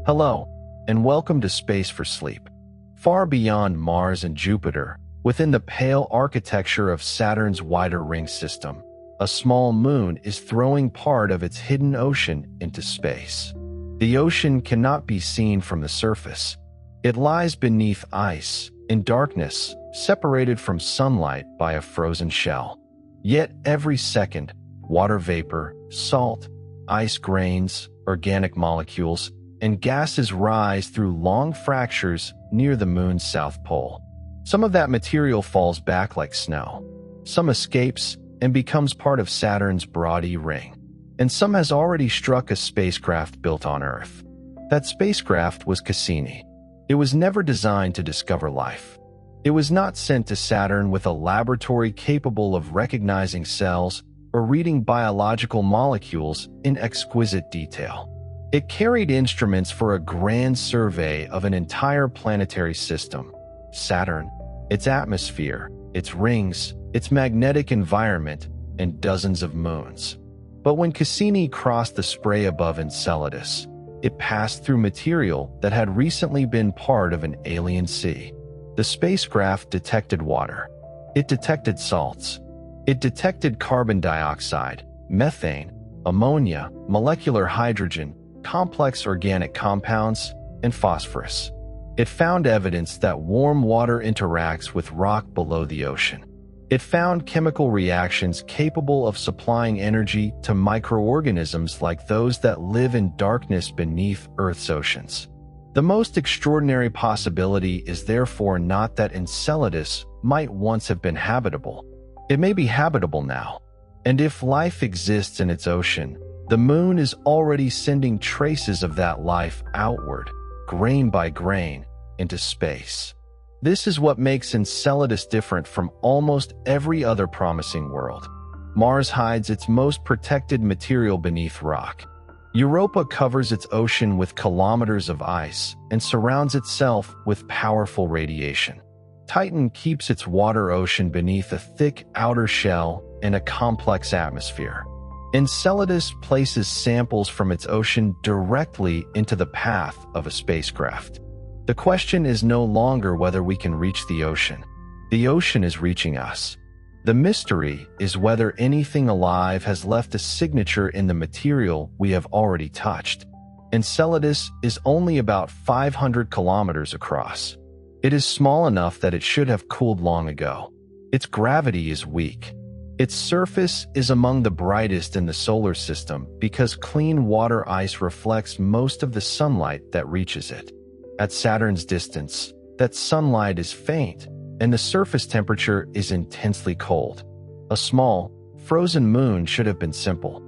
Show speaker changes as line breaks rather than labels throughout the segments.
Hello, and welcome to Space for Sleep. Far beyond Mars and Jupiter, within the pale architecture of Saturn's wider ring system, a small moon is throwing part of its hidden ocean into space. The ocean cannot be seen from the surface. It lies beneath ice, in darkness, separated from sunlight by a frozen shell. Yet every second, water vapor, salt, ice grains, organic molecules, and gases rise through long fractures near the moon's south pole. Some of that material falls back like snow. Some escapes and becomes part of Saturn's broad ring. And some has already struck a spacecraft built on Earth. That spacecraft was Cassini. It was never designed to discover life. It was not sent to Saturn with a laboratory capable of recognizing cells or reading biological molecules in exquisite detail. It carried instruments for a grand survey of an entire planetary system: Saturn, its atmosphere, its rings, its magnetic environment, and dozens of moons. But when Cassini crossed the spray above Enceladus, it passed through material that had recently been part of an alien sea. The spacecraft detected water. It detected salts. It detected carbon dioxide, methane, ammonia, molecular hydrogen, complex organic compounds, and phosphorus. It found evidence that warm water interacts with rock below the ocean. It found chemical reactions capable of supplying energy to microorganisms like those that live in darkness beneath Earth's oceans. The most extraordinary possibility is therefore not that Enceladus might once have been habitable. It may be habitable now. And if life exists in its ocean, the moon is already sending traces of that life outward, grain by grain, into space. This is what makes Enceladus different from almost every other promising world. Mars hides its most protected material beneath rock. Europa covers its ocean with kilometers of ice and surrounds itself with powerful radiation. Titan keeps its water ocean beneath a thick outer shell and a complex atmosphere. Enceladus places samples from its ocean directly into the path of a spacecraft. The question is no longer whether we can reach the ocean. The ocean is reaching us. The mystery is whether anything alive has left a signature in the material we have already touched. Enceladus is only about 500 kilometers across. It is small enough that it should have cooled long ago. Its gravity is weak. Its surface is among the brightest in the solar system because clean water ice reflects most of the sunlight that reaches it. At Saturn's distance, that sunlight is faint, and the surface temperature is intensely cold. A small, frozen moon should have been simple.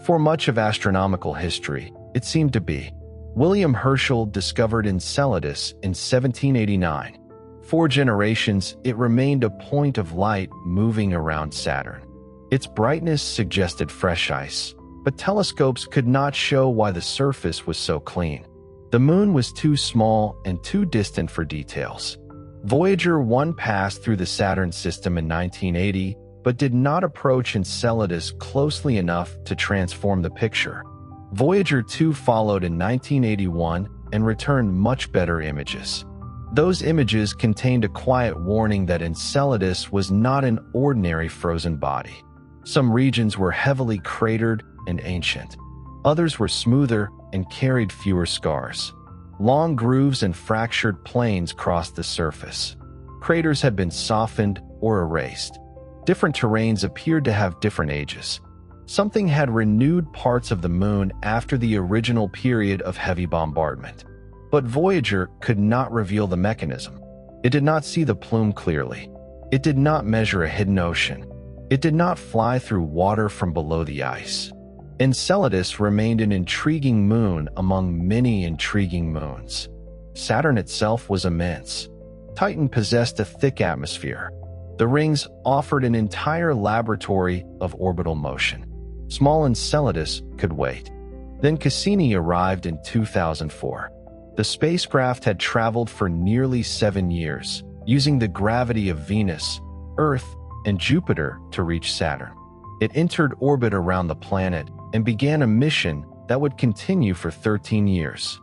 For much of astronomical history, it seemed to be. William Herschel discovered Enceladus in 1789. 4 generations, it remained a point of light moving around Saturn. Its brightness suggested fresh ice, but telescopes could not show why the surface was so clean. The moon was too small and too distant for details. Voyager 1 passed through the Saturn system in 1980, but did not approach Enceladus closely enough to transform the picture. Voyager 2 followed in 1981 and returned much better images. Those images contained a quiet warning that Enceladus was not an ordinary frozen body. Some regions were heavily cratered and ancient. Others were smoother and carried fewer scars. Long grooves and fractured planes crossed the surface. Craters had been softened or erased. Different terrains appeared to have different ages. Something had renewed parts of the moon after the original period of heavy bombardment. But Voyager could not reveal the mechanism. It did not see the plume clearly. It did not measure a hidden ocean. It did not fly through water from below the ice. Enceladus remained an intriguing moon among many intriguing moons. Saturn itself was immense. Titan possessed a thick atmosphere. The rings offered an entire laboratory of orbital motion. Small Enceladus could wait. Then Cassini arrived in 2004. The spacecraft had traveled for nearly 7 years, using the gravity of Venus, Earth, and Jupiter to reach Saturn. It entered orbit around the planet and began a mission that would continue for 13 years.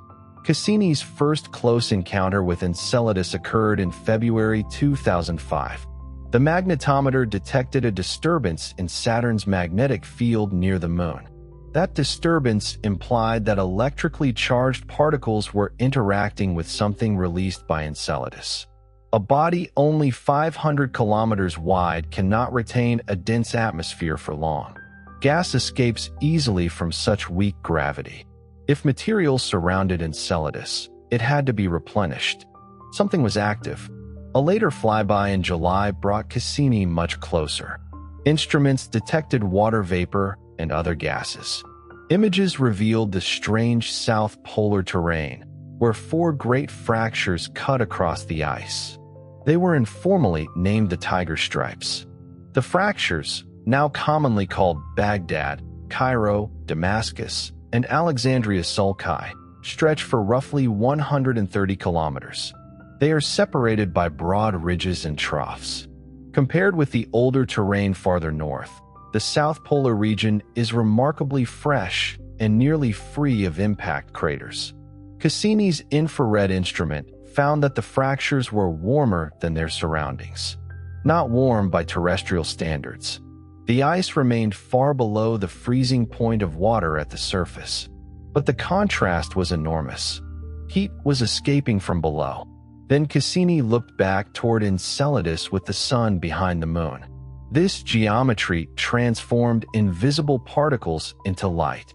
Cassini's first close encounter with Enceladus occurred in February 2005. The magnetometer detected a disturbance in Saturn's magnetic field near the Moon. That disturbance implied that electrically charged particles were interacting with something released by Enceladus. A body only 500 kilometers wide cannot retain a dense atmosphere for long. Gas escapes easily from such weak gravity. If material surrounded Enceladus, it had to be replenished. Something was active. A later flyby in July brought Cassini much closer. Instruments detected water vapor and other gases. Images revealed the strange south polar terrain, where 4 great fractures cut across the ice. They were informally named the Tiger Stripes. The fractures, now commonly called Baghdad, Cairo, Damascus, and Alexandria Sulci, stretch for roughly 130 kilometers. They are separated by broad ridges and troughs. Compared with the older terrain farther north, the South Polar region is remarkably fresh and nearly free of impact craters. Cassini's infrared instrument found that the fractures were warmer than their surroundings. Not warm by terrestrial standards. The ice remained far below the freezing point of water at the surface. But the contrast was enormous. Heat was escaping from below. Then Cassini looked back toward Enceladus with the sun behind the Moon. This geometry transformed invisible particles into light.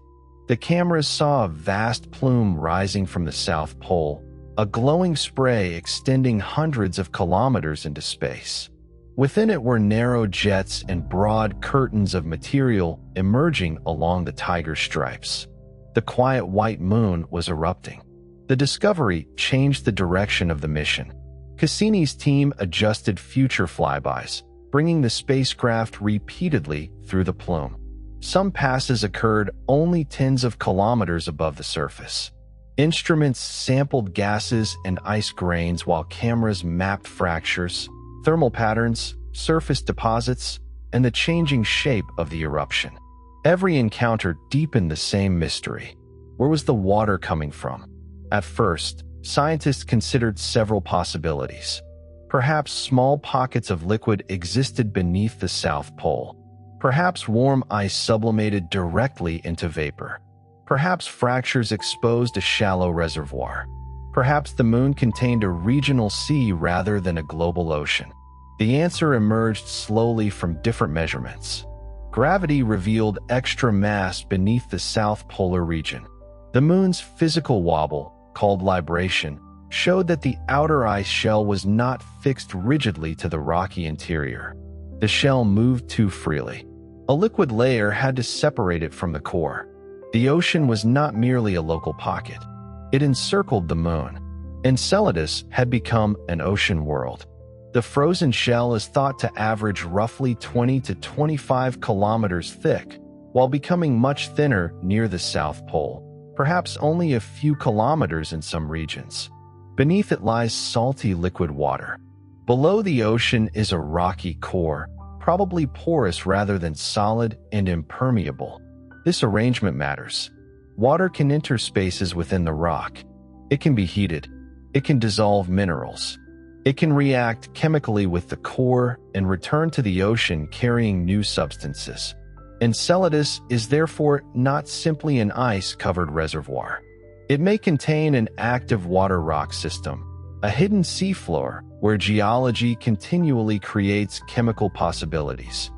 The cameras saw a vast plume rising from the South Pole, a glowing spray extending hundreds of kilometers into space. Within it were narrow jets and broad curtains of material emerging along the Tiger Stripes. The quiet white moon was erupting. The discovery changed the direction of the mission. Cassini's team adjusted future flybys, bringing the spacecraft repeatedly through the plume. Some passes occurred only tens of kilometers above the surface. Instruments sampled gases and ice grains while cameras mapped fractures, thermal patterns, surface deposits, and the changing shape of the eruption. Every encounter deepened the same mystery. Where was the water coming from? At first, scientists considered several possibilities. Perhaps small pockets of liquid existed beneath the South Pole. Perhaps warm ice sublimated directly into vapor. Perhaps fractures exposed a shallow reservoir. Perhaps the Moon contained a regional sea rather than a global ocean. The answer emerged slowly from different measurements. Gravity revealed extra mass beneath the South Polar region. The Moon's physical wobble, called libration, showed that the outer ice shell was not fixed rigidly to the rocky interior. The shell moved too freely. A liquid layer had to separate it from the core. The ocean was not merely a local pocket. It encircled the Moon. Enceladus had become an ocean world. The frozen shell is thought to average roughly 20 to 25 kilometers thick, while becoming much thinner near the South Pole, perhaps only a few kilometers in some regions. Beneath it lies salty liquid water. Below the ocean is a rocky core, probably porous rather than solid and impermeable. This arrangement matters. Water can enter spaces within the rock. It can be heated. It can dissolve minerals. It can react chemically with the core and return to the ocean carrying new substances. Enceladus is therefore not simply an ice-covered reservoir. It may contain an active water rock system, a hidden seafloor where geology continually creates chemical possibilities.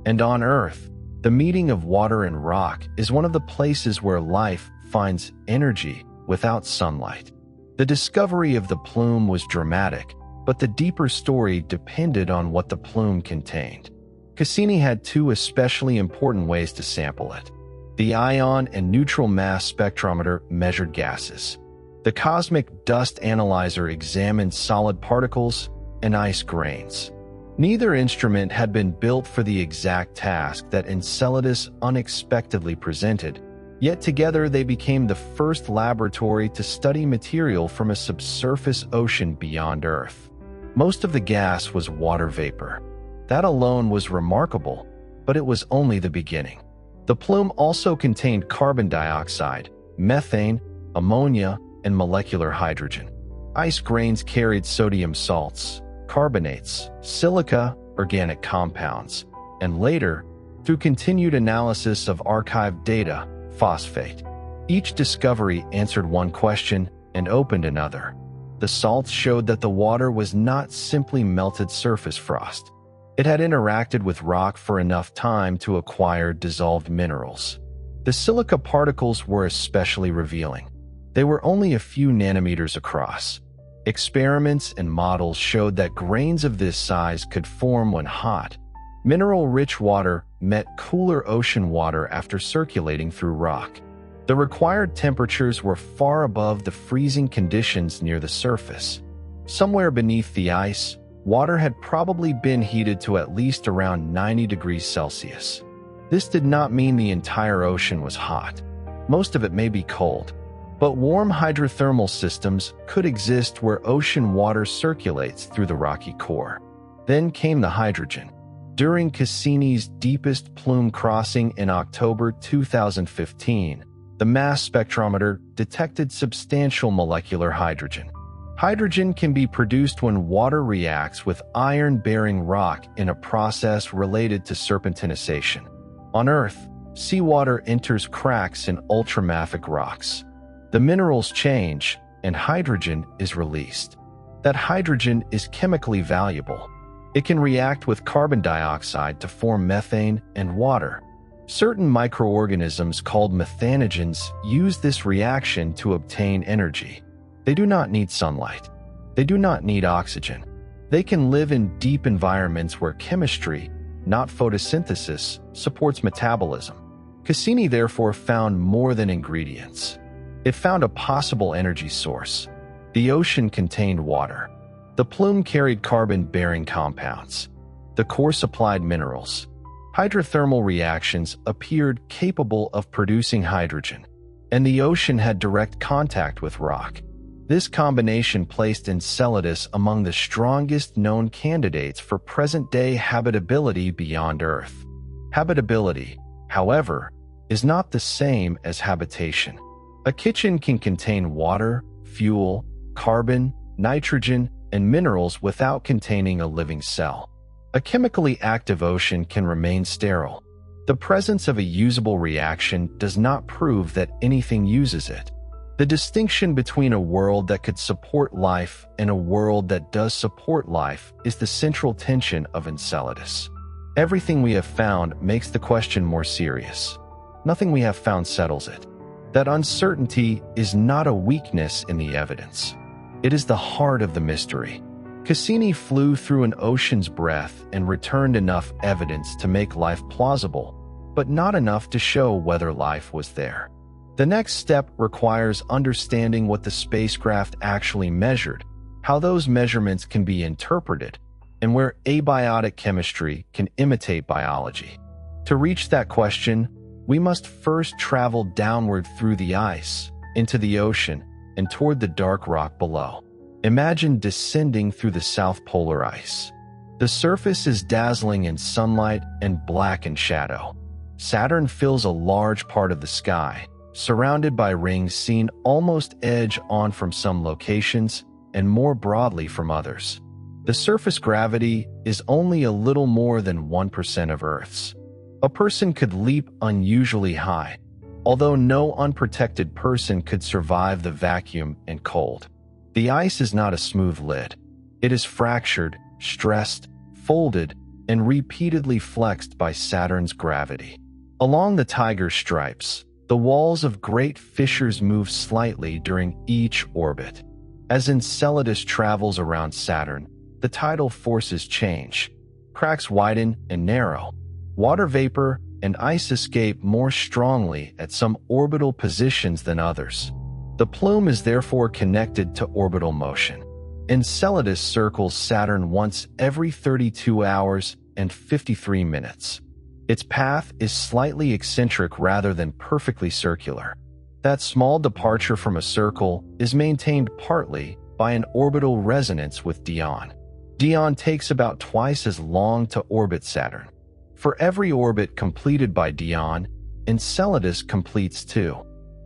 And on Earth, the meeting of water and rock is one of the places where life finds energy without sunlight. The discovery of the plume was dramatic, but the deeper story depended on what the plume contained. Cassini had 2 especially important ways to sample it. The ion and neutral mass spectrometer measured gases. The cosmic dust analyzer examined solid particles and ice grains. Neither instrument had been built for the exact task that Enceladus unexpectedly presented, yet together they became the first laboratory to study material from a subsurface ocean beyond Earth. Most of the gas was water vapor. That alone was remarkable, but it was only the beginning. The plume also contained carbon dioxide, methane, ammonia, and molecular hydrogen. Ice grains carried sodium salts, carbonates, silica, organic compounds, and later, through continued analysis of archived data, phosphate. Each discovery answered one question and opened another. The salts showed that the water was not simply melted surface frost. It had interacted with rock for enough time to acquire dissolved minerals. The silica particles were especially revealing. They were only a few nanometers across. Experiments and models showed that grains of this size could form when hot. Mineral-rich water met cooler ocean water after circulating through rock. The required temperatures were far above the freezing conditions near the surface. Somewhere beneath the ice, water had probably been heated to at least around 90 degrees Celsius. This did not mean the entire ocean was hot. Most of it may be cold. But warm hydrothermal systems could exist where ocean water circulates through the rocky core. Then came the hydrogen. During Cassini's deepest plume crossing in October 2015, the mass spectrometer detected substantial molecular hydrogen. Hydrogen can be produced when water reacts with iron-bearing rock in a process related to serpentinization. On Earth, seawater enters cracks in ultramafic rocks. The minerals change, and hydrogen is released. That hydrogen is chemically valuable. It can react with carbon dioxide to form methane and water. Certain microorganisms called methanogens use this reaction to obtain energy. They do not need sunlight. They do not need oxygen. They can live in deep environments where chemistry, not photosynthesis, supports metabolism. Cassini therefore found more than ingredients. It found a possible energy source. The ocean contained water. The plume carried carbon-bearing compounds. The core supplied minerals. Hydrothermal reactions appeared capable of producing hydrogen, and the ocean had direct contact with rock. This combination placed Enceladus among the strongest known candidates for present-day habitability beyond Earth. Habitability, however, is not the same as habitation. A kitchen can contain water, fuel, carbon, nitrogen, and minerals without containing a living cell. A chemically active ocean can remain sterile. The presence of a usable reaction does not prove that anything uses it. The distinction between a world that could support life and a world that does support life is the central tension of Enceladus. Everything we have found makes the question more serious. Nothing we have found settles it. That uncertainty is not a weakness in the evidence. It is the heart of the mystery. Cassini flew through an ocean's breadth and returned enough evidence to make life plausible, but not enough to show whether life was there. The next step requires understanding what the spacecraft actually measured, how those measurements can be interpreted, and where abiotic chemistry can imitate biology. To reach that question, we must first travel downward through the ice, into the ocean, and toward the dark rock below. Imagine descending through the South Polar ice. The surface is dazzling in sunlight and black in shadow. Saturn fills a large part of the sky, surrounded by rings seen almost edge-on from some locations and more broadly from others. The surface gravity is only a little more than 1% of Earth's. A person could leap unusually high, although no unprotected person could survive the vacuum and cold. The ice is not a smooth lid. It is fractured, stressed, folded, and repeatedly flexed by Saturn's gravity. Along the tiger stripes, the walls of great fissures move slightly during each orbit. As Enceladus travels around Saturn, the tidal forces change. Cracks widen and narrow. Water vapor and ice escape more strongly at some orbital positions than others. The plume is therefore connected to orbital motion. Enceladus circles Saturn once every 32 hours and 53 minutes. Its path is slightly eccentric rather than perfectly circular. That small departure from a circle is maintained partly by an orbital resonance with Dione. Dione takes about twice as long to orbit Saturn. For every orbit completed by Dione, Enceladus completes 2.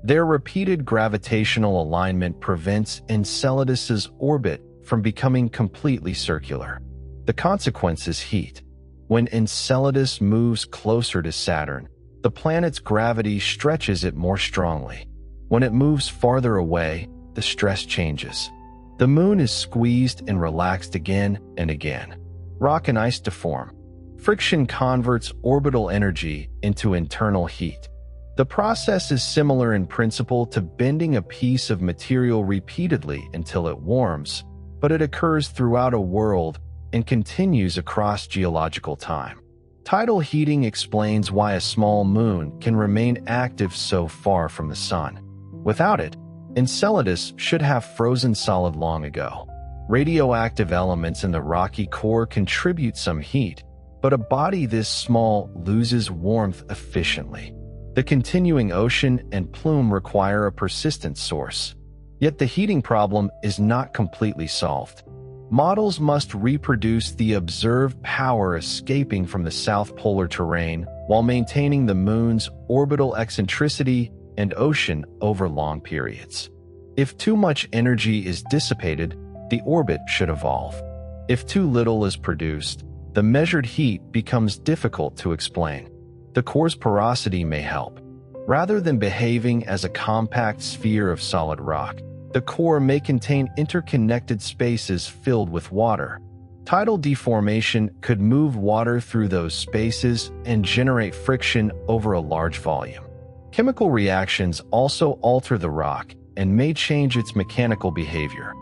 Their repeated gravitational alignment prevents Enceladus's orbit from becoming completely circular. The consequence is heat. When Enceladus moves closer to Saturn, the planet's gravity stretches it more strongly. When it moves farther away, the stress changes. The moon is squeezed and relaxed again and again. Rock and ice deform. Friction converts orbital energy into internal heat. The process is similar in principle to bending a piece of material repeatedly until it warms, but it occurs throughout a world and continues across geological time. Tidal heating explains why a small moon can remain active so far from the sun. Without it, Enceladus should have frozen solid long ago. Radioactive elements in the rocky core contribute some heat, but a body this small loses warmth efficiently. The continuing ocean and plume require a persistent source. Yet the heating problem is not completely solved. Models must reproduce the observed power escaping from the south polar terrain while maintaining the moon's orbital eccentricity and ocean over long periods. If too much energy is dissipated, the orbit should evolve. If too little is produced, the measured heat becomes difficult to explain. The core's porosity may help. Rather than behaving as a compact sphere of solid rock, the core may contain interconnected spaces filled with water. Tidal deformation could move water through those spaces and generate friction over a large volume. Chemical reactions also alter the rock and may change its mechanical behavior.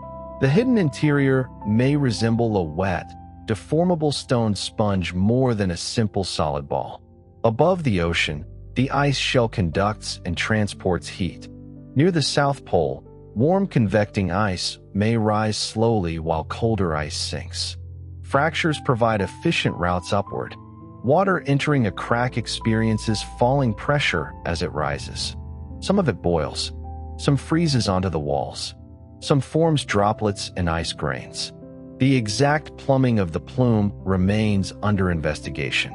The hidden interior may resemble a wet, deformable stone sponge more than a simple solid ball. Above the ocean, the ice shell conducts and transports heat. Near the South Pole, warm convecting ice may rise slowly while colder ice sinks. Fractures provide efficient routes upward. Water entering a crack experiences falling pressure as it rises. Some of it boils. Some freezes onto the walls. Some forms droplets and ice grains. The exact plumbing of the plume remains under investigation.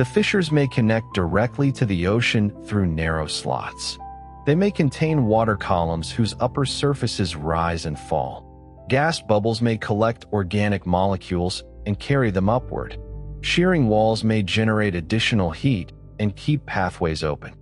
The fissures may connect directly to the ocean through narrow slots. They may contain water columns whose upper surfaces rise and fall. Gas bubbles may collect organic molecules and carry them upward. Shearing walls may generate additional heat and keep pathways open.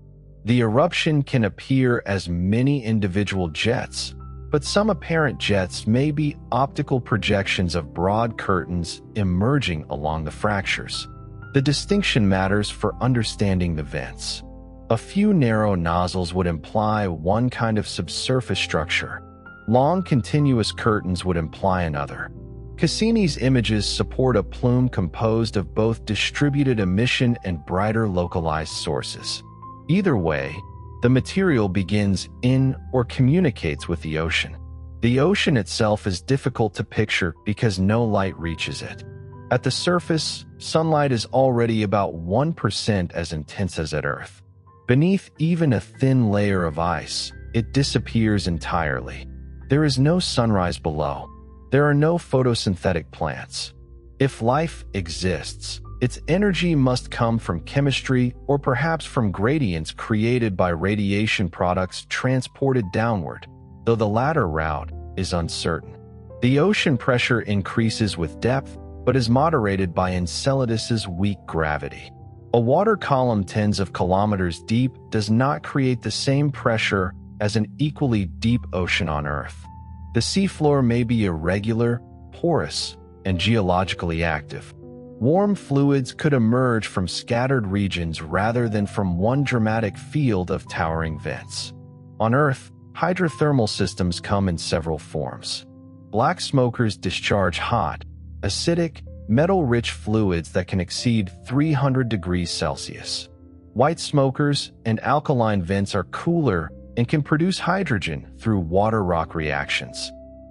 The eruption can appear as many individual jets, but some apparent jets may be optical projections of broad curtains emerging along the fractures. The distinction matters for understanding the vents. A few narrow nozzles would imply one kind of subsurface structure. Long continuous curtains would imply another. Cassini's images support a plume composed of both distributed emission and brighter localized sources. Either way, the material begins in or communicates with the ocean. The ocean itself is difficult to picture because no light reaches it. At the surface, sunlight is already about 1% as intense as at Earth. Beneath even a thin layer of ice, it disappears entirely. There is no sunrise below. There are no photosynthetic plants. If life exists, its energy must come from chemistry or perhaps from gradients created by radiation products transported downward, though the latter route is uncertain. The ocean pressure increases with depth, but is moderated by Enceladus's weak gravity. A water column tens of kilometers deep does not create the same pressure as an equally deep ocean on Earth. The seafloor may be irregular, porous, and geologically active. Warm fluids could emerge from scattered regions rather than from one dramatic field of towering vents. On Earth, hydrothermal systems come in several forms. Black smokers discharge hot, acidic, metal-rich fluids that can exceed 300 degrees Celsius. White smokers and alkaline vents are cooler and can produce hydrogen through water-rock reactions.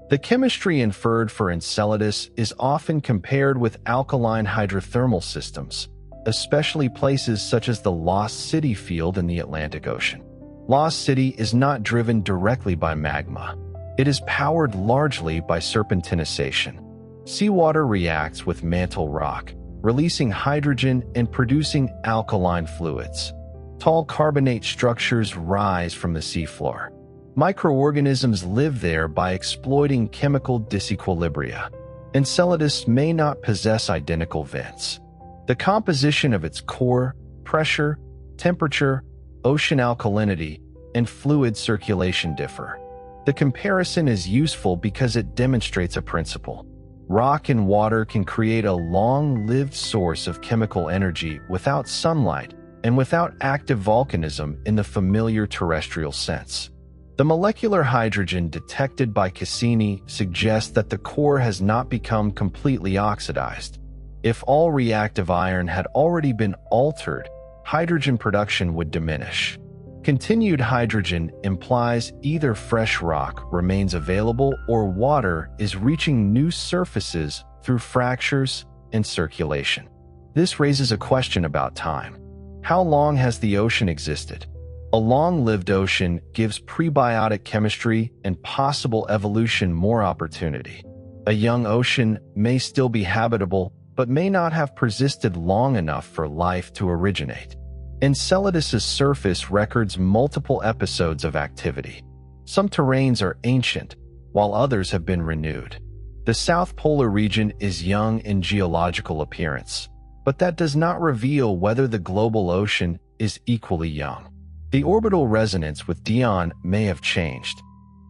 The chemistry inferred for Enceladus is often compared with alkaline hydrothermal systems, especially places such as the Lost City field in the Atlantic Ocean. Lost City is not driven directly by magma. It is powered largely by serpentinization. Seawater reacts with mantle rock, releasing hydrogen and producing alkaline fluids. Tall carbonate structures rise from the seafloor. Microorganisms live there by exploiting chemical disequilibria. Enceladus may not possess identical vents. The composition of its core, pressure, temperature, ocean alkalinity, and fluid circulation differ. The comparison is useful because it demonstrates a principle. Rock and water can create a long-lived source of chemical energy without sunlight and without active volcanism in the familiar terrestrial sense. The molecular hydrogen detected by Cassini suggests that the core has not become completely oxidized. If all reactive iron had already been altered, hydrogen production would diminish. Continued hydrogen implies either fresh rock remains available or water is reaching new surfaces through fractures and circulation. This raises a question about time. How long has the ocean existed? A long-lived ocean gives prebiotic chemistry and possible evolution more opportunity. A young ocean may still be habitable, but may not have persisted long enough for life to originate. Enceladus's surface records multiple episodes of activity. Some terrains are ancient, while others have been renewed. The South Polar region is young in geological appearance, but that does not reveal whether the global ocean is equally young. The orbital resonance with Dione may have changed.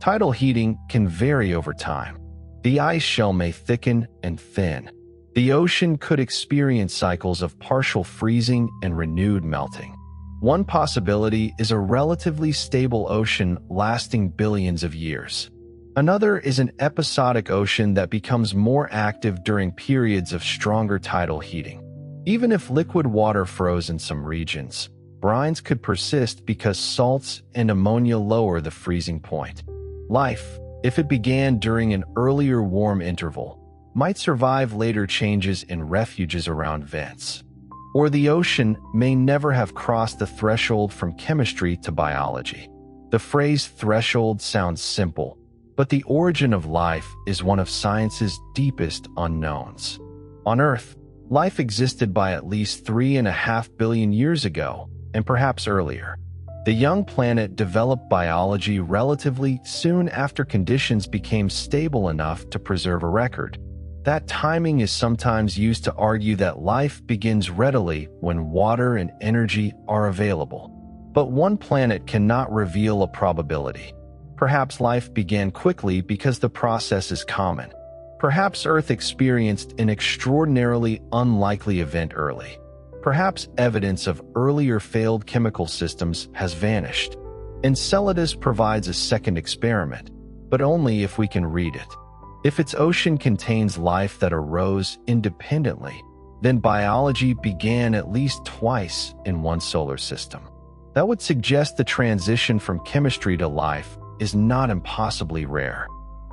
Tidal heating can vary over time. The ice shell may thicken and thin. The ocean could experience cycles of partial freezing and renewed melting. One possibility is a relatively stable ocean lasting billions of years. Another is an episodic ocean that becomes more active during periods of stronger tidal heating. Even if liquid water froze in some regions, brines could persist because salts and ammonia lower the freezing point. Life, if it began during an earlier warm interval, might survive later changes in refuges around vents. Or the ocean may never have crossed the threshold from chemistry to biology. The phrase threshold sounds simple, but the origin of life is one of science's deepest unknowns. On Earth, life existed by at least 3.5 billion years ago, and perhaps earlier. The young planet developed biology relatively soon after conditions became stable enough to preserve a record. That timing is sometimes used to argue that life begins readily when water and energy are available. But one planet cannot reveal a probability. Perhaps life began quickly because the process is common. Perhaps Earth experienced an extraordinarily unlikely event early. Perhaps evidence of earlier failed chemical systems has vanished. Enceladus provides a second experiment, but only if we can read it. If its ocean contains life that arose independently, then biology began at least twice in one solar system. That would suggest the transition from chemistry to life is not impossibly rare.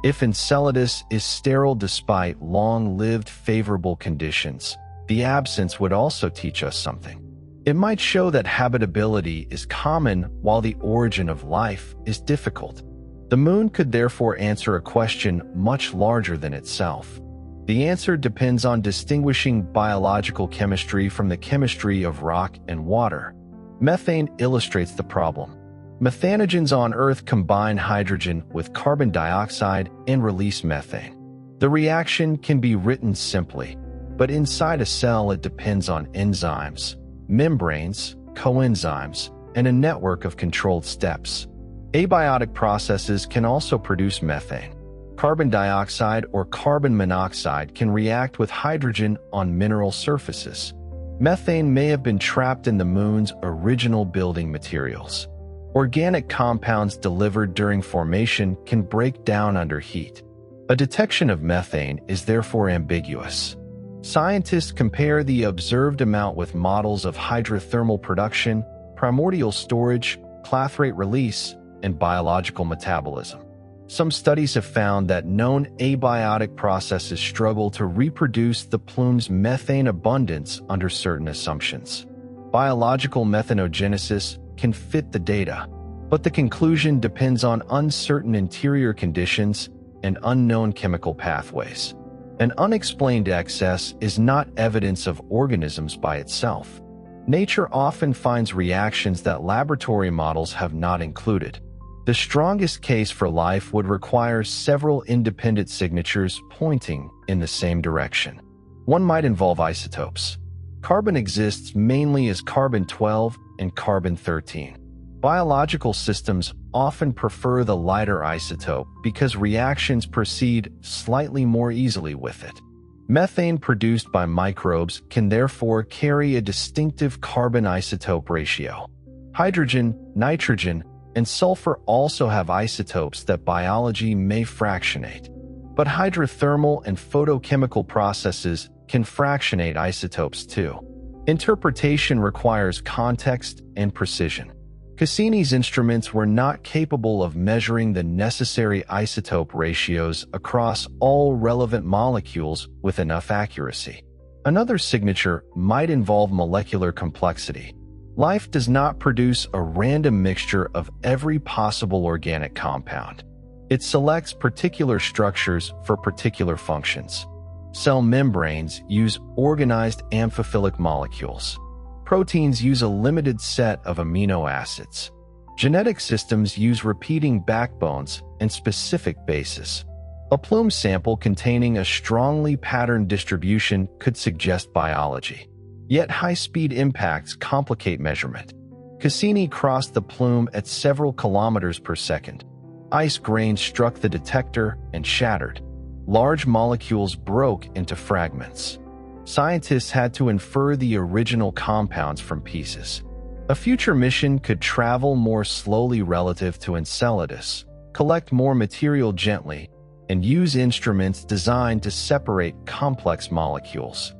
If Enceladus is sterile despite long-lived favorable conditions, the absence would also teach us something. It might show that habitability is common while the origin of life is difficult. The Moon could therefore answer a question much larger than itself. The answer depends on distinguishing biological chemistry from the chemistry of rock and water. Methane illustrates the problem. Methanogens on Earth combine hydrogen with carbon dioxide and release methane. The reaction can be written simply, but inside a cell it depends on enzymes, membranes, coenzymes, and a network of controlled steps. Abiotic processes can also produce methane. Carbon dioxide or carbon monoxide can react with hydrogen on mineral surfaces. Methane may have been trapped in the Moon's original building materials. Organic compounds delivered during formation can break down under heat. A detection of methane is therefore ambiguous. Scientists compare the observed amount with models of hydrothermal production, primordial storage, clathrate release, and biological metabolism. Some studies have found that known abiotic processes struggle to reproduce the plume's methane abundance under certain assumptions. Biological methanogenesis can fit the data, but the conclusion depends on uncertain interior conditions and unknown chemical pathways. An unexplained excess is not evidence of organisms by itself. Nature often finds reactions that laboratory models have not included. The strongest case for life would require several independent signatures pointing in the same direction. One might involve isotopes. Carbon exists mainly as carbon-12 and carbon-13. Biological systems often prefer the lighter isotope because reactions proceed slightly more easily with it. Methane produced by microbes can therefore carry a distinctive carbon isotope ratio. Hydrogen, nitrogen, and sulfur also have isotopes that biology may fractionate. But hydrothermal and photochemical processes can fractionate isotopes too. Interpretation requires context and precision. Cassini's instruments were not capable of measuring the necessary isotope ratios across all relevant molecules with enough accuracy. Another signature might involve molecular complexity. Life does not produce a random mixture of every possible organic compound. It selects particular structures for particular functions. Cell membranes use organized amphiphilic molecules. Proteins use a limited set of amino acids. Genetic systems use repeating backbones and specific bases. A plume sample containing a strongly patterned distribution could suggest biology. Yet high-speed impacts complicate measurement. Cassini crossed the plume at several kilometers per second. Ice grains struck the detector and shattered. Large molecules broke into fragments. Scientists had to infer the original compounds from pieces. A future mission could travel more slowly relative to Enceladus, collect more material gently, and use instruments designed to separate complex molecules.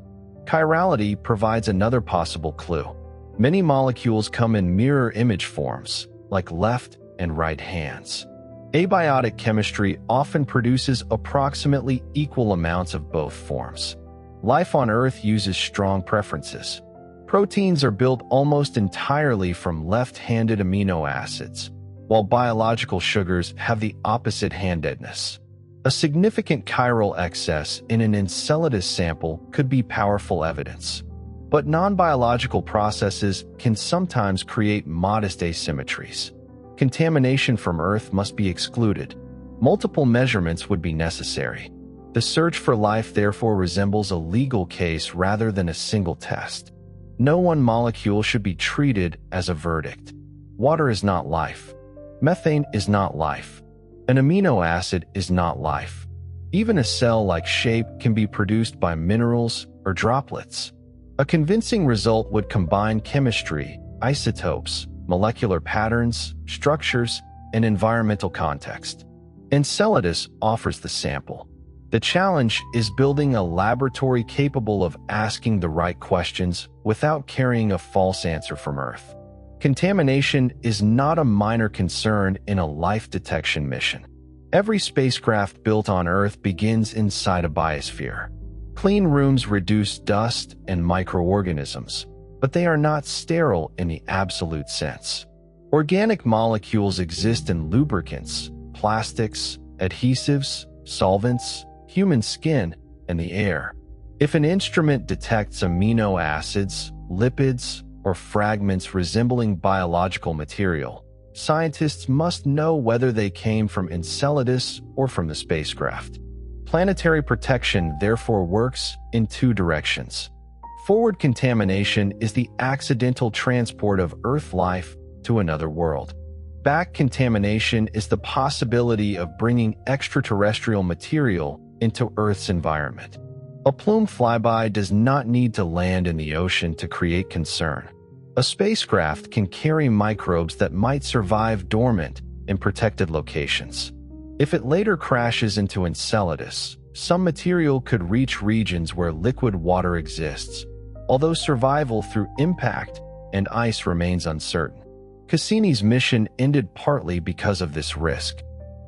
Chirality provides another possible clue. Many molecules come in mirror image forms, like left and right hands. Abiotic chemistry often produces approximately equal amounts of both forms. Life on Earth uses strong preferences. Proteins are built almost entirely from left-handed amino acids, while biological sugars have the opposite handedness. A significant chiral excess in an Enceladus sample could be powerful evidence. But non-biological processes can sometimes create modest asymmetries. Contamination from Earth must be excluded. Multiple measurements would be necessary. The search for life therefore resembles a legal case rather than a single test. No one molecule should be treated as a verdict. Water is not life. Methane is not life. An amino acid is not life. Even a cell-like shape can be produced by minerals or droplets. A convincing result would combine chemistry, isotopes, molecular patterns, structures, and environmental context. Enceladus offers the sample. The challenge is building a laboratory capable of asking the right questions without carrying a false answer from Earth. Contamination is not a minor concern in a life detection mission. Every spacecraft built on Earth begins inside a biosphere. Clean rooms reduce dust and microorganisms, but they are not sterile in the absolute sense. Organic molecules exist in lubricants, plastics, adhesives, solvents, human skin, and the air. If an instrument detects amino acids, lipids, or fragments resembling biological material, scientists must know whether they came from Enceladus or from the spacecraft. Planetary protection therefore works in two directions. Forward contamination is the accidental transport of Earth life to another world. Back contamination is the possibility of bringing extraterrestrial material into Earth's environment. A plume flyby does not need to land in the ocean to create concern. A spacecraft can carry microbes that might survive dormant in protected locations. If it later crashes into Enceladus, some material could reach regions where liquid water exists, although survival through impact and ice remains uncertain. Cassini's mission ended partly because of this risk.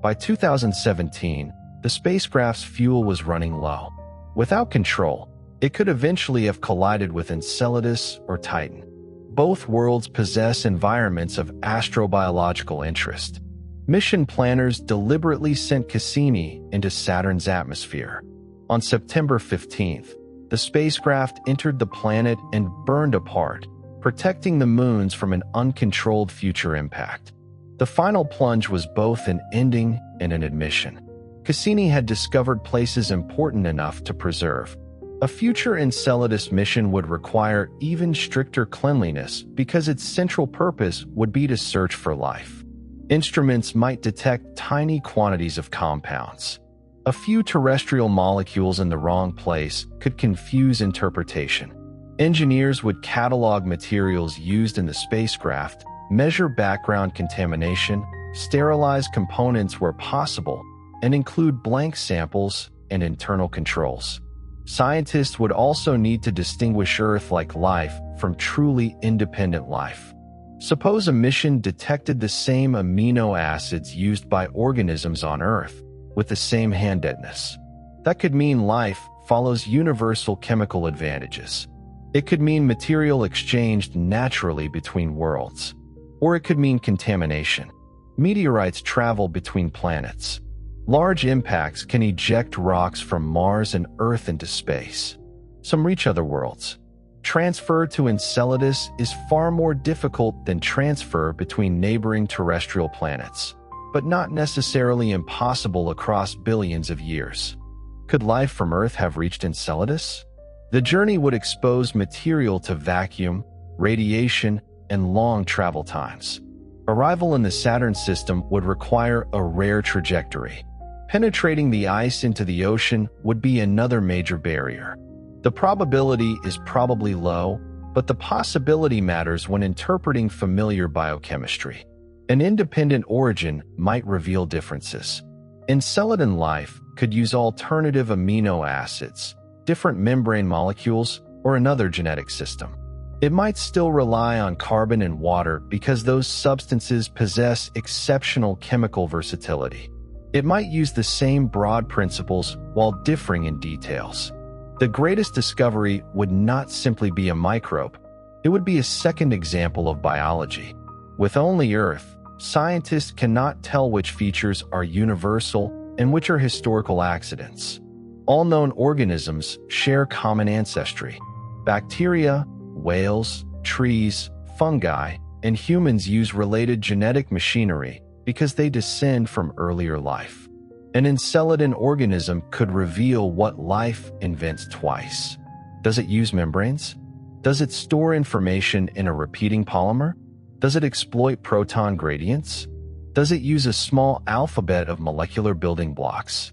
By 2017, the spacecraft's fuel was running low. Without control, it could eventually have collided with Enceladus or Titan. Both worlds possess environments of astrobiological interest. Mission planners deliberately sent Cassini into Saturn's atmosphere. On September 15th, the spacecraft entered the planet and burned apart, protecting the moons from an uncontrolled future impact. The final plunge was both an ending and an admission. Cassini had discovered places important enough to preserve. A future Enceladus mission would require even stricter cleanliness because its central purpose would be to search for life. Instruments might detect tiny quantities of compounds. A few terrestrial molecules in the wrong place could confuse interpretation. Engineers would catalog materials used in the spacecraft, measure background contamination, sterilize components where possible, and include blank samples and internal controls. Scientists would also need to distinguish Earth-like life from truly independent life. Suppose a mission detected the same amino acids used by organisms on Earth, with the same hand deadness. That could mean life follows universal chemical advantages. It could mean material exchanged naturally between worlds. Or it could mean contamination. Meteorites travel between planets. Large impacts can eject rocks from Mars and Earth into space. Some reach other worlds. Transfer to Enceladus is far more difficult than transfer between neighboring terrestrial planets, but not necessarily impossible across billions of years. Could life from Earth have reached Enceladus? The journey would expose material to vacuum, radiation, and long travel times. Arrival in the Saturn system would require a rare trajectory. Penetrating the ice into the ocean would be another major barrier. The probability is probably low, but the possibility matters when interpreting familiar biochemistry. An independent origin might reveal differences. Enceladus life could use alternative amino acids, different membrane molecules, or another genetic system. It might still rely on carbon and water because those substances possess exceptional chemical versatility. It might use the same broad principles while differing in details. The greatest discovery would not simply be a microbe. It would be a second example of biology. With only Earth, scientists cannot tell which features are universal and which are historical accidents. All known organisms share common ancestry. Bacteria, whales, trees, fungi, and humans use related genetic machinery because they descend from earlier life. An Enceladus organism could reveal what life invents twice. Does it use membranes? Does it store information in a repeating polymer? Does it exploit proton gradients? Does it use a small alphabet of molecular building blocks?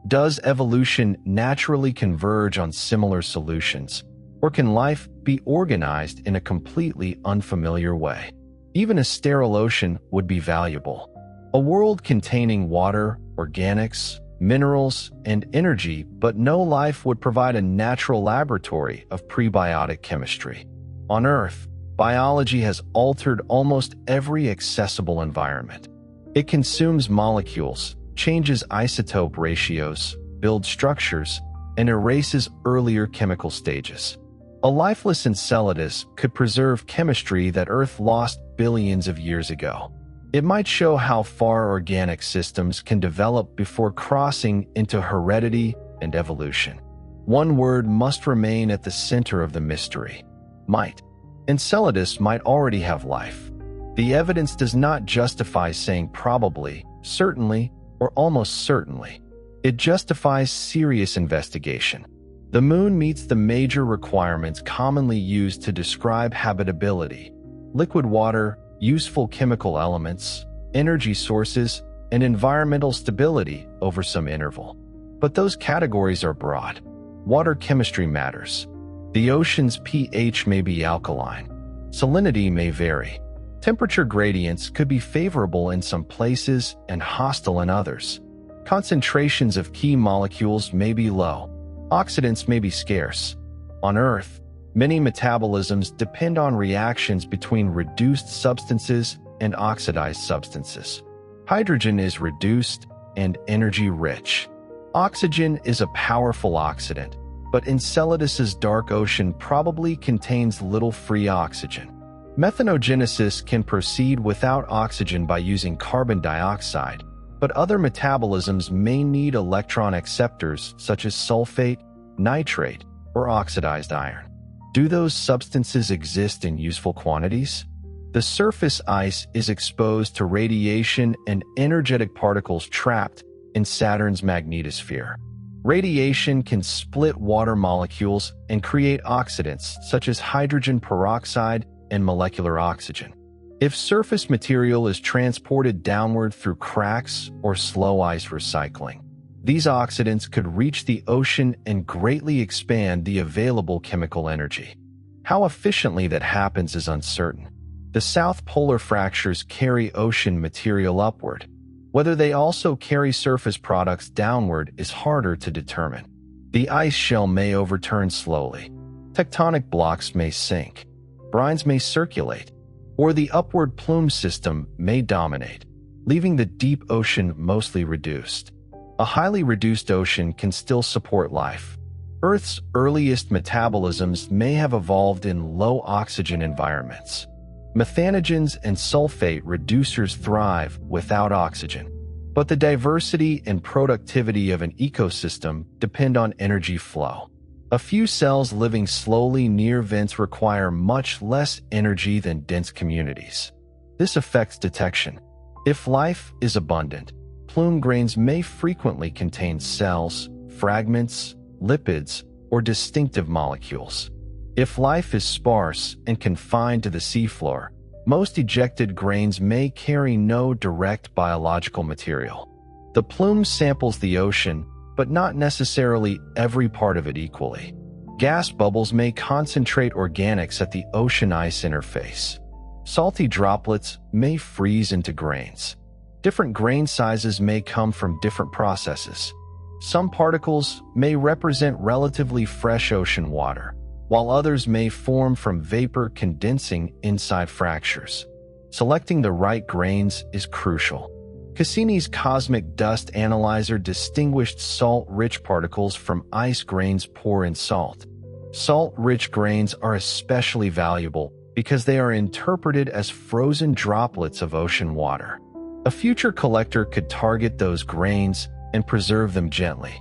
Does evolution naturally converge on similar solutions? Or can life be organized in a completely unfamiliar way? Even a sterile ocean would be valuable. A world containing water, organics, minerals, and energy, but no life would provide a natural laboratory of prebiotic chemistry. On Earth, biology has altered almost every accessible environment. It consumes molecules, changes isotope ratios, builds structures, and erases earlier chemical stages. A lifeless Enceladus could preserve chemistry that Earth lost billions of years ago. It might show how far organic systems can develop before crossing into heredity and evolution. One word must remain at the center of the mystery: might. Enceladus might already have life. The evidence does not justify saying probably, certainly, or almost certainly. It justifies serious investigation. The Moon meets the major requirements commonly used to describe habitability: liquid water, useful chemical elements, energy sources, and environmental stability over some interval. But those categories are broad. Water chemistry matters. The ocean's pH may be alkaline. Salinity may vary. Temperature gradients could be favorable in some places and hostile in others. Concentrations of key molecules may be low. Oxidants may be scarce. On Earth, many metabolisms depend on reactions between reduced substances and oxidized substances. Hydrogen is reduced and energy-rich. Oxygen is a powerful oxidant, but Enceladus's dark ocean probably contains little free oxygen. Methanogenesis can proceed without oxygen by using carbon dioxide, but other metabolisms may need electron acceptors such as sulfate, nitrate, or oxidized iron. Do those substances exist in useful quantities? The surface ice is exposed to radiation and energetic particles trapped in Saturn's magnetosphere. Radiation can split water molecules and create oxidants such as hydrogen peroxide and molecular oxygen. If surface material is transported downward through cracks or slow ice recycling, these oxidants could reach the ocean and greatly expand the available chemical energy. How efficiently that happens is uncertain. The south polar fractures carry ocean material upward. Whether they also carry surface products downward is harder to determine. The ice shell may overturn slowly. Tectonic blocks may sink. Brines may circulate. Or the upward plume system may dominate, leaving the deep ocean mostly reduced. A highly reduced ocean can still support life. Earth's earliest metabolisms may have evolved in low-oxygen environments. Methanogens and sulfate reducers thrive without oxygen, but the diversity and productivity of an ecosystem depend on energy flow. A few cells living slowly near vents require much less energy than dense communities. This affects detection. If life is abundant, plume grains may frequently contain cells, fragments, lipids, or distinctive molecules. If life is sparse and confined to the seafloor, most ejected grains may carry no direct biological material. The plume samples the ocean, but not necessarily every part of it equally. Gas bubbles may concentrate organics at the ocean ice interface. Salty droplets may freeze into grains. Different grain sizes may come from different processes. Some particles may represent relatively fresh ocean water, while others may form from vapor condensing inside fractures. Selecting the right grains is crucial. Cassini's cosmic dust analyzer distinguished salt-rich particles from ice grains poor in salt. Salt-rich grains are especially valuable because they are interpreted as frozen droplets of ocean water. A future collector could target those grains and preserve them gently.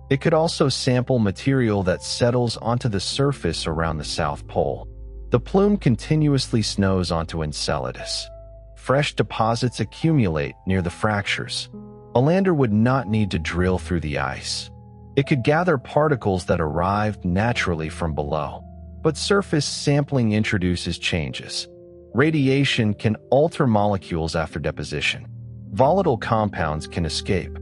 It could also sample material that settles onto the surface around the South Pole. The plume continuously snows onto Enceladus. Fresh deposits accumulate near the fractures. A lander would not need to drill through the ice. It could gather particles that arrived naturally from below. But surface sampling introduces changes. Radiation can alter molecules after deposition. Volatile compounds can escape.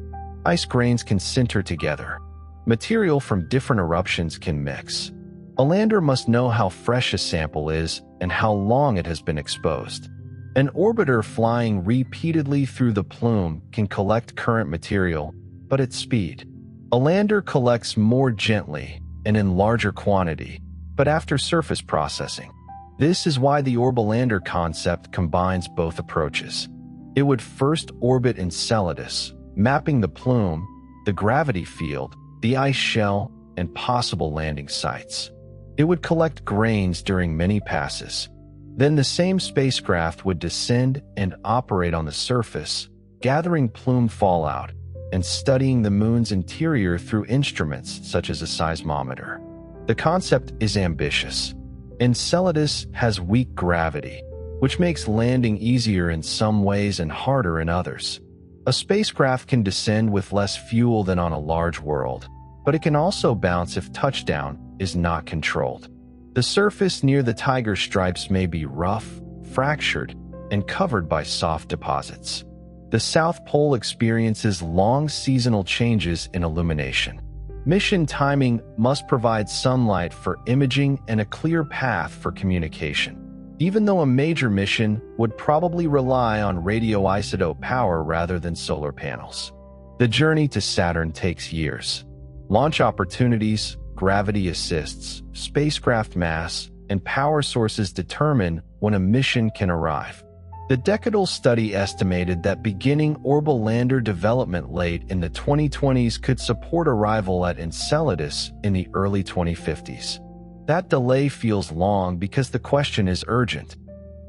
Ice grains can sinter together. Material from different eruptions can mix. A lander must know how fresh a sample is and how long it has been exposed. An orbiter flying repeatedly through the plume can collect current material, but at speed. A lander collects more gently and in larger quantity, but after surface processing. This is why the orbolander concept combines both approaches. It would first orbit Enceladus, mapping the plume, the gravity field, the ice shell, and possible landing sites. It would collect grains during many passes. Then the same spacecraft would descend and operate on the surface, gathering plume fallout and studying the moon's interior through instruments such as a seismometer. The concept is ambitious. Enceladus has weak gravity, which makes landing easier in some ways and harder in others. A spacecraft can descend with less fuel than on a large world, but it can also bounce if touchdown is not controlled. The surface near the tiger stripes may be rough, fractured, and covered by soft deposits. The South Pole experiences long seasonal changes in illumination. Mission timing must provide sunlight for imaging and a clear path for communication, even though a major mission would probably rely on radioisotope power rather than solar panels. The journey to Saturn takes years. Launch opportunities, gravity assists, spacecraft mass, and power sources determine when a mission can arrive. The decadal study estimated that beginning orbital lander development late in the 2020s could support arrival at Enceladus in the early 2050s. That delay feels long because the question is urgent,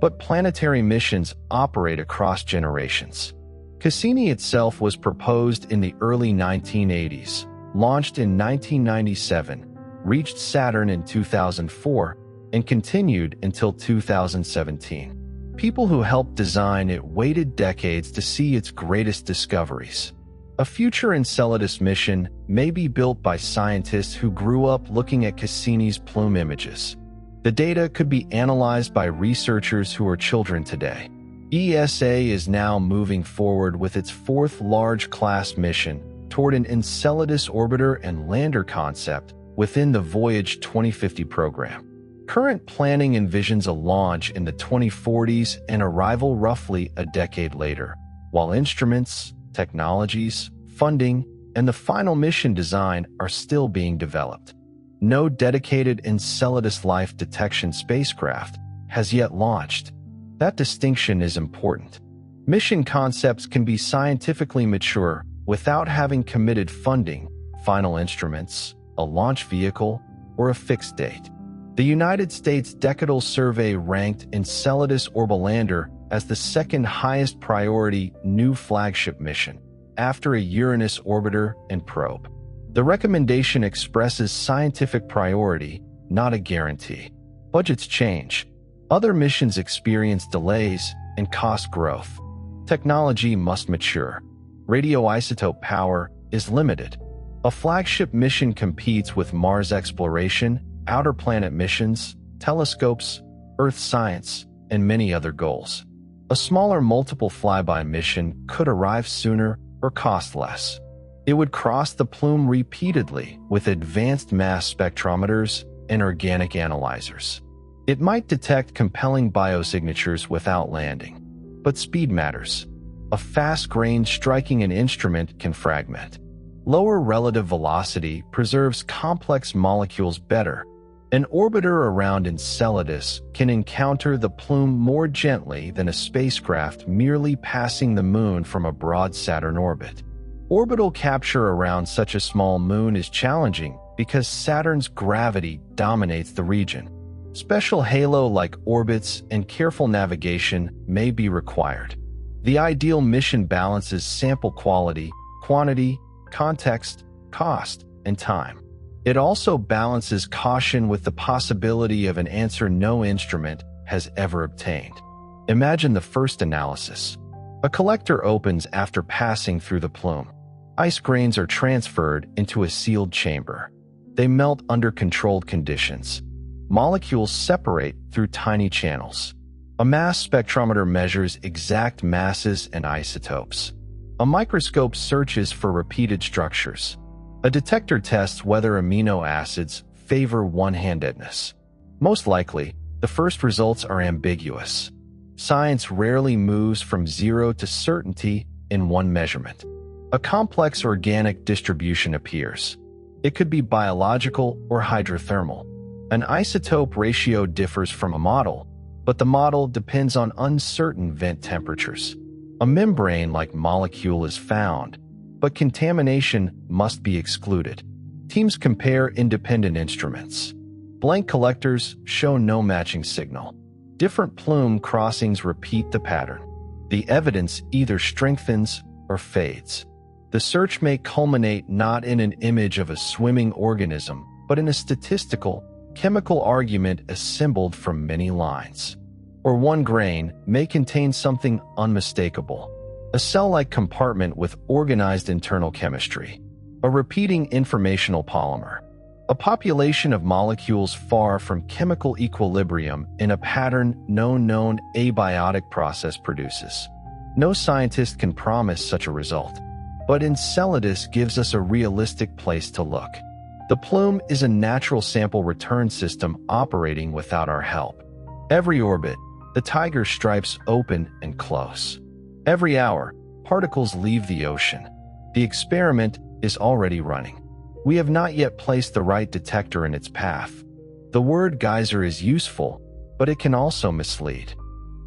but planetary missions operate across generations. Cassini itself was proposed in the early 1980s, launched in 1997, reached Saturn in 2004, and continued until 2017. People who helped design it waited decades to see its greatest discoveries. A future Enceladus mission may be built by scientists who grew up looking at Cassini's plume images. The data could be analyzed by researchers who are children today. ESA is now moving forward with its fourth large-class mission toward an Enceladus orbiter and lander concept within the Voyage 2050 program. Current planning envisions a launch in the 2040s and arrival roughly a decade later, while instruments, technologies, funding, and the final mission design are still being developed. No dedicated Enceladus life detection spacecraft has yet launched. That distinction is important. Mission concepts can be scientifically mature without having committed funding, final instruments, a launch vehicle, or a fixed date. The United States Decadal Survey ranked Enceladus Orbalander as the second highest priority new flagship mission, after a Uranus orbiter and probe. The recommendation expresses scientific priority, not a guarantee. Budgets change. Other missions experience delays and cost growth. Technology must mature. Radioisotope power is limited. A flagship mission competes with Mars exploration, outer planet missions, telescopes, Earth science, and many other goals. A smaller multiple flyby mission could arrive sooner or cost less. It would cross the plume repeatedly with advanced mass spectrometers and organic analyzers. It might detect compelling biosignatures without landing. But speed matters. A fast grain striking an instrument can fragment. Lower relative velocity preserves complex molecules better. An orbiter around Enceladus can encounter the plume more gently than a spacecraft merely passing the Moon from a broad Saturn orbit. Orbital capture around such a small moon is challenging because Saturn's gravity dominates the region. Special halo-like orbits and careful navigation may be required. The ideal mission balances sample quality, quantity, context, cost, and time. It also balances caution with the possibility of an answer no instrument has ever obtained. Imagine the first analysis. A collector opens after passing through the plume. Ice grains are transferred into a sealed chamber. They melt under controlled conditions. Molecules separate through tiny channels. A mass spectrometer measures exact masses and isotopes. A microscope searches for repeated structures. A detector tests whether amino acids favor one-handedness. Most likely, the first results are ambiguous. Science rarely moves from zero to certainty in one measurement. A complex organic distribution appears. It could be biological or hydrothermal. An isotope ratio differs from a model, but the model depends on uncertain vent temperatures. A membrane-like molecule is found, but contamination must be excluded. Teams compare independent instruments. Blank collectors show no matching signal. Different plume crossings repeat the pattern. The evidence either strengthens or fades. The search may culminate not in an image of a swimming organism, but in a statistical, chemical argument assembled from many lines. Or one grain may contain something unmistakable. A cell-like compartment with organized internal chemistry. A repeating informational polymer. A population of molecules far from chemical equilibrium in a pattern no known abiotic process produces. No scientist can promise such a result. But Enceladus gives us a realistic place to look. The plume is a natural sample return system operating without our help. Every orbit, the tiger stripes open and close. Every hour, particles leave the ocean. The experiment is already running. We have not yet placed the right detector in its path. The word geyser is useful, but it can also mislead.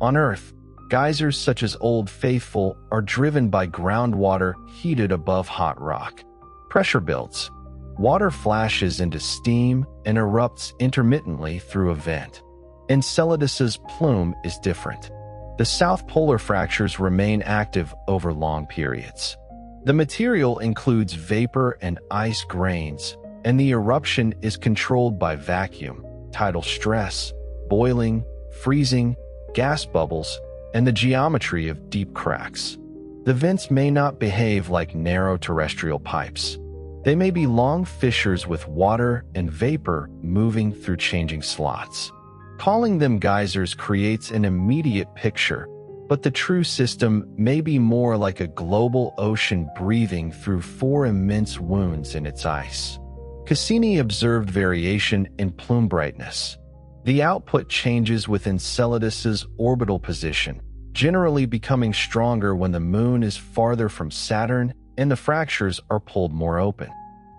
On Earth, geysers such as Old Faithful are driven by groundwater heated above hot rock. Pressure builds. Water flashes into steam and erupts intermittently through a vent. Enceladus's plume is different. The south polar fractures remain active over long periods. The material includes vapor and ice grains, and the eruption is controlled by vacuum. tidal stress, boiling, freezing, gas bubbles, and the geometry of deep cracks. The vents may not behave like narrow terrestrial pipes. They may be long fissures with water and vapor moving through changing slots. Calling them geysers creates an immediate picture, but the true system may be more like a global ocean breathing through four immense wounds in its ice. Cassini observed variation in plume brightness. The output changes with Enceladus's orbital position, generally becoming stronger when the Moon is farther from Saturn and the fractures are pulled more open.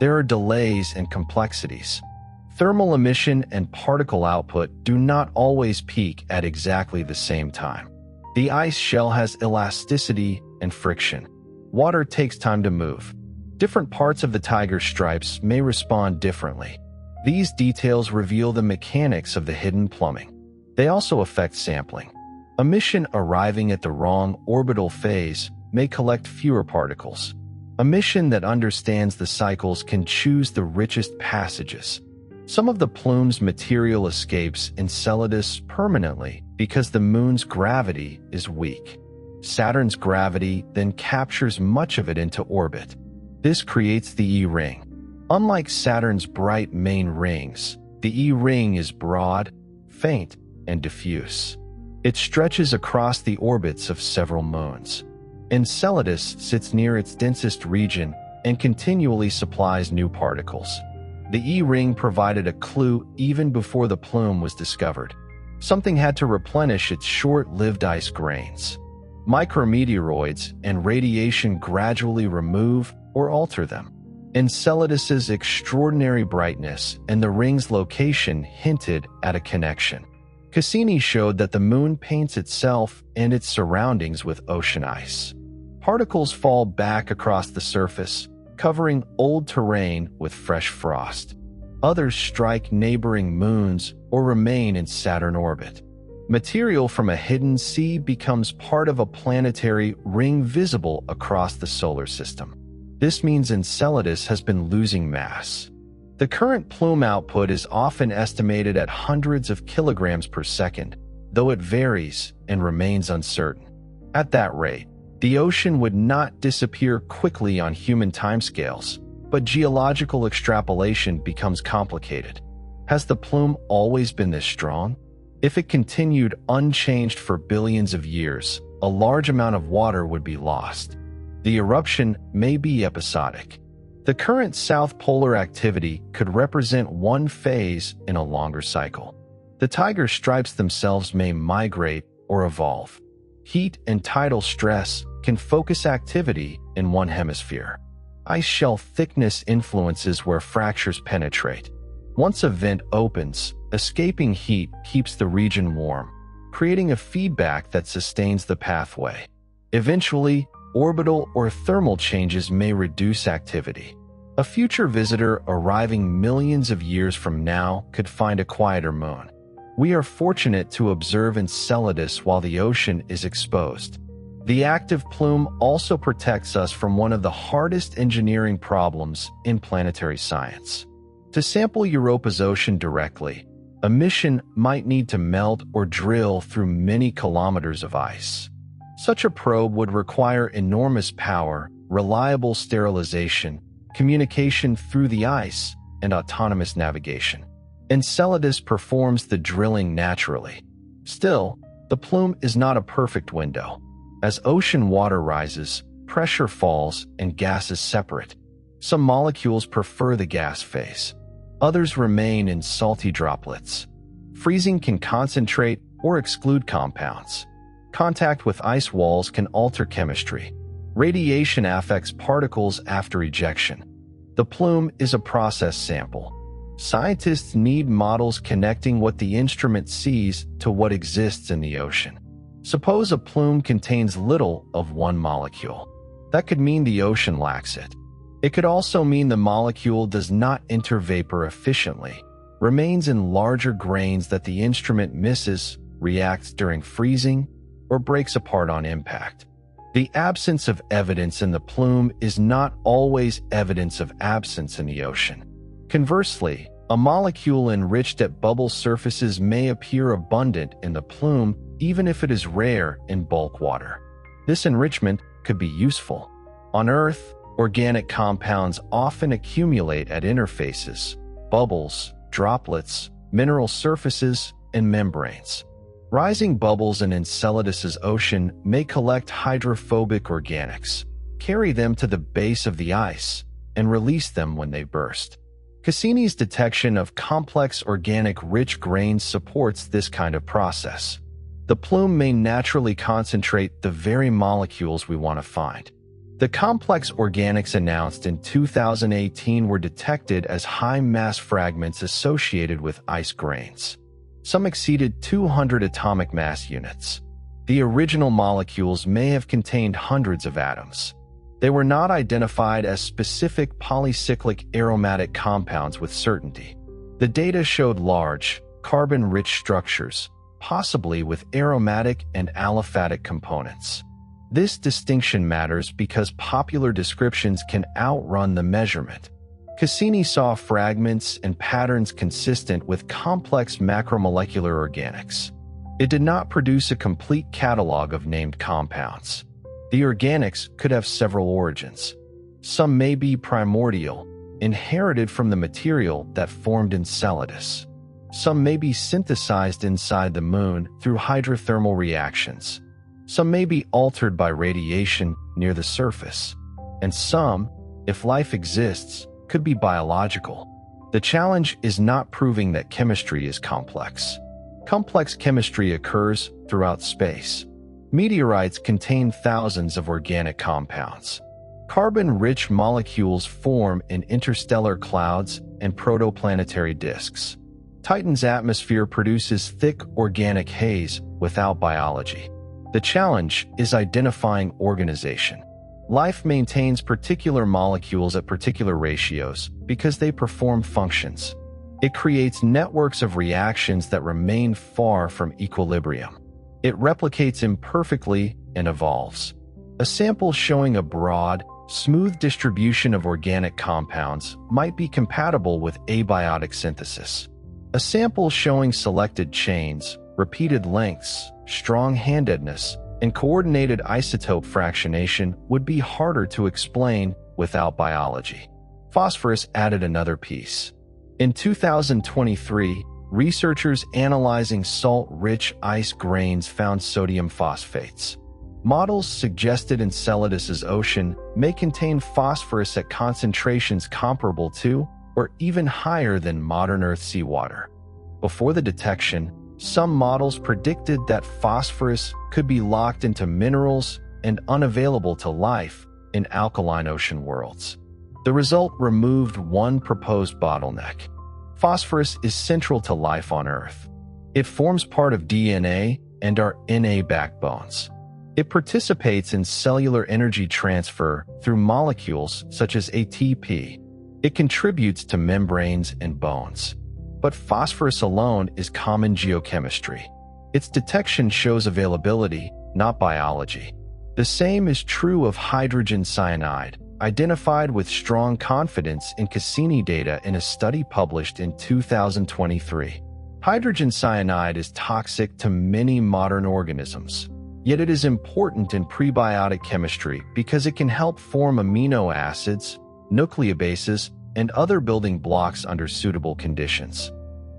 There are delays and complexities. Thermal emission and particle output do not always peak at exactly the same time. The ice shell has elasticity and friction. Water takes time to move. Different parts of the tiger stripes may respond differently. These details reveal the mechanics of the hidden plumbing. They also affect sampling. A mission arriving at the wrong orbital phase may collect fewer particles. A mission that understands the cycles can choose the richest passages. Some of the plume's material escapes Enceladus permanently because the Moon's gravity is weak. Saturn's gravity then captures much of it into orbit. This creates the E-ring. Unlike Saturn's bright main rings, the E-ring is broad, faint, and diffuse. It stretches across the orbits of several moons. Enceladus sits near its densest region and continually supplies new particles. The E-ring provided a clue even before the plume was discovered. Something had to replenish its short-lived ice grains. Micrometeoroids and radiation gradually remove or alter them. Enceladus's extraordinary brightness and the ring's location hinted at a connection. Cassini showed that the Moon paints itself and its surroundings with ocean ice. Particles fall back across the surface, covering old terrain with fresh frost. Others strike neighboring moons or remain in Saturn orbit. Material from a hidden sea becomes part of a planetary ring visible across the solar system. This means Enceladus has been losing mass. The current plume output is often estimated at hundreds of kilograms per second, though it varies and remains uncertain. At that rate, the ocean would not disappear quickly on human timescales, but geological extrapolation becomes complicated. Has the plume always been this strong? If it continued unchanged for billions of years, a large amount of water would be lost. The eruption may be episodic. The current south polar activity could represent one phase in a longer cycle. The tiger stripes themselves may migrate or evolve. Heat and tidal stress can focus activity in one hemisphere. Ice shell thickness influences where fractures penetrate. Once a vent opens, escaping heat keeps the region warm, creating a feedback that sustains the pathway. Eventually, orbital or thermal changes may reduce activity. A future visitor arriving millions of years from now could find a quieter moon. We are fortunate to observe Enceladus while the ocean is exposed. The active plume also protects us from one of the hardest engineering problems in planetary science. To sample Europa's ocean directly, a mission might need to melt or drill through many kilometers of ice. Such a probe would require enormous power, reliable sterilization, communication through the ice, and autonomous navigation. Enceladus performs the drilling naturally. Still, the plume is not a perfect window. As ocean water rises, pressure falls and gases separate. Some molecules prefer the gas phase. Others remain in salty droplets. Freezing can concentrate or exclude compounds. Contact with ice walls can alter chemistry. Radiation affects particles after ejection. The plume is a process sample. Scientists need models connecting what the instrument sees to what exists in the ocean. Suppose a plume contains little of one molecule. That could mean the ocean lacks it. It could also mean the molecule does not enter vapor efficiently, remains in larger grains that the instrument misses, reacts during freezing, or breaks apart on impact. The absence of evidence in the plume is not always evidence of absence in the ocean. Conversely, A molecule enriched at bubble surfaces may appear abundant in the plume even if it is rare in bulk water. This enrichment could be useful. On Earth, organic compounds often accumulate at interfaces, bubbles, droplets, mineral surfaces, and membranes. Rising bubbles in Enceladus's ocean may collect hydrophobic organics, carry them to the base of the ice, and release them when they burst. Cassini's detection of complex organic rich grains supports this kind of process. The plume may naturally concentrate the very molecules we want to find. The complex organics announced in 2018 were detected as high-mass fragments associated with ice grains. Some exceeded 200 atomic mass units. The original molecules may have contained hundreds of atoms. They were not identified as specific polycyclic aromatic compounds with certainty. The data showed large, carbon-rich structures, possibly with aromatic and aliphatic components. This distinction matters because popular descriptions can outrun the measurement. Cassini saw fragments and patterns consistent with complex macromolecular organics. It did not produce a complete catalog of named compounds. The organics could have several origins. Some may be primordial, inherited from the material that formed Enceladus. Some may be synthesized inside the Moon through hydrothermal reactions. Some may be altered by radiation near the surface. And some, if life exists, could be biological. The challenge is not proving that chemistry is complex. Complex chemistry occurs throughout space. Meteorites contain thousands of organic compounds. Carbon-rich molecules form in interstellar clouds and protoplanetary disks. Titan's atmosphere produces thick organic haze without biology. The challenge is identifying organization. Life maintains particular molecules at particular ratios because they perform functions. It creates networks of reactions that remain far from equilibrium. It replicates imperfectly and evolves. A sample showing a broad, smooth distribution of organic compounds might be compatible with abiotic synthesis. A sample showing selected chains, repeated lengths, strong handedness, and coordinated isotope fractionation would be harder to explain without biology. Phosphorus added another piece. In 2023, researchers analyzing salt-rich ice grains found sodium phosphates. Models suggested Enceladus's ocean may contain phosphorus at concentrations comparable to or even higher than modern Earth seawater. Before the detection, some models predicted that phosphorus could be locked into minerals and unavailable to life in alkaline ocean worlds. The result removed one proposed bottleneck. Phosphorus is central to life on Earth. It forms part of DNA and our Na backbones. It participates in cellular energy transfer through molecules such as ATP. It contributes to membranes and bones. But phosphorus alone is common geochemistry. Its detection shows availability, not biology. The same is true of hydrogen cyanide, identified with strong confidence in Cassini data in a study published in 2023. Hydrogen cyanide is toxic to many modern organisms, yet it is important in prebiotic chemistry because it can help form amino acids, nucleobases, and other building blocks under suitable conditions.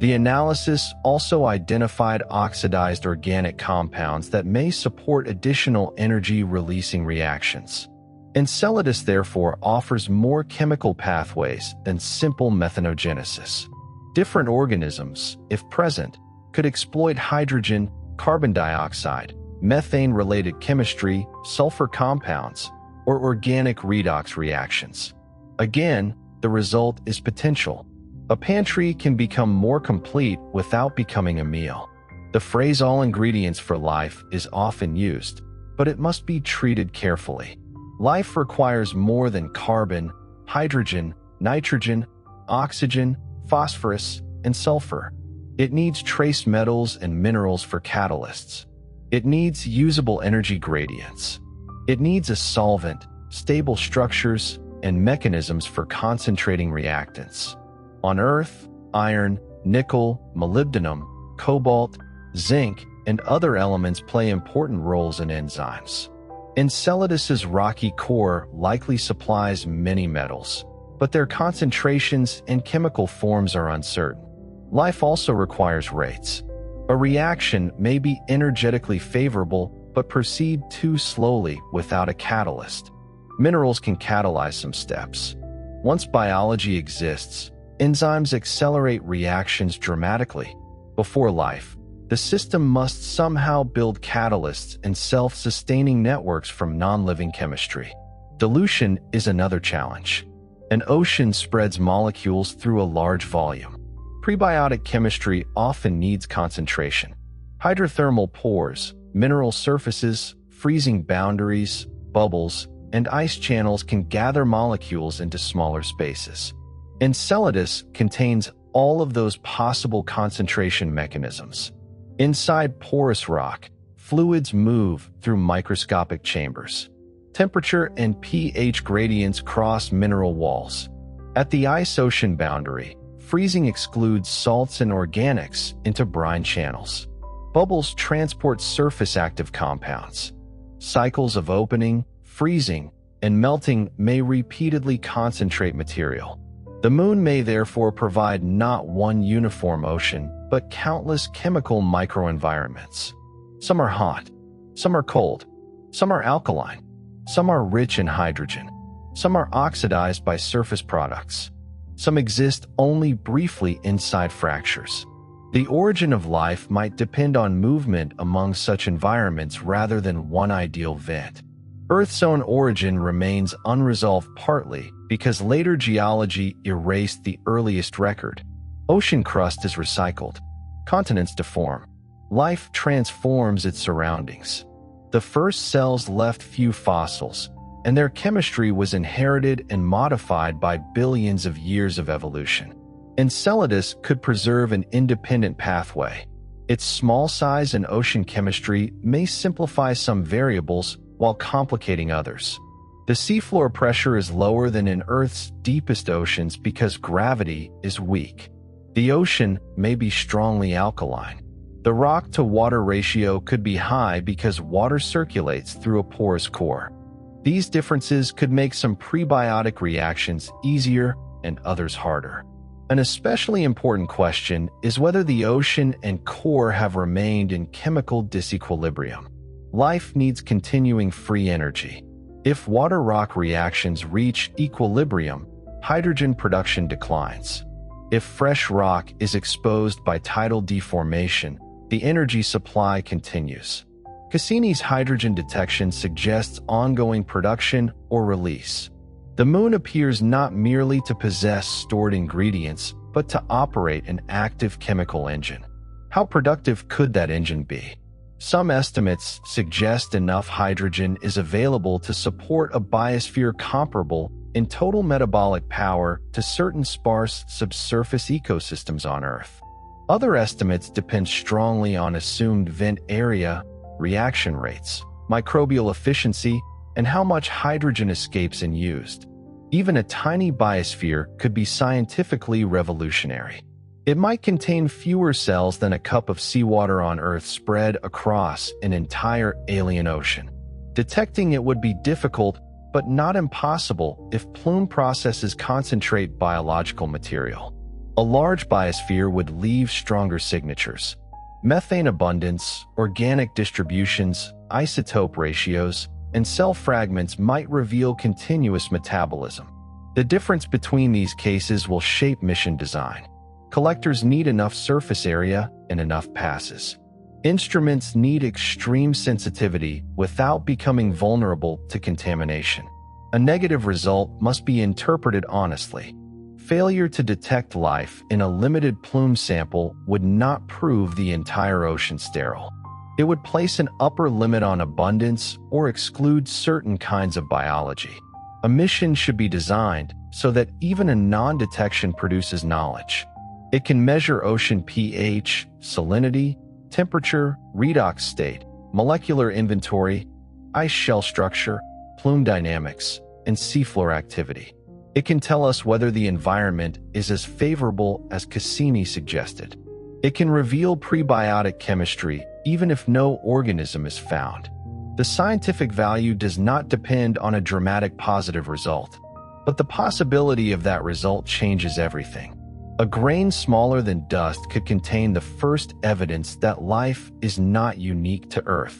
The analysis also identified oxidized organic compounds that may support additional energy-releasing reactions. Enceladus therefore offers more chemical pathways than simple methanogenesis. Different organisms, if present, could exploit hydrogen, carbon dioxide, methane-related chemistry, sulfur compounds, or organic redox reactions. Again, the result is potential. A pantry can become more complete without becoming a meal. The phrase "all ingredients for life" is often used, but it must be treated carefully. Life requires more than carbon, hydrogen, nitrogen, oxygen, phosphorus, and sulfur. It needs trace metals and minerals for catalysts. It needs usable energy gradients. It needs a solvent, stable structures, and mechanisms for concentrating reactants. On Earth, iron, nickel, molybdenum, cobalt, zinc, and other elements play important roles in enzymes. Enceladus's rocky core likely supplies many metals, but their concentrations and chemical forms are uncertain. Life also requires rates. A reaction may be energetically favorable but proceed too slowly without a catalyst. Minerals can catalyze some steps. Once biology exists, enzymes accelerate reactions dramatically. Before life, the system must somehow build catalysts and self-sustaining networks from non-living chemistry. Dilution is another challenge. An ocean spreads molecules through a large volume. Prebiotic chemistry often needs concentration. Hydrothermal pores, mineral surfaces, freezing boundaries, bubbles, and ice channels can gather molecules into smaller spaces. Enceladus contains all of those possible concentration mechanisms. Inside porous rock, fluids move through microscopic chambers. Temperature and pH gradients cross mineral walls. At the ice-ocean boundary, freezing excludes salts and organics into brine channels. Bubbles transport surface active compounds. Cycles of opening, freezing, and melting may repeatedly concentrate material. The moon may therefore provide not one uniform ocean, but countless chemical microenvironments. Some are hot, some are cold, some are alkaline, some are rich in hydrogen, some are oxidized by surface products. Some exist only briefly inside fractures. The origin of life might depend on movement among such environments rather than one ideal vent. Earth's own origin remains unresolved partly because later geology erased the earliest record. Ocean crust is recycled. Continents deform. Life transforms its surroundings. The first cells left few fossils, and their chemistry was inherited and modified by billions of years of evolution. Enceladus could preserve an independent pathway. Its small size and ocean chemistry may simplify some variables while complicating others. The seafloor pressure is lower than in Earth's deepest oceans because gravity is weak. The ocean may be strongly alkaline. The rock-to-water ratio could be high because water circulates through a porous core. These differences could make some prebiotic reactions easier and others harder. An especially important question is whether the ocean and core have remained in chemical disequilibrium. Life needs continuing free energy. If water-rock reactions reach equilibrium, hydrogen production declines. If fresh rock is exposed by tidal deformation, the energy supply continues. Cassini's hydrogen detection suggests ongoing production or release. The moon appears not merely to possess stored ingredients, but to operate an active chemical engine. How productive could that engine be? Some estimates suggest enough hydrogen is available to support a biosphere comparable in total metabolic power to certain sparse subsurface ecosystems on Earth. Other estimates depend strongly on assumed vent area, reaction rates, microbial efficiency, and how much hydrogen escapes and used. Even a tiny biosphere could be scientifically revolutionary. It might contain fewer cells than a cup of seawater on Earth spread across an entire alien ocean. Detecting it would be difficult, but not impossible if plume processes concentrate biological material. A large biosphere would leave stronger signatures. Methane abundance, organic distributions, isotope ratios, and cell fragments might reveal continuous metabolism. The difference between these cases will shape mission design. Collectors need enough surface area and enough passes. Instruments need extreme sensitivity without becoming vulnerable to contamination. A negative result must be interpreted honestly. Failure to detect life in a limited plume sample would not prove the entire ocean sterile. It would place an upper limit on abundance or exclude certain kinds of biology. A mission should be designed so that even a non-detection produces knowledge. It can measure ocean pH, salinity, temperature, redox state, molecular inventory, ice shell structure, plume dynamics, and seafloor activity. It can tell us whether the environment is as favorable as Cassini suggested. It can reveal prebiotic chemistry even if no organism is found. The scientific value does not depend on a dramatic positive result, but the possibility of that result changes everything. A grain smaller than dust could contain the first evidence that life is not unique to Earth.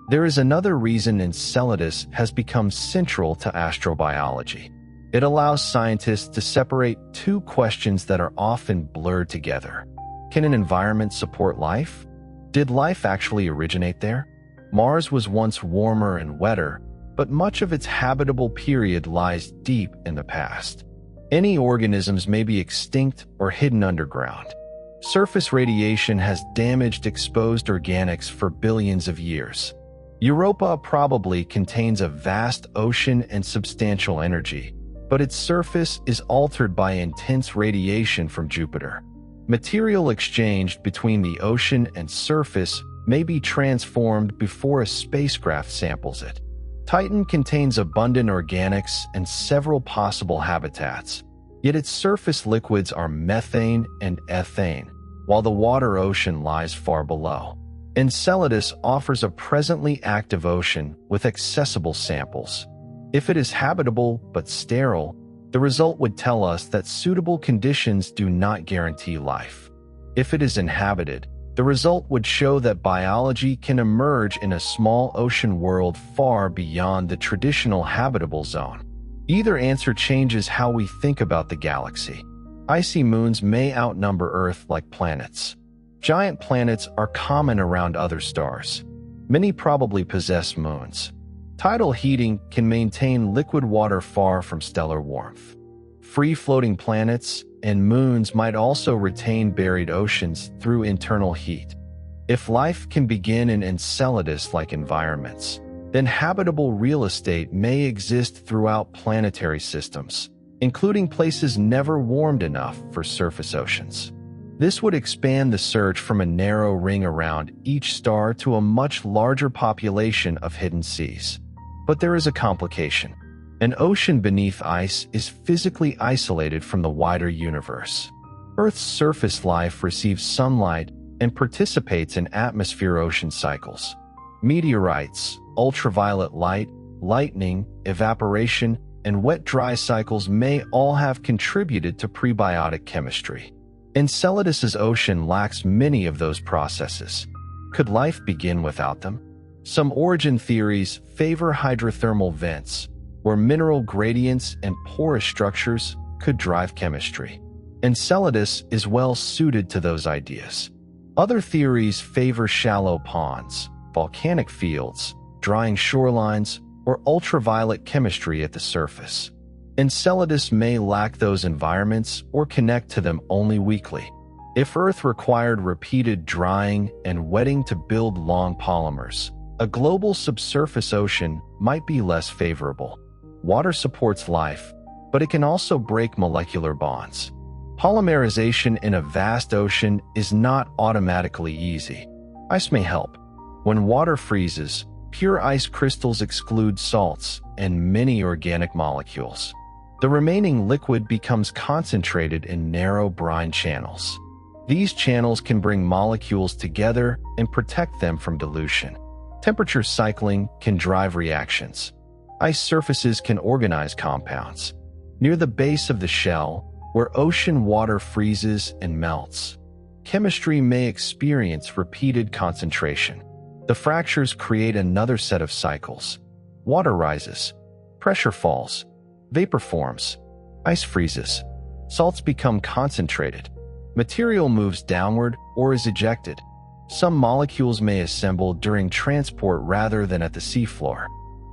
There is another reason Enceladus has become central to astrobiology. It allows scientists to separate two questions that are often blurred together. Can an environment support life? Did life actually originate there? Mars was once warmer and wetter, but much of its habitable period lies deep in the past. Any organisms may be extinct or hidden underground. Surface radiation has damaged exposed organics for billions of years. Europa probably contains a vast ocean and substantial energy, but its surface is altered by intense radiation from Jupiter. Material exchanged between the ocean and surface may be transformed before a spacecraft samples it. Titan contains abundant organics and several possible habitats, yet its surface liquids are methane and ethane, while the water ocean lies far below. Enceladus offers a presently active ocean with accessible samples. If it is habitable but sterile, the result would tell us that suitable conditions do not guarantee life. If it is inhabited, the result would show that biology can emerge in a small ocean world far beyond the traditional habitable zone. Either answer changes how we think about the galaxy. Icy moons may outnumber Earth like planets. Giant planets are common around other stars. Many probably possess moons. Tidal heating can maintain liquid water far from stellar warmth. Free-floating planets and moons might also retain buried oceans through internal heat. If life can begin in Enceladus-like environments, then habitable real estate may exist throughout planetary systems, including places never warmed enough for surface oceans. This would expand the search from a narrow ring around each star to a much larger population of hidden seas. But there is a complication. An ocean beneath ice is physically isolated from the wider universe. Earth's surface life receives sunlight and participates in atmosphere-ocean cycles. Meteorites, ultraviolet light, lightning, evaporation, and wet-dry cycles may all have contributed to prebiotic chemistry. Enceladus's ocean lacks many of those processes. Could life begin without them? Some origin theories favor hydrothermal vents, where mineral gradients and porous structures could drive chemistry. Enceladus is well suited to those ideas. Other theories favor shallow ponds, volcanic fields, drying shorelines, or ultraviolet chemistry at the surface. Enceladus may lack those environments or connect to them only weakly. If Earth required repeated drying and wetting to build long polymers, a global subsurface ocean might be less favorable. Water supports life, but it can also break molecular bonds. Polymerization in a vast ocean is not automatically easy. Ice may help. When water freezes, pure ice crystals exclude salts and many organic molecules. The remaining liquid becomes concentrated in narrow brine channels. These channels can bring molecules together and protect them from dilution. Temperature cycling can drive reactions. Ice surfaces can organize compounds. Near the base of the shell, where ocean water freezes and melts, chemistry may experience repeated concentration. The fractures create another set of cycles. Water rises, pressure falls, vapor forms, ice freezes, salts become concentrated, material moves downward or is ejected. Some molecules may assemble during transport rather than at the seafloor.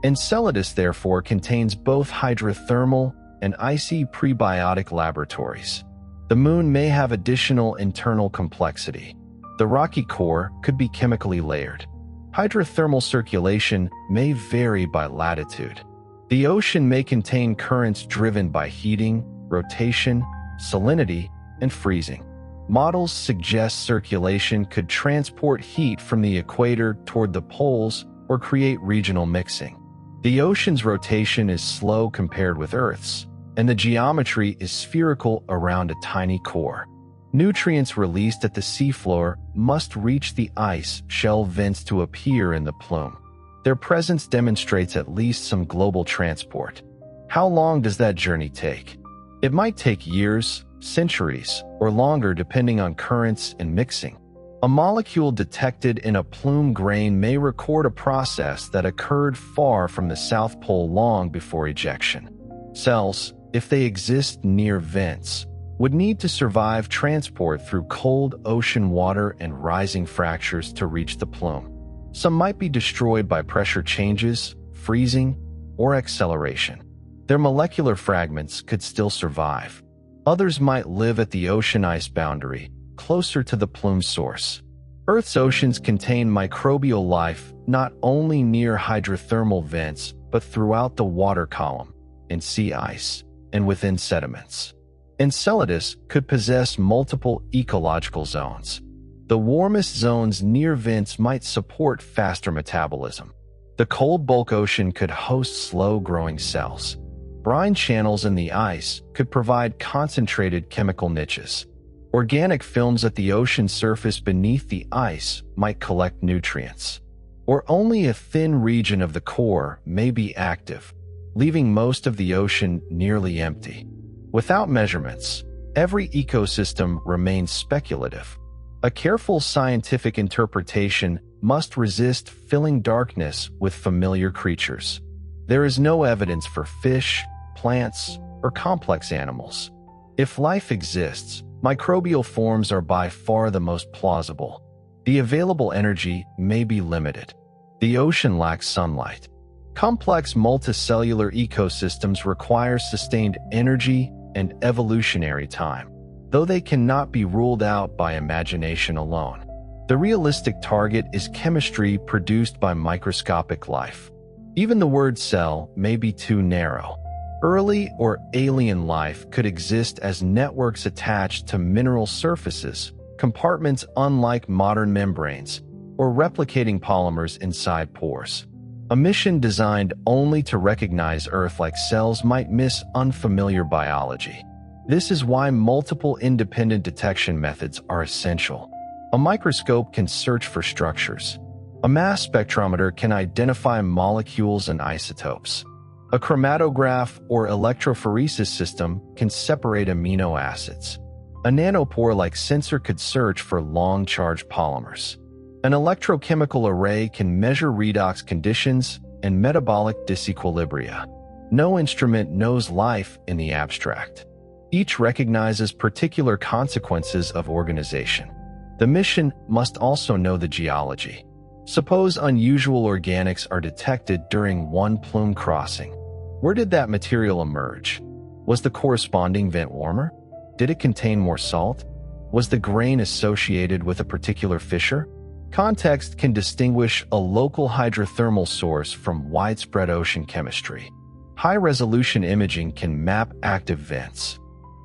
Enceladus, therefore, contains both hydrothermal and icy prebiotic laboratories. The Moon may have additional internal complexity. The rocky core could be chemically layered. Hydrothermal circulation may vary by latitude. The ocean may contain currents driven by heating, rotation, salinity, and freezing. Models suggest circulation could transport heat from the equator toward the poles or create regional mixing. The ocean's rotation is slow compared with Earth's, and the geometry is spherical around a tiny core. Nutrients released at the seafloor must reach the ice shell vents to appear in the plume. Their presence demonstrates at least some global transport. How long does that journey take? It might take years, centuries, or longer depending on currents and mixing. A molecule detected in a plume grain may record a process that occurred far from the South Pole long before ejection. Cells, if they exist near vents, would need to survive transport through cold ocean water and rising fractures to reach the plume. Some might be destroyed by pressure changes, freezing, or acceleration. Their molecular fragments could still survive. Others might live at the ocean ice boundary, closer to the plume source. Earth's oceans contain microbial life not only near hydrothermal vents, but throughout the water column, in sea ice, and within sediments. Enceladus could possess multiple ecological zones. The warmest zones near vents might support faster metabolism. The cold bulk ocean could host slow-growing cells. Brine channels in the ice could provide concentrated chemical niches. Organic films at the ocean surface beneath the ice might collect nutrients. Or only a thin region of the core may be active, leaving most of the ocean nearly empty. Without measurements, every ecosystem remains speculative. A careful scientific interpretation must resist filling darkness with familiar creatures. There is no evidence for fish, plants, or complex animals. If life exists, microbial forms are by far the most plausible. The available energy may be limited. The ocean lacks sunlight. Complex multicellular ecosystems require sustained energy and evolutionary time, though they cannot be ruled out by imagination alone. The realistic target is chemistry produced by microscopic life. Even the word cell may be too narrow. Early or alien life could exist as networks attached to mineral surfaces, compartments unlike modern membranes, or replicating polymers inside pores. A mission designed only to recognize Earth-like cells might miss unfamiliar biology. This is why multiple independent detection methods are essential. A microscope can search for structures. A mass spectrometer can identify molecules and isotopes. A chromatograph or electrophoresis system can separate amino acids. A nanopore-like sensor could search for long-charged polymers. An electrochemical array can measure redox conditions and metabolic disequilibria. No instrument knows life in the abstract. Each recognizes particular consequences of organization. The mission must also know the geology. Suppose unusual organics are detected during one plume crossing. Where did that material emerge? Was the corresponding vent warmer? Did it contain more salt? Was the grain associated with a particular fissure? Context can distinguish a local hydrothermal source from widespread ocean chemistry. High-resolution imaging can map active vents.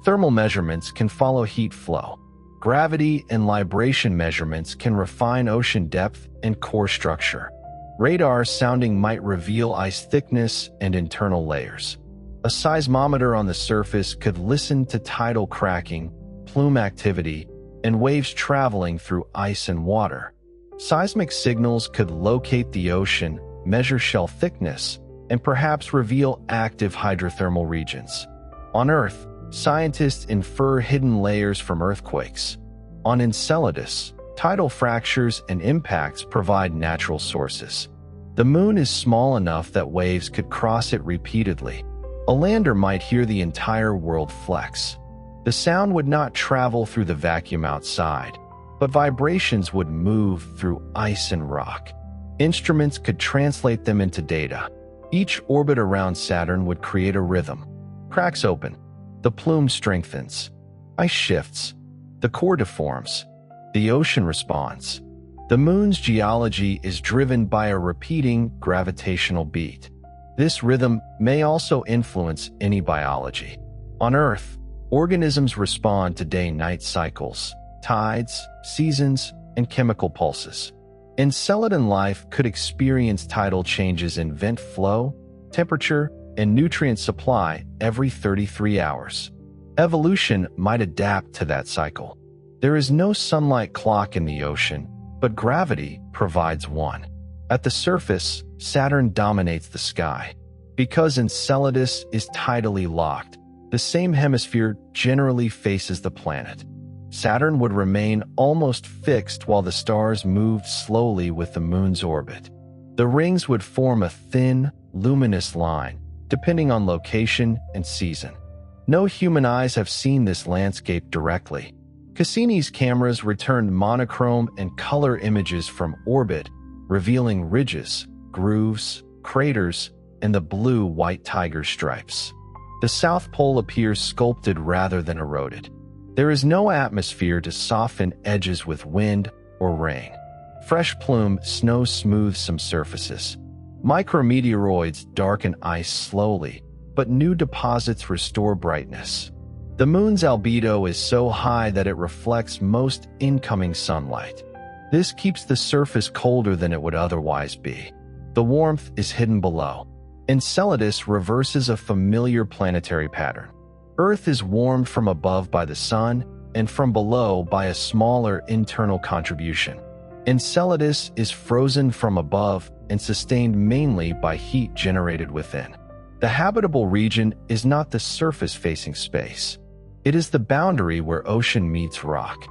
Thermal measurements can follow heat flow. Gravity and libration measurements can refine ocean depth and core structure. Radar sounding might reveal ice thickness and internal layers. A seismometer on the surface could listen to tidal cracking, plume activity, and waves traveling through ice and water. Seismic signals could locate the ocean, measure shell thickness, and perhaps reveal active hydrothermal regions. On Earth, scientists infer hidden layers from earthquakes. On Enceladus, tidal fractures and impacts provide natural sources. The moon is small enough that waves could cross it repeatedly. A lander might hear the entire world flex. The sound would not travel through the vacuum outside, but vibrations would move through ice and rock. Instruments could translate them into data. Each orbit around Saturn would create a rhythm. Cracks open. The plume strengthens. Ice shifts. The core deforms. The ocean responds. The moon's geology is driven by a repeating gravitational beat. This rhythm may also influence any biology. On Earth, organisms respond to day-night cycles, tides, seasons, and chemical pulses. Enceladus life could experience tidal changes in vent flow, temperature, and nutrient supply every 33 hours. Evolution might adapt to that cycle. There is no sunlight clock in the ocean, but gravity provides one. At the surface, Saturn dominates the sky. Because Enceladus is tidally locked, the same hemisphere generally faces the planet. Saturn would remain almost fixed while the stars moved slowly with the moon's orbit. The rings would form a thin, luminous line, depending on location and season. No human eyes have seen this landscape directly. Cassini's cameras returned monochrome and color images from orbit, revealing ridges, grooves, craters, and the blue-white tiger stripes. The South Pole appears sculpted rather than eroded. There is no atmosphere to soften edges with wind or rain. Fresh plume snow smooths some surfaces. Micrometeoroids darken ice slowly, but new deposits restore brightness. The moon's albedo is so high that it reflects most incoming sunlight. This keeps the surface colder than it would otherwise be. The warmth is hidden below. Enceladus reverses a familiar planetary pattern. Earth is warmed from above by the sun and from below by a smaller internal contribution. Enceladus is frozen from above and sustained mainly by heat generated within. The habitable region is not the surface-facing space. It is the boundary where ocean meets rock.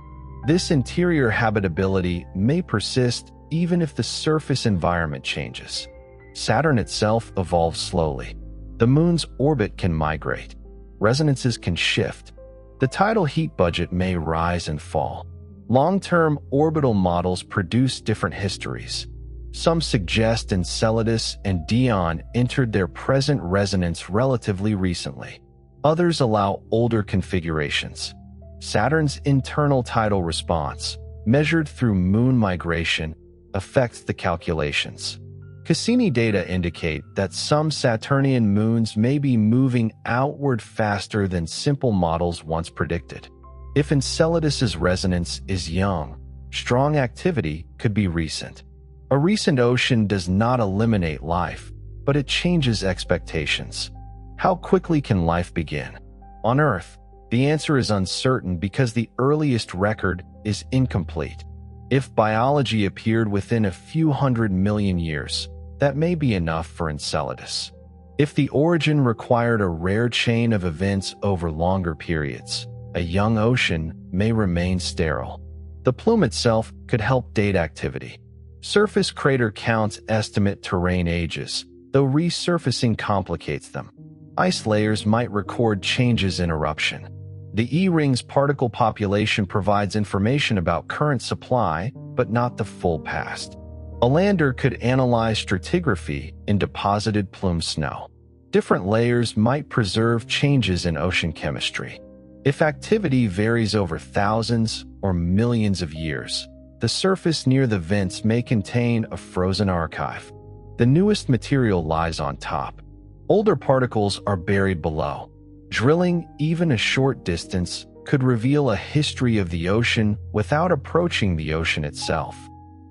This interior habitability may persist even if the surface environment changes. Saturn itself evolves slowly. The moon's orbit can migrate. Resonances can shift. The tidal heat budget may rise and fall. Long-term orbital models produce different histories. Some suggest Enceladus and Dione entered their present resonance relatively recently. Others allow older configurations. Saturn's internal tidal response, measured through moon migration, affects the calculations. Cassini data indicate that some Saturnian moons may be moving outward faster than simple models once predicted. If Enceladus's resonance is young, strong activity could be recent. A recent ocean does not eliminate life, but it changes expectations. How quickly can life begin? On Earth, the answer is uncertain because the earliest record is incomplete. If biology appeared within a few 100 million years, that may be enough for Enceladus. If the origin required a rare chain of events over longer periods, a young ocean may remain sterile. The plume itself could help date activity. Surface crater counts estimate terrain ages, though resurfacing complicates them. Ice layers might record changes in eruption. The E-ring's particle population provides information about current supply, but not the full past. A lander could analyze stratigraphy in deposited plume snow. Different layers might preserve changes in ocean chemistry. If activity varies over thousands or millions of years, the surface near the vents may contain a frozen archive. The newest material lies on top. Older particles are buried below. Drilling even a short distance could reveal a history of the ocean without approaching the ocean itself.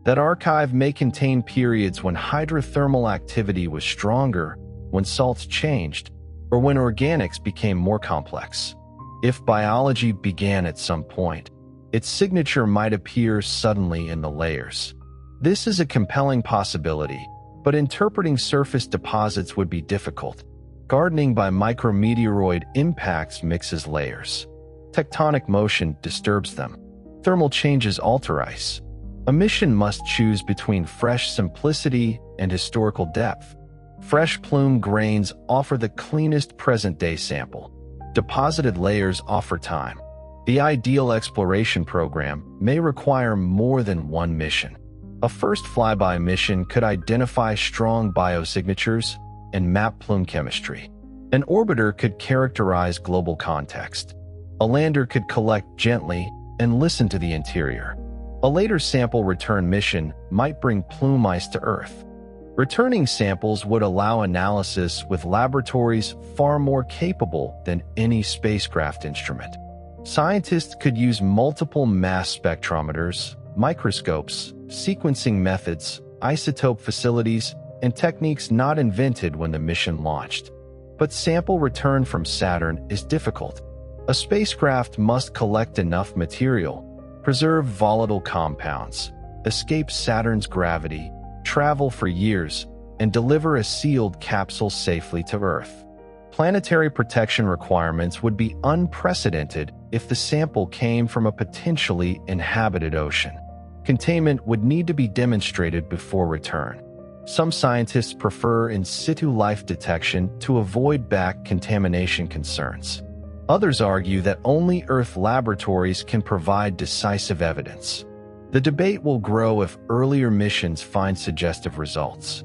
That archive may contain periods when hydrothermal activity was stronger, when salts changed, or when organics became more complex. If biology began at some point, its signature might appear suddenly in the layers. This is a compelling possibility, but interpreting surface deposits would be difficult. Gardening by micrometeoroid impacts mixes layers. Tectonic motion disturbs them. Thermal changes alter ice. A mission must choose between fresh simplicity and historical depth. Fresh plume grains offer the cleanest present-day sample. Deposited layers offer time. The ideal exploration program may require more than one mission. A first flyby mission could identify strong biosignatures and map plume chemistry. An orbiter could characterize global context. A lander could collect gently and listen to the interior. A later sample return mission might bring plume ice to Earth. Returning samples would allow analysis with laboratories far more capable than any spacecraft instrument. Scientists could use multiple mass spectrometers, microscopes, sequencing methods, isotope facilities, and techniques not invented when the mission launched. But sample return from Saturn is difficult. A spacecraft must collect enough material, preserve volatile compounds, escape Saturn's gravity, travel for years, and deliver a sealed capsule safely to Earth. Planetary protection requirements would be unprecedented if the sample came from a potentially inhabited ocean. Containment would need to be demonstrated before return. Some scientists prefer in situ life detection to avoid back contamination concerns. Others argue that only Earth laboratories can provide decisive evidence. The debate will grow if earlier missions find suggestive results.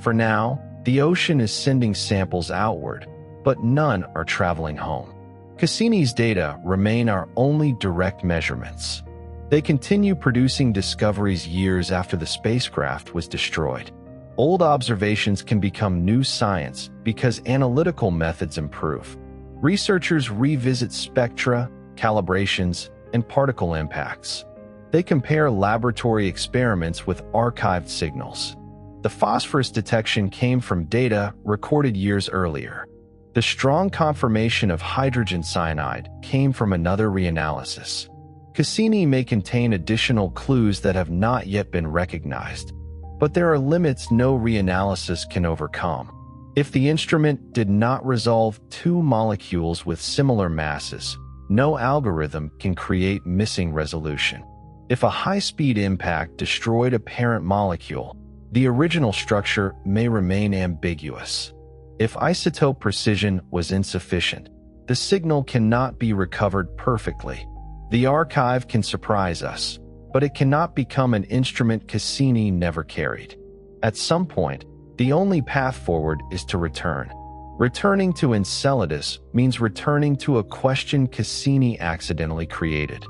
For now, the ocean is sending samples outward, but none are traveling home. Cassini's data remain our only direct measurements. They continue producing discoveries years after the spacecraft was destroyed. Old observations can become new science because analytical methods improve. Researchers revisit spectra, calibrations, and particle impacts. They compare laboratory experiments with archived signals. The phosphorus detection came from data recorded years earlier. The strong confirmation of hydrogen cyanide came from another reanalysis. Cassini may contain additional clues that have not yet been recognized, but there are limits no reanalysis can overcome. If the instrument did not resolve two molecules with similar masses, no algorithm can create missing resolution. If a high-speed impact destroyed a parent molecule, the original structure may remain ambiguous. If isotope precision was insufficient, the signal cannot be recovered perfectly. The archive can surprise us, but it cannot become an instrument Cassini never carried. At some point, the only path forward is to return. Returning to Enceladus means returning to a question Cassini accidentally created.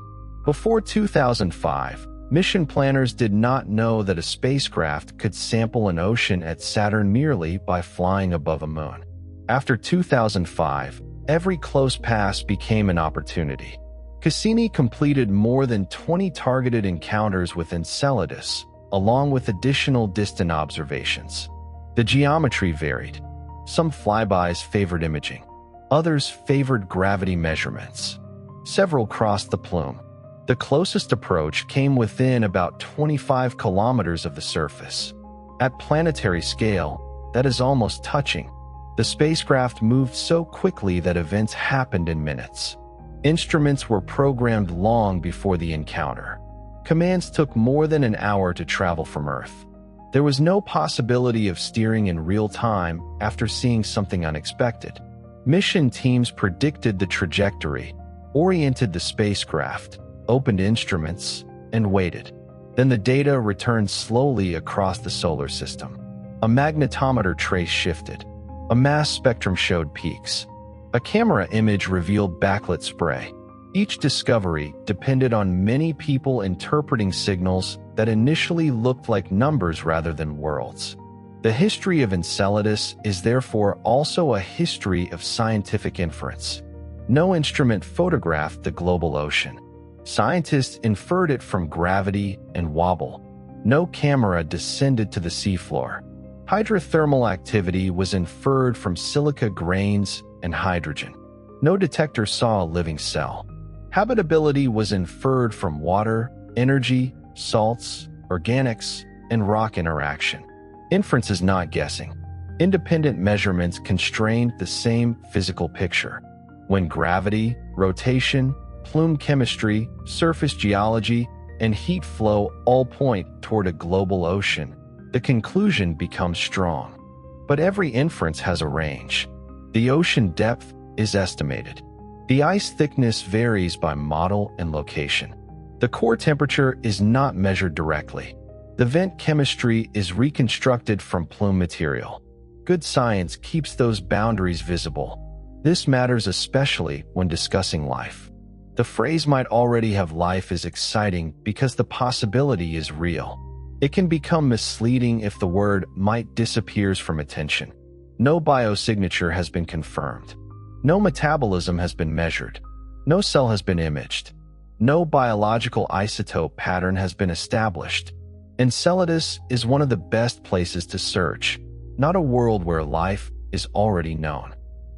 Before 2005, mission planners did not know that a spacecraft could sample an ocean at Saturn merely by flying above a moon. After 2005, every close pass became an opportunity. Cassini completed more than 20 targeted encounters with Enceladus, along with additional distant observations. The geometry varied. Some flybys favored imaging. Others favored gravity measurements. Several crossed the plume. The closest approach came within about 25 kilometers of the surface. At planetary scale, that is almost touching. The spacecraft moved so quickly that events happened in minutes. Instruments were programmed long before the encounter. Commands took more than an hour to travel from Earth. There was no possibility of steering in real time after seeing something unexpected. Mission teams predicted the trajectory, oriented the spacecraft, opened instruments, and waited. Then the data returned slowly across the solar system. A magnetometer trace shifted. A mass spectrum showed peaks. A camera image revealed backlit spray. Each discovery depended on many people interpreting signals that initially looked like numbers rather than worlds. The history of Enceladus is therefore also a history of scientific inference. No instrument photographed the global ocean. Scientists inferred it from gravity and wobble. No camera descended to the seafloor. Hydrothermal activity was inferred from silica grains and hydrogen. No detector saw a living cell. Habitability was inferred from water, energy, salts, organics, and rock interaction. Inference is not guessing. Independent measurements constrained the same physical picture. When gravity, rotation, plume chemistry, surface geology, and heat flow all point toward a global ocean, the conclusion becomes strong. But every inference has a range. The ocean depth is estimated. The ice thickness varies by model and location. The core temperature is not measured directly. The vent chemistry is reconstructed from plume material. Good science keeps those boundaries visible. This matters especially when discussing life. The phrase "might already have life" is exciting because the possibility is real. It can become misleading if the word "might" disappears from attention. No biosignature has been confirmed. No metabolism has been measured. No cell has been imaged. No biological isotope pattern has been established. Enceladus is one of the best places to search, not a world where life is already known.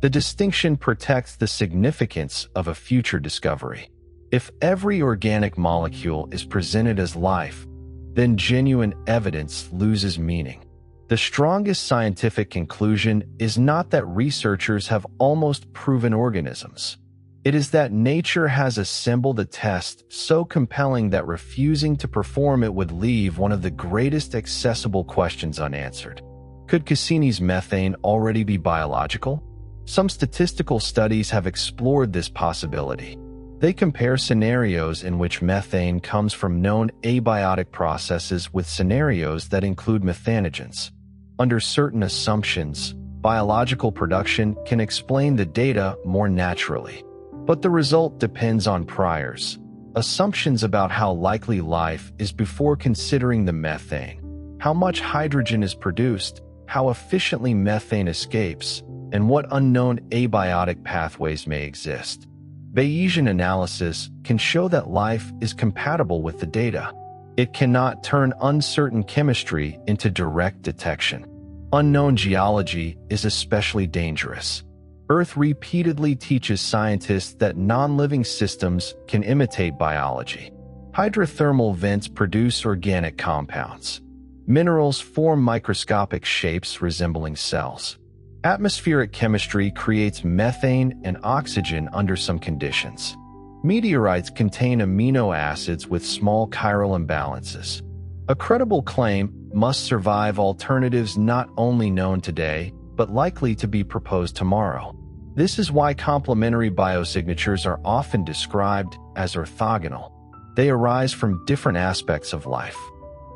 The distinction protects the significance of a future discovery. If every organic molecule is presented as life, then genuine evidence loses meaning. The strongest scientific conclusion is not that researchers have almost proven organisms. It is that nature has assembled a test so compelling that refusing to perform it would leave one of the greatest accessible questions unanswered. Could Cassini's methane already be biological? Some statistical studies have explored this possibility. They compare scenarios in which methane comes from known abiotic processes with scenarios that include methanogens. Under certain assumptions, biological production can explain the data more naturally. But the result depends on priors, assumptions about how likely life is before considering the methane, how much hydrogen is produced, how efficiently methane escapes, and what unknown abiotic pathways may exist. Bayesian analysis can show that life is compatible with the data. It cannot turn uncertain chemistry into direct detection. Unknown geology is especially dangerous. Earth repeatedly teaches scientists that non-living systems can imitate biology. Hydrothermal vents produce organic compounds. Minerals form microscopic shapes resembling cells. Atmospheric chemistry creates methane and oxygen under some conditions. Meteorites contain amino acids with small chiral imbalances. A credible claim must survive alternatives not only known today, but likely to be proposed tomorrow. This is why complementary biosignatures are often described as orthogonal. They arise from different aspects of life.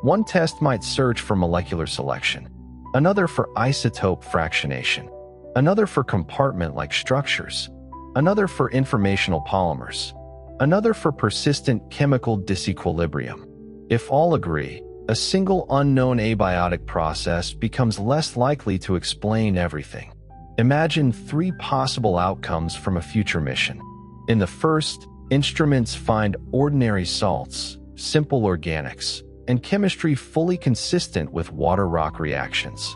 One test might search for molecular selection, another for isotope fractionation, another for compartment-like structures, another for informational polymers, another for persistent chemical disequilibrium. If all agree, a single unknown abiotic process becomes less likely to explain everything. Imagine 3 possible outcomes from a future mission. In the first, instruments find ordinary salts, simple organics, and chemistry fully consistent with water-rock reactions.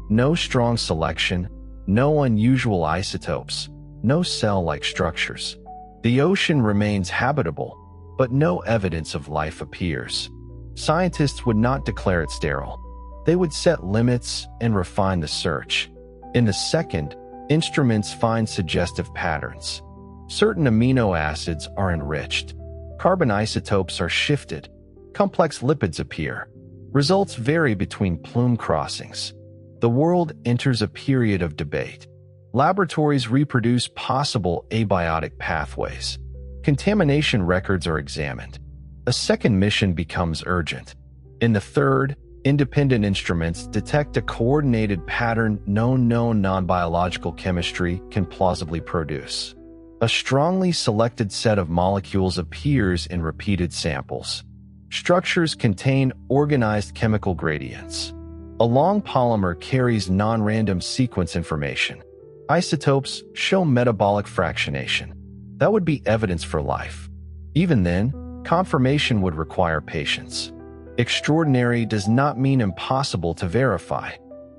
No strong selection, no unusual isotopes, no cell-like structures. The ocean remains habitable, but no evidence of life appears. Scientists would not declare it sterile. They would set limits and refine the search. In the second, instruments find suggestive patterns. Certain amino acids are enriched. Carbon isotopes are shifted. Complex lipids appear. Results vary between plume crossings. The world enters a period of debate. Laboratories reproduce possible abiotic pathways. Contamination records are examined. A second mission becomes urgent. In the third, independent instruments detect a coordinated pattern no known non-biological chemistry can plausibly produce. A strongly selected set of molecules appears in repeated samples. Structures contain organized chemical gradients. A long polymer carries non-random sequence information. Isotopes show metabolic fractionation. That would be evidence for life. Even then, confirmation would require patience. Extraordinary does not mean impossible to verify.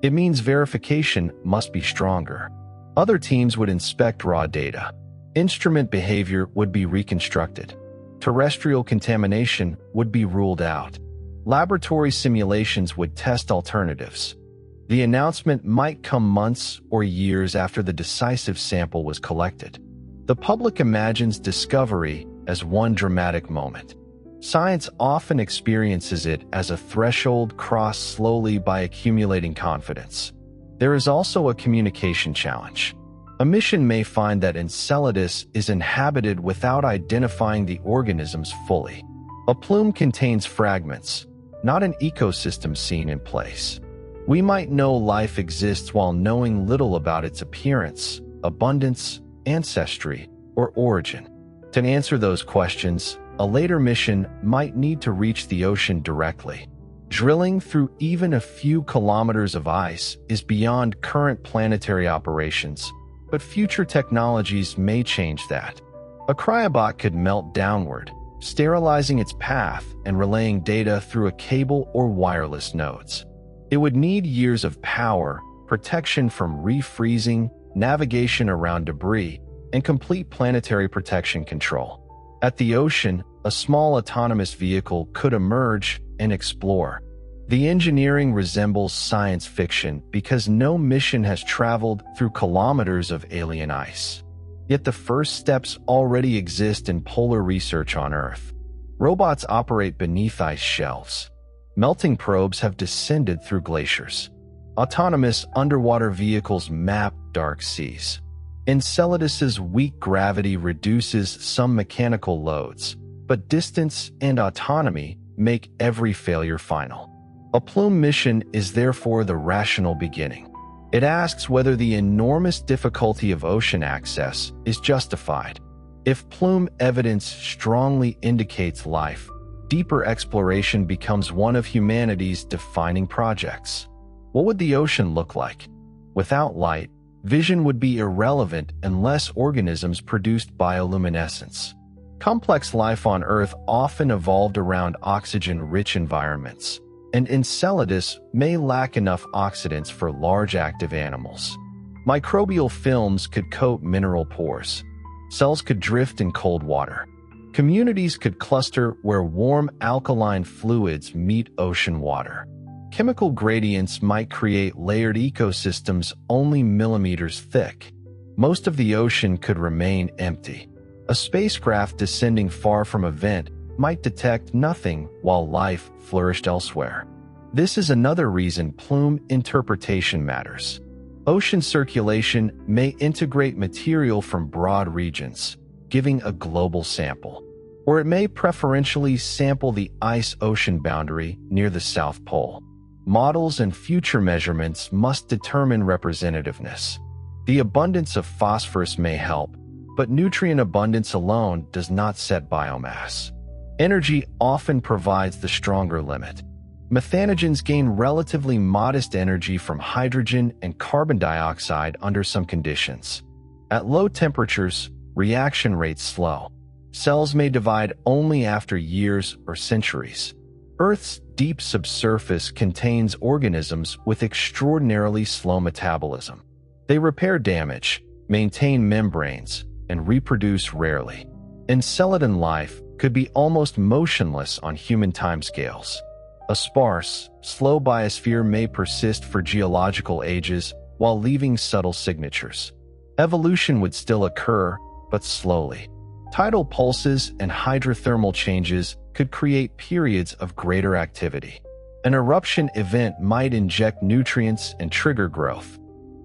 It means verification must be stronger. Other teams would inspect raw data. Instrument behavior would be reconstructed. Terrestrial contamination would be ruled out. Laboratory simulations would test alternatives. The announcement might come months or years after the decisive sample was collected. The public imagines discovery as one dramatic moment. Science often experiences it as a threshold crossed slowly by accumulating confidence. There is also a communication challenge. A mission may find that Enceladus is inhabited without identifying the organisms fully. A plume contains fragments, not an ecosystem scene in place. We might know life exists while knowing little about its appearance, abundance, ancestry, or origin. To answer those questions, a later mission might need to reach the ocean directly. Drilling through even a few kilometers of ice is beyond current planetary operations, but future technologies may change that. A cryobot could melt downward, sterilizing its path and relaying data through a cable or wireless nodes. It would need years of power, protection from refreezing, navigation around debris, and complete planetary protection control. At the ocean, a small autonomous vehicle could emerge and explore. The engineering resembles science fiction because no mission has traveled through kilometers of alien ice. Yet the first steps already exist in polar research on Earth. Robots operate beneath ice shelves. Melting probes have descended through glaciers. Autonomous underwater vehicles map dark seas. Enceladus's weak gravity reduces some mechanical loads, but distance and autonomy make every failure final. A plume mission is therefore the rational beginning. It asks whether the enormous difficulty of ocean access is justified. If plume evidence strongly indicates life, deeper exploration becomes one of humanity's defining projects. What would the ocean look like? Without light, vision would be irrelevant unless organisms produced bioluminescence. Complex life on Earth often evolved around oxygen-rich environments, and Enceladus may lack enough oxidants for large active animals. Microbial films could coat mineral pores. Cells could drift in cold water. Communities could cluster where warm alkaline fluids meet ocean water. Chemical gradients might create layered ecosystems only millimeters thick. Most of the ocean could remain empty. A spacecraft descending far from a vent might detect nothing while life flourished elsewhere. This is another reason plume interpretation matters. Ocean circulation may integrate material from broad regions, giving a global sample, or it may preferentially sample the ice-ocean boundary near the South Pole. Models and future measurements must determine representativeness. The abundance of phosphorus may help, but nutrient abundance alone does not set biomass. Energy often provides the stronger limit. Methanogens gain relatively modest energy from hydrogen and carbon dioxide under some conditions. At low temperatures, reaction rates slow. Cells may divide only after years or centuries. Earth's deep subsurface contains organisms with extraordinarily slow metabolism. They repair damage, maintain membranes, and reproduce rarely. Enceladine life could be almost motionless on human timescales. A sparse, slow biosphere may persist for geological ages while leaving subtle signatures. Evolution would still occur, but slowly. Tidal pulses and hydrothermal changes could create periods of greater activity. An eruption event might inject nutrients and trigger growth.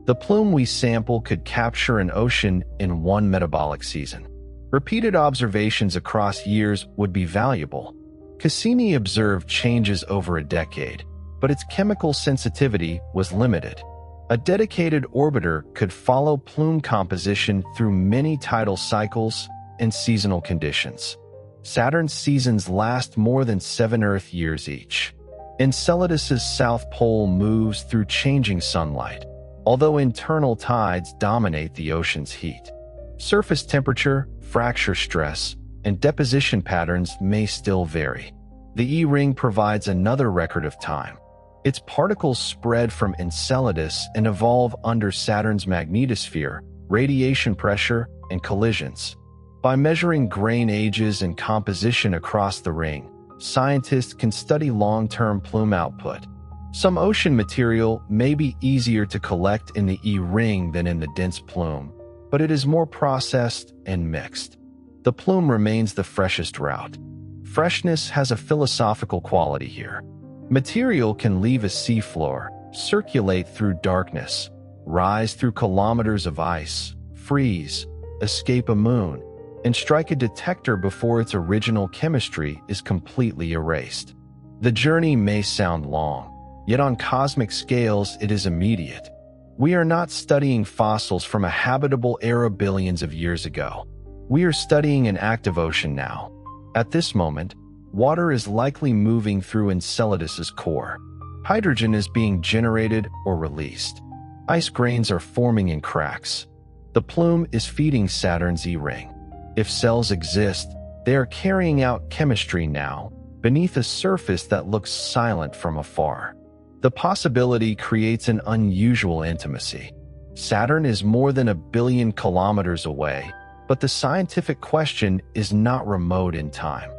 The plume we sample could capture an ocean in one metabolic season. Repeated observations across years would be valuable. Cassini observed changes over a decade, but its chemical sensitivity was limited. A dedicated orbiter could follow plume composition through many tidal cycles and seasonal conditions. Saturn's seasons last more than 7 Earth years each. Enceladus's south pole moves through changing sunlight, although internal tides dominate the ocean's heat. Surface temperature, fracture stress, and deposition patterns may still vary. The E-ring provides another record of time. Its particles spread from Enceladus and evolve under Saturn's magnetosphere, radiation pressure, and collisions. By measuring grain ages and composition across the ring, scientists can study long-term plume output. Some ocean material may be easier to collect in the E-ring than in the dense plume, but it is more processed and mixed. The plume remains the freshest route. Freshness has a philosophical quality here. Material can leave a seafloor, circulate through darkness, rise through kilometers of ice, freeze, escape a moon, and strike a detector before its original chemistry is completely erased. The journey may sound long, yet on cosmic scales it is immediate. We are not studying fossils from a habitable era billions of years ago. We are studying an active ocean now. At this moment, water is likely moving through Enceladus's core. Hydrogen is being generated or released. Ice grains are forming in cracks. The plume is feeding Saturn's E-ring. If cells exist, they are carrying out chemistry now, beneath a surface that looks silent from afar. The possibility creates an unusual intimacy. Saturn is more than 1 billion kilometers away, but the scientific question is not remote in time.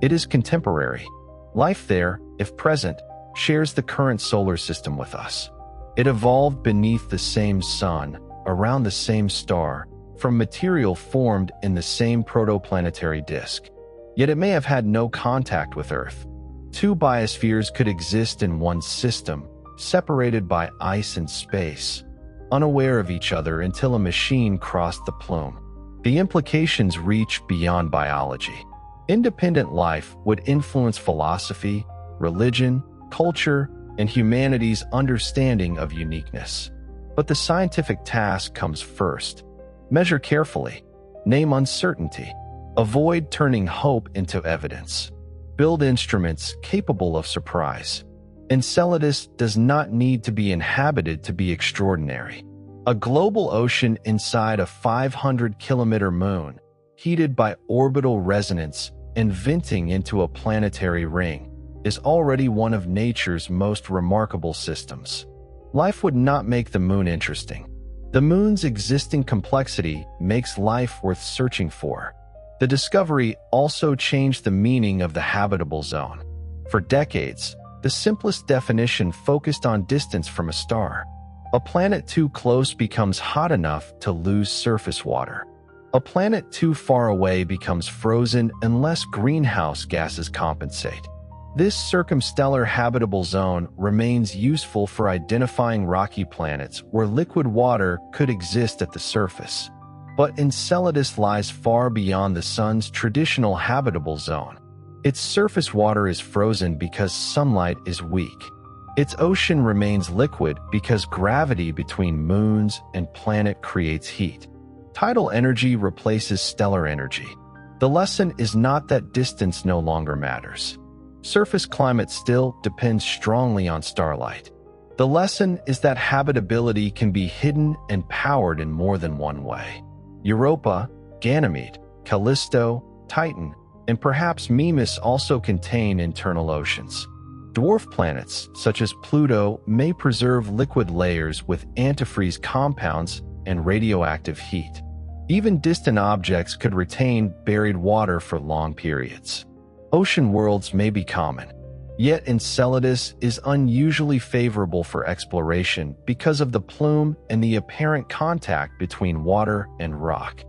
It is contemporary. Life there, if present, shares the current solar system with us. It evolved beneath the same sun, around the same star, from material formed in the same protoplanetary disk. Yet it may have had no contact with Earth. Two biospheres could exist in one system, separated by ice and space, unaware of each other until a machine crossed the plume. The implications reach beyond biology. Independent life would influence philosophy, religion, culture, and humanity's understanding of uniqueness. But the scientific task comes first. Measure carefully. Name uncertainty. Avoid turning hope into evidence. Build instruments capable of surprise. Enceladus does not need to be inhabited to be extraordinary. A global ocean inside a 500-kilometer moon, heated by orbital resonance and venting into a planetary ring, is already one of nature's most remarkable systems. Life would not make the moon interesting. The moon's existing complexity makes life worth searching for. The discovery also changed the meaning of the habitable zone. For decades, the simplest definition focused on distance from a star. A planet too close becomes hot enough to lose surface water. A planet too far away becomes frozen unless greenhouse gases compensate. This circumstellar habitable zone remains useful for identifying rocky planets where liquid water could exist at the surface. But Enceladus lies far beyond the Sun's traditional habitable zone. Its surface water is frozen because sunlight is weak. Its ocean remains liquid because gravity between moons and planet creates heat. Tidal energy replaces stellar energy. The lesson is not that distance no longer matters. Surface climate still depends strongly on starlight. The lesson is that habitability can be hidden and powered in more than one way. Europa, Ganymede, Callisto, Titan, and perhaps Mimas also contain internal oceans. Dwarf planets, such as Pluto, may preserve liquid layers with antifreeze compounds and radioactive heat. Even distant objects could retain buried water for long periods. Ocean worlds may be common. Yet Enceladus is unusually favorable for exploration because of the plume and the apparent contact between water and rock.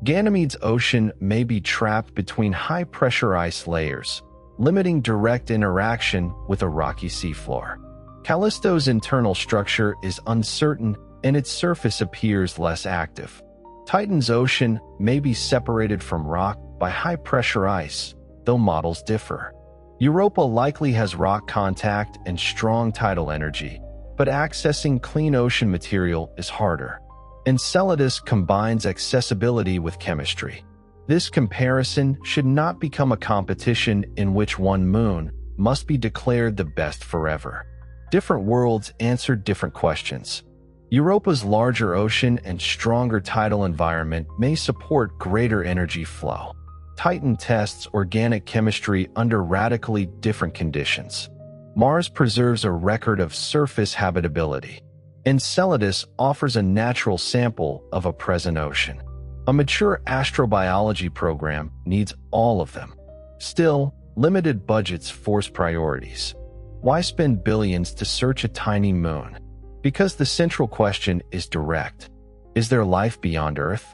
Ganymede's ocean may be trapped between high-pressure ice layers, limiting direct interaction with a rocky seafloor. Callisto's internal structure is uncertain and its surface appears less active. Titan's ocean may be separated from rock by high-pressure ice, though models differ. Europa likely has rock contact and strong tidal energy, but accessing clean ocean material is harder. Enceladus combines accessibility with chemistry. This comparison should not become a competition in which one moon must be declared the best forever. Different worlds answer different questions. Europa's larger ocean and stronger tidal environment may support greater energy flow. Titan tests organic chemistry under radically different conditions. Mars preserves a record of surface habitability. Enceladus offers a natural sample of a present ocean. A mature astrobiology program needs all of them. Still, limited budgets force priorities. Why spend billions to search a tiny moon? Because the central question is direct. Is there life beyond Earth?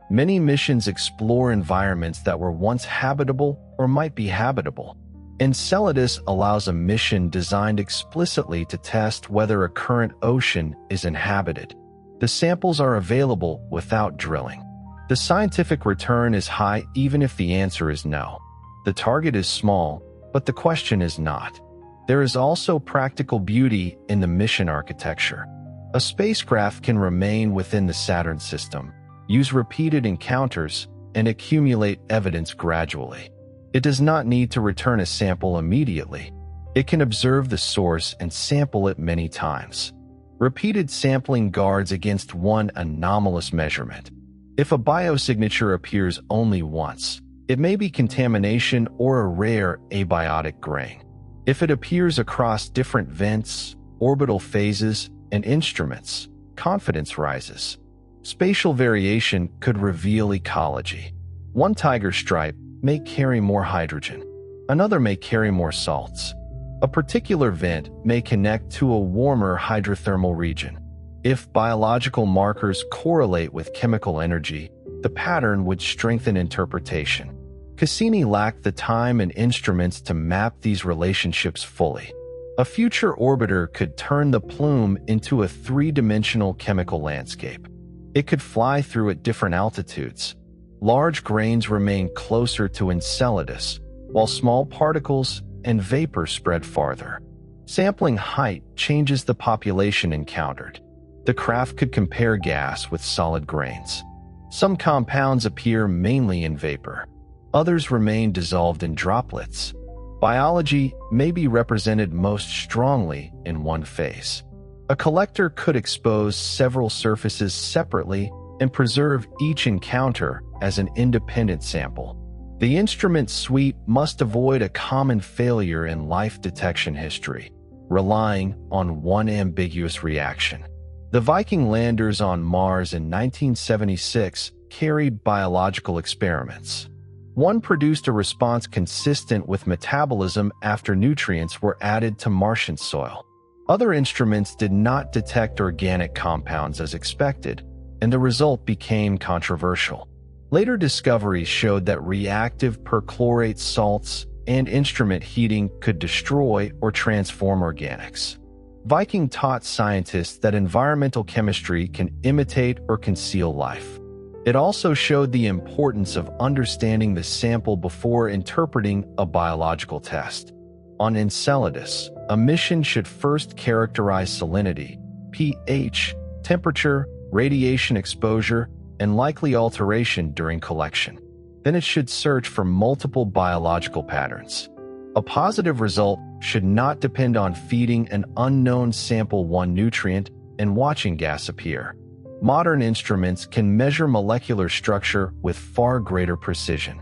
Many missions explore environments that were once habitable or might be habitable. Enceladus allows a mission designed explicitly to test whether a current ocean is inhabited. The samples are available without drilling. The scientific return is high even if the answer is no. The target is small, but the question is not. There is also practical beauty in the mission architecture. A spacecraft can remain within the Saturn system, use repeated encounters, and accumulate evidence gradually. It does not need to return a sample immediately. It can observe the source and sample it many times. Repeated sampling guards against one anomalous measurement. If a biosignature appears only once, it may be contamination or a rare abiotic grain. If it appears across different vents, orbital phases, and instruments, confidence rises. Spatial variation could reveal ecology. One tiger stripe may carry more hydrogen. Another may carry more salts. A particular vent may connect to a warmer hydrothermal region. If biological markers correlate with chemical energy, the pattern would strengthen interpretation. Cassini lacked the time and instruments to map these relationships fully. A future orbiter could turn the plume into a three-dimensional chemical landscape. It could fly through at different altitudes. Large grains remain closer to Enceladus, while small particles and vapor spread farther. Sampling height changes the population encountered. The craft could compare gas with solid grains. Some compounds appear mainly in vapor. Others remain dissolved in droplets. Biology may be represented most strongly in one phase. A collector could expose several surfaces separately and preserve each encounter as an independent sample. The instrument suite must avoid a common failure in life detection history, relying on one ambiguous reaction. The Viking landers on Mars in 1976 carried biological experiments. One produced a response consistent with metabolism after nutrients were added to Martian soil. Other instruments did not detect organic compounds as expected, and the result became controversial. Later discoveries showed that reactive perchlorate salts and instrument heating could destroy or transform organics. Viking taught scientists that environmental chemistry can imitate or conceal life. It also showed the importance of understanding the sample before interpreting a biological test. On Enceladus, a mission should first characterize salinity, pH, temperature, radiation exposure, and likely alteration during collection. Then it should search for multiple biological patterns. A positive result should not depend on feeding an unknown sample one nutrient and watching gas appear. Modern instruments can measure molecular structure with far greater precision.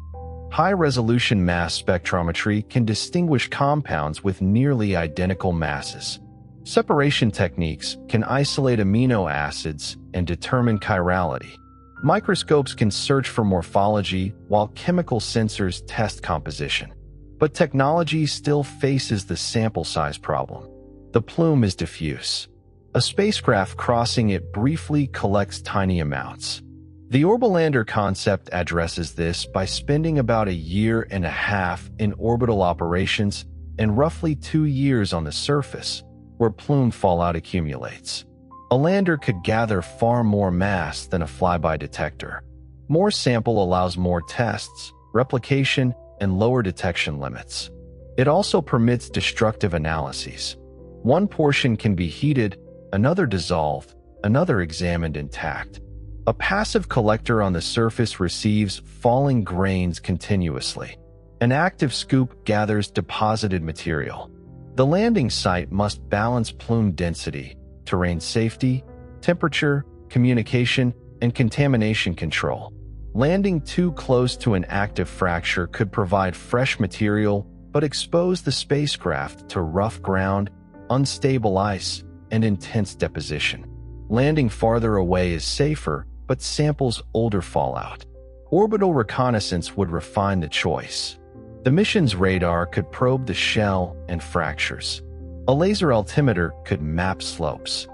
High-resolution mass spectrometry can distinguish compounds with nearly identical masses. Separation techniques can isolate amino acids and determine chirality. Microscopes can search for morphology, while chemical sensors test composition. But technology still faces the sample size problem. The plume is diffuse. A spacecraft crossing it briefly collects tiny amounts. The Orbilander concept addresses this by spending about 1.5 years in orbital operations and roughly 2 years on the surface, where plume fallout accumulates. A lander could gather far more mass than a flyby detector. More sample allows more tests, replication, and lower detection limits. It also permits destructive analyses. One portion can be heated, another dissolved, another examined intact. A passive collector on the surface receives falling grains continuously. An active scoop gathers deposited material. The landing site must balance plume density, terrain safety, temperature, communication, and contamination control. Landing too close to an active fracture could provide fresh material but expose the spacecraft to rough ground, unstable ice, and intense deposition. Landing farther away is safer, but samples older fallout. Orbital reconnaissance would refine the choice. The mission's radar could probe the shell and fractures. A laser altimeter could map slopes.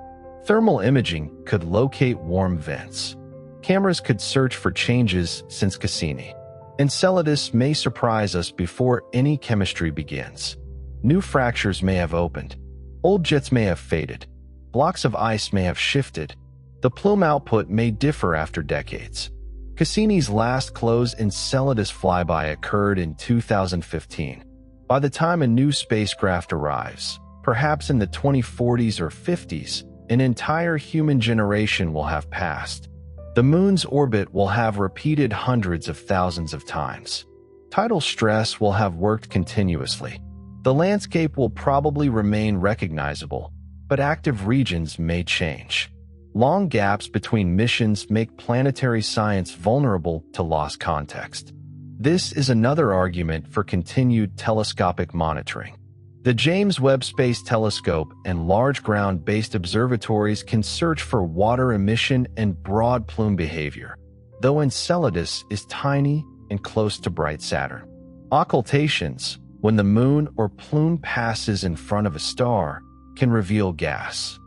Thermal imaging could locate warm vents. Cameras could search for changes since Cassini. Enceladus may surprise us before any chemistry begins. New fractures may have opened. Old jets may have faded. Blocks of ice may have shifted. The plume output may differ after decades. Cassini's last closed Enceladus flyby occurred in 2015. By the time a new spacecraft arrives, perhaps in the 2040s or 50s, an entire human generation will have passed. The moon's orbit will have repeated hundreds of thousands of times. Tidal stress will have worked continuously. The landscape will probably remain recognizable, but active regions may change. Long gaps between missions make planetary science vulnerable to lost context. This is another argument for continued telescopic monitoring. The James Webb Space Telescope and large ground-based observatories can search for water emission and broad plume behavior, though Enceladus is tiny and close to bright Saturn. Occultations, when the moon or plume passes in front of a star, can reveal gas.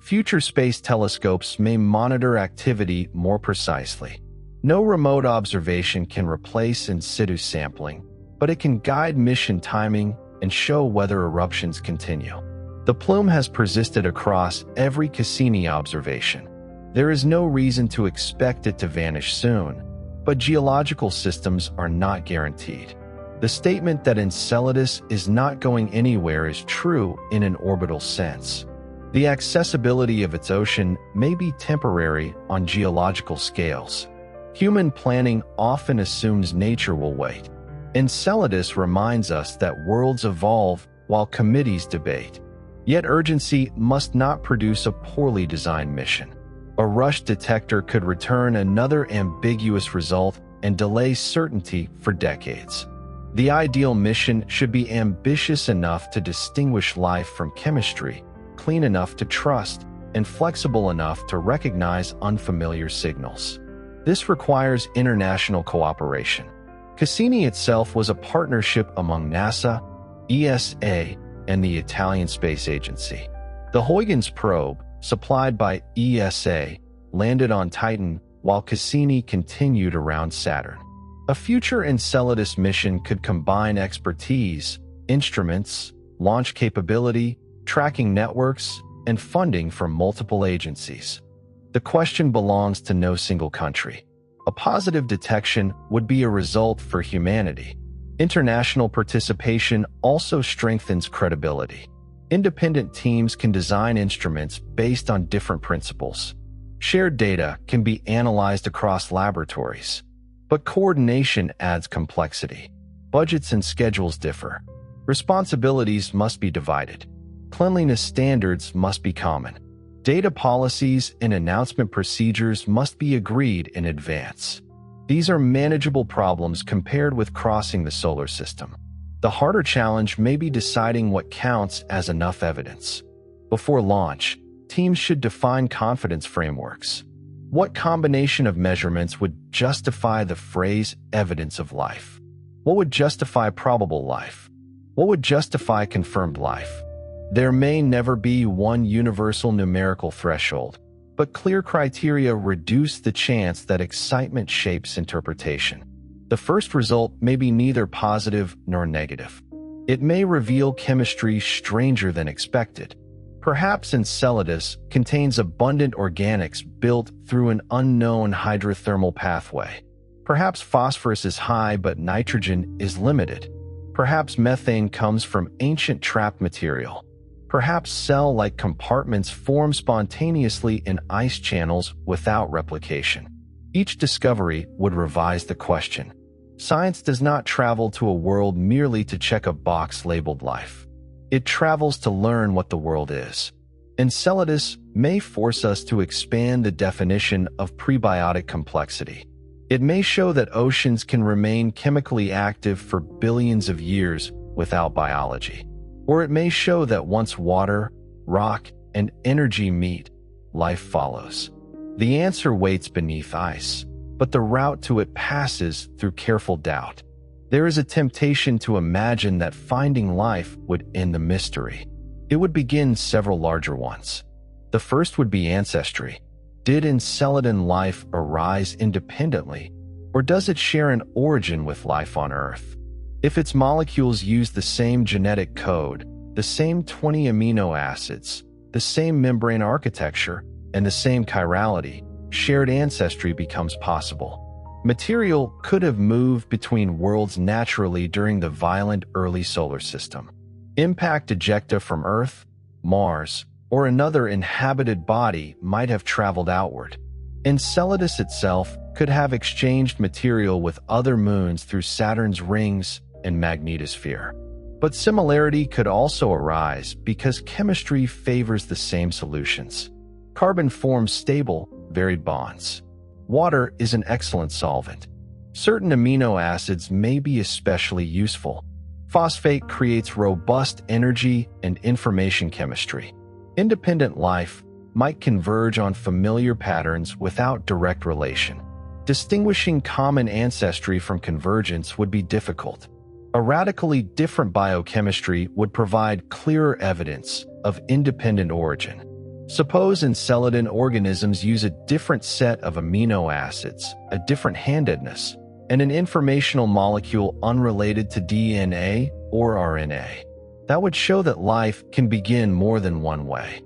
Future space telescopes may monitor activity more precisely. No remote observation can replace in situ sampling, but it can guide mission timing and show whether eruptions continue. The plume has persisted across every Cassini observation. There is no reason to expect it to vanish soon, but geological systems are not guaranteed. The statement that Enceladus is not going anywhere is true in an orbital sense. The accessibility of its ocean may be temporary on geological scales. Human planning often assumes nature will wait. Enceladus reminds us that worlds evolve while committees debate. Yet urgency must not produce a poorly designed mission. A rush detector could return another ambiguous result and delay certainty for decades. The ideal mission should be ambitious enough to distinguish life from chemistry, clean enough to trust, and flexible enough to recognize unfamiliar signals. This requires international cooperation. Cassini itself was a partnership among NASA, ESA, and the Italian Space Agency. The Huygens probe, supplied by ESA, landed on Titan while Cassini continued around Saturn. A future Enceladus mission could combine expertise, instruments, launch capability, tracking networks, and funding from multiple agencies. The question belongs to no single country. A positive detection would be a result for humanity. International participation also strengthens credibility. Independent teams can design instruments based on different principles. Shared data can be analyzed across laboratories. But coordination adds complexity. Budgets and schedules differ. Responsibilities must be divided. Cleanliness standards must be common. Data policies and announcement procedures must be agreed in advance. These are manageable problems compared with crossing the solar system. The harder challenge may be deciding what counts as enough evidence. Before launch, teams should define confidence frameworks. What combination of measurements would justify the phrase evidence of life? What would justify probable life? What would justify confirmed life? There may never be one universal numerical threshold, but clear criteria reduce the chance that excitement shapes interpretation. The first result may be neither positive nor negative. It may reveal chemistry stranger than expected. Perhaps Enceladus contains abundant organics built through an unknown hydrothermal pathway. Perhaps phosphorus is high but nitrogen is limited. Perhaps methane comes from ancient trapped material. Perhaps cell-like compartments form spontaneously in ice channels without replication. Each discovery would revise the question. Science does not travel to a world merely to check a box labeled life. It travels to learn what the world is. Enceladus may force us to expand the definition of prebiotic complexity. It may show that oceans can remain chemically active for billions of years without biology. Or it may show that once water, rock, and energy meet, life follows. The answer waits beneath ice, but the route to it passes through careful doubt. There is a temptation to imagine that finding life would end the mystery. It would begin several larger ones. The first would be ancestry. Did Enceladus life arise independently, or does it share an origin with life on Earth? If its molecules use the same genetic code, the same 20 amino acids, the same membrane architecture, and the same chirality, shared ancestry becomes possible. Material could have moved between worlds naturally during the violent early solar system. Impact ejecta from Earth, Mars, or another inhabited body might have traveled outward. Enceladus itself could have exchanged material with other moons through Saturn's rings and magnetosphere. But similarity could also arise because chemistry favors the same solutions. Carbon forms stable, varied bonds. Water is an excellent solvent. Certain amino acids may be especially useful. Phosphate creates robust energy and information chemistry. Independent life might converge on familiar patterns without direct relation. Distinguishing common ancestry from convergence would be difficult. A radically different biochemistry would provide clearer evidence of independent origin. Suppose Enceladus organisms use a different set of amino acids, a different handedness, and an informational molecule unrelated to DNA or RNA. That would show that life can begin more than one way.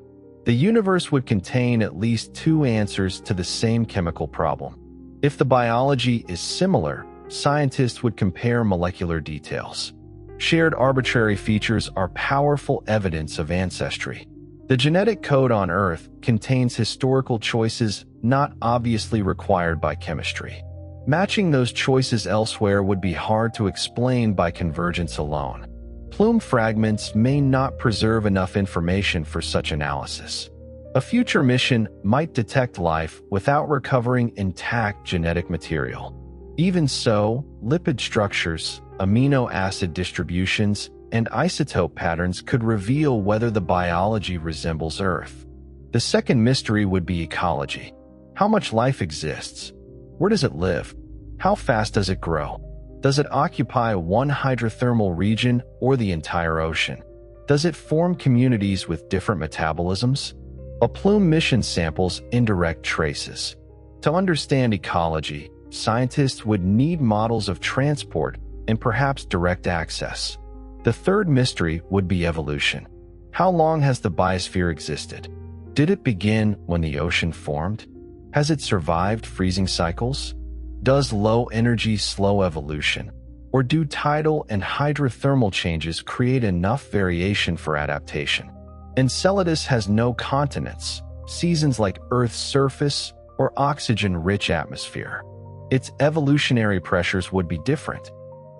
The universe would contain at least two answers to the same chemical problem. If the biology is similar, scientists would compare molecular details. Shared arbitrary features are powerful evidence of ancestry. The genetic code on Earth contains historical choices not obviously required by chemistry. Matching those choices elsewhere would be hard to explain by convergence alone. Plume fragments may not preserve enough information for such analysis. A future mission might detect life without recovering intact genetic material. Even so, lipid structures, amino acid distributions, and isotope patterns could reveal whether the biology resembles Earth. The second mystery would be ecology. How much life exists? Where does it live? How fast does it grow? Does it occupy one hydrothermal region or the entire ocean? Does it form communities with different metabolisms? A plume mission samples indirect traces. To understand ecology, scientists would need models of transport and perhaps direct access. The third mystery would be evolution. How long has the biosphere existed? Did it begin when the ocean formed? Has it survived freezing cycles? Does low energy slow evolution? Or do tidal and hydrothermal changes create enough variation for adaptation? Enceladus has no continents, seasons like Earth's surface, or oxygen-rich atmosphere. Its evolutionary pressures would be different.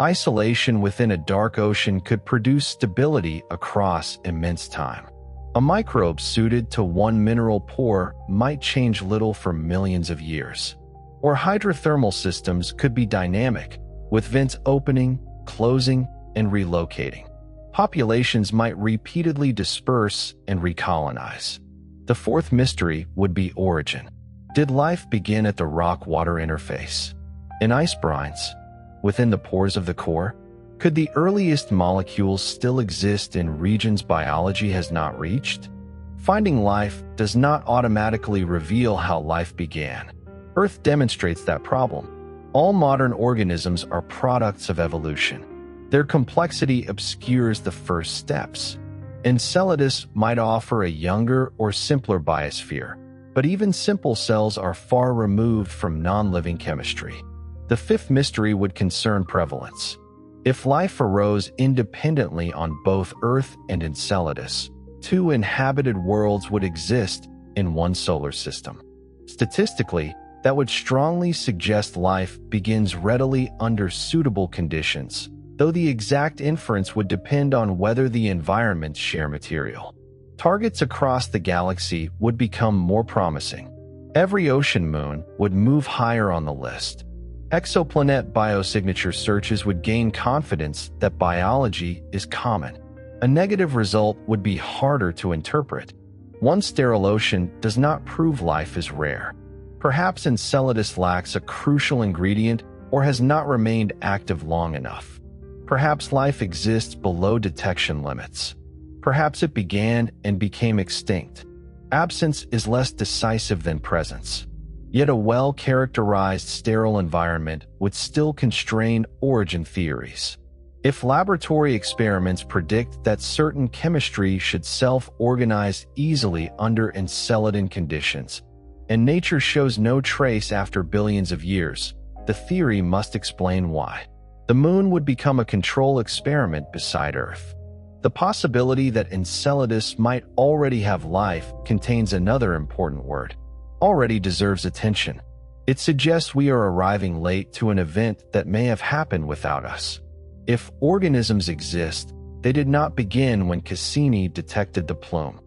Isolation within a dark ocean could produce stability across immense time. A microbe suited to one mineral pore might change little for millions of years. Or hydrothermal systems could be dynamic, with vents opening, closing, and relocating. Populations might repeatedly disperse and recolonize. The fourth mystery would be origin. Did life begin at the rock-water interface? In ice brines? Within the pores of the core? Could the earliest molecules still exist in regions biology has not reached? Finding life does not automatically reveal how life began. Earth demonstrates that problem. All modern organisms are products of evolution. Their complexity obscures the first steps. Enceladus might offer a younger or simpler biosphere, but even simple cells are far removed from non-living chemistry. The fifth mystery would concern prevalence. If life arose independently on both Earth and Enceladus, two inhabited worlds would exist in one solar system. Statistically, that would strongly suggest life begins readily under suitable conditions, though the exact inference would depend on whether the environments share material. Targets across the galaxy would become more promising. Every ocean moon would move higher on the list. Exoplanet biosignature searches would gain confidence that biology is common. A negative result would be harder to interpret. One sterile ocean does not prove life is rare. Perhaps Enceladus lacks a crucial ingredient or has not remained active long enough. Perhaps life exists below detection limits. Perhaps it began and became extinct. Absence is less decisive than presence. Yet a well-characterized sterile environment would still constrain origin theories. If laboratory experiments predict that certain chemistry should self-organize easily under Enceladus conditions, and nature shows no trace after billions of years, the theory must explain why. The moon would become a control experiment beside Earth. The possibility that Enceladus might already have life contains another important word. Already deserves attention. It suggests we are arriving late to an event that may have happened without us. If organisms exist, they did not begin when Cassini detected the plume.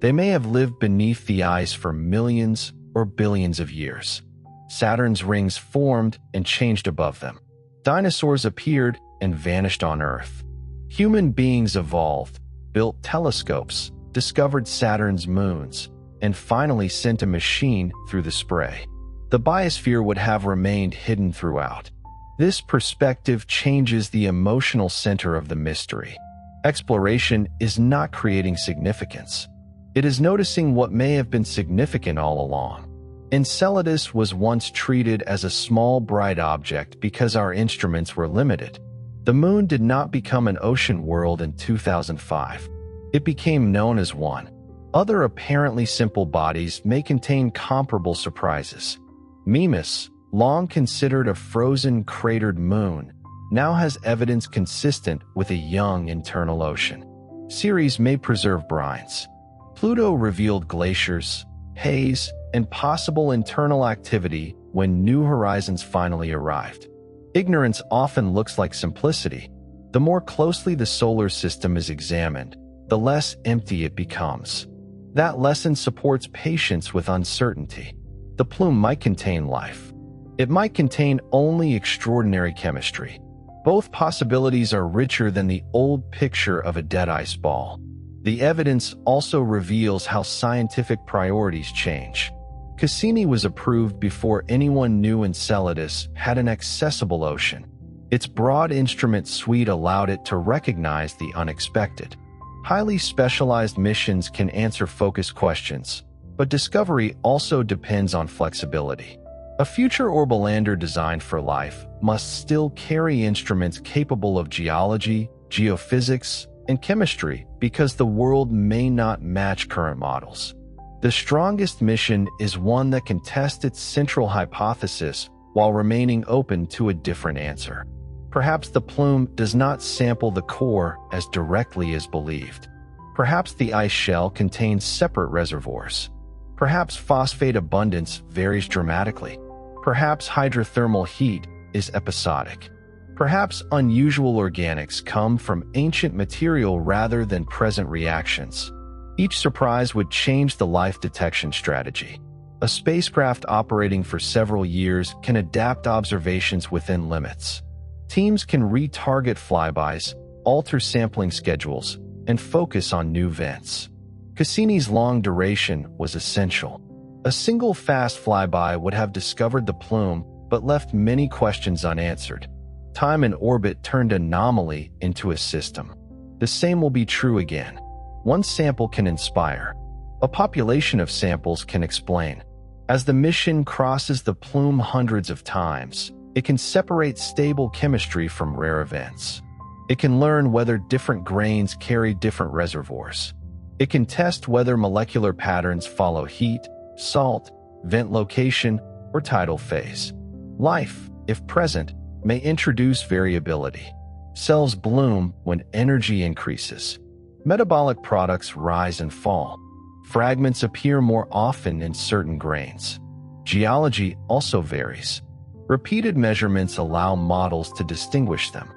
They may have lived beneath the ice for millions or billions of years. Saturn's rings formed and changed above them. Dinosaurs appeared and vanished on Earth. Human beings evolved, built telescopes, discovered Saturn's moons, and finally sent a machine through the spray. The biosphere would have remained hidden throughout. This perspective changes the emotional center of the mystery. Exploration is not creating significance. It is noticing what may have been significant all along. Enceladus was once treated as a small bright object because our instruments were limited. The moon did not become an ocean world in 2005. It became known as one. Other apparently simple bodies may contain comparable surprises. Mimas, long considered a frozen, cratered moon, now has evidence consistent with a young internal ocean. Ceres may preserve brines. Pluto revealed glaciers, haze, and possible internal activity when New Horizons finally arrived. Ignorance often looks like simplicity. The more closely the solar system is examined, the less empty it becomes. That lesson supports patience with uncertainty. The plume might contain life. It might contain only extraordinary chemistry. Both possibilities are richer than the old picture of a dead ice ball. The evidence also reveals how scientific priorities change. Cassini was approved before anyone knew Enceladus had an accessible ocean. Its broad instrument suite allowed it to recognize the unexpected. Highly specialized missions can answer focused questions, but discovery also depends on flexibility. A future orbital lander designed for life must still carry instruments capable of geology, geophysics, and chemistry because the world may not match current models. The strongest mission is one that can test its central hypothesis while remaining open to a different answer. Perhaps the plume does not sample the core as directly as believed. Perhaps the ice shell contains separate reservoirs. Perhaps phosphate abundance varies dramatically. Perhaps hydrothermal heat is episodic. Perhaps unusual organics come from ancient material rather than present reactions. Each surprise would change the life detection strategy. A spacecraft operating for several years can adapt observations within limits. Teams can retarget flybys, alter sampling schedules, and focus on new vents. Cassini's long duration was essential. A single fast flyby would have discovered the plume but left many questions unanswered. Time in orbit turned anomaly into a system. The same will be true again. One sample can inspire. A population of samples can explain. As the mission crosses the plume hundreds of times, it can separate stable chemistry from rare events. It can learn whether different grains carry different reservoirs. It can test whether molecular patterns follow heat, salt, vent location, or tidal phase. Life, if present, may introduce variability. Cells bloom when energy increases. Metabolic products rise and fall. Fragments appear more often in certain grains. Geology also varies. Repeated measurements allow models to distinguish them.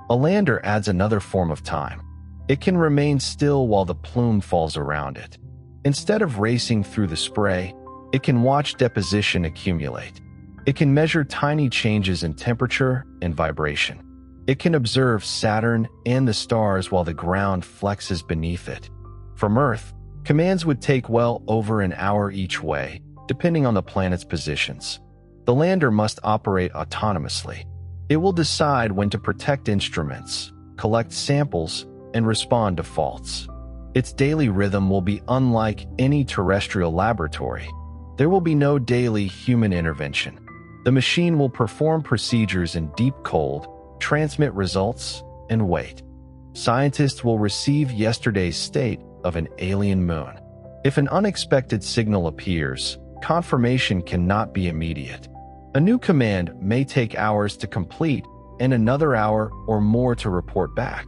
A lander adds another form of time. It can remain still while the plume falls around it. Instead of racing through the spray, it can watch deposition accumulate. It can measure tiny changes in temperature and vibration. It can observe Saturn and the stars while the ground flexes beneath it. From Earth, commands would take well over an hour each way, depending on the planet's positions. The lander must operate autonomously. It will decide when to protect instruments, collect samples, and respond to faults. Its daily rhythm will be unlike any terrestrial laboratory. There will be no daily human intervention. The machine will perform procedures in deep cold, transmit results, and wait. Scientists will receive yesterday's state of an alien moon. If an unexpected signal appears, confirmation cannot be immediate. A new command may take hours to complete and another hour or more to report back.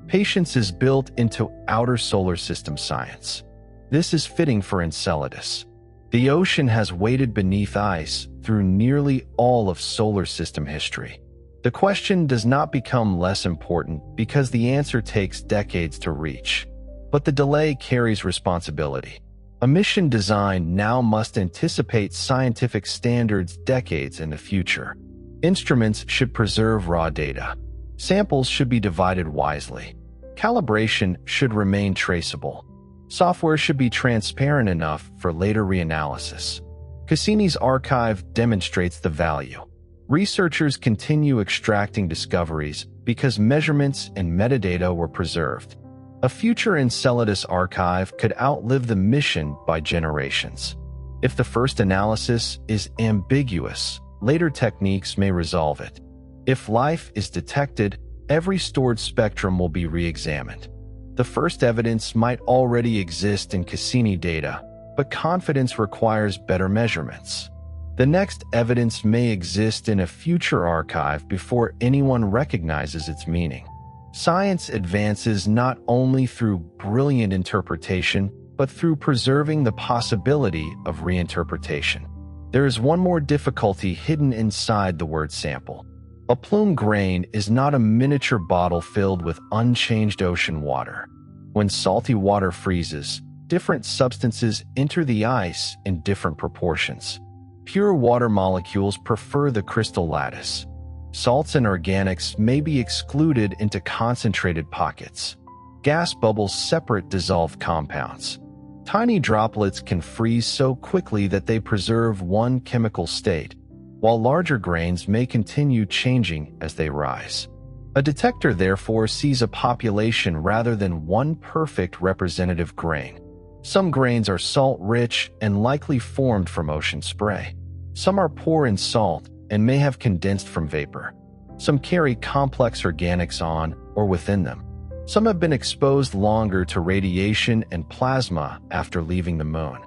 Patience is built into outer solar system science. This is fitting for Enceladus. The ocean has waited beneath ice through nearly all of solar system history. The question does not become less important because the answer takes decades to reach. But the delay carries responsibility. A mission design now must anticipate scientific standards decades in the future. Instruments should preserve raw data. Samples should be divided wisely. Calibration should remain traceable. Software should be transparent enough for later reanalysis. Cassini's archive demonstrates the value. Researchers continue extracting discoveries because measurements and metadata were preserved. A future Enceladus archive could outlive the mission by generations. If the first analysis is ambiguous, later techniques may resolve it. If life is detected, every stored spectrum will be re-examined. The first evidence might already exist in Cassini data, but confidence requires better measurements. The next evidence may exist in a future archive before anyone recognizes its meaning. Science advances not only through brilliant interpretation, but through preserving the possibility of reinterpretation. There is one more difficulty hidden inside the word sample. A plume grain is not a miniature bottle filled with unchanged ocean water. When salty water freezes, different substances enter the ice in different proportions. Pure water molecules prefer the crystal lattice. Salts and organics may be excluded into concentrated pockets. Gas bubbles separate dissolved compounds. Tiny droplets can freeze so quickly that they preserve one chemical state, while larger grains may continue changing as they rise. A detector therefore sees a population rather than one perfect representative grain. Some grains are salt-rich and likely formed from ocean spray. Some are poor in salt and may have condensed from vapor. Some carry complex organics on or within them. Some have been exposed longer to radiation and plasma after leaving the moon.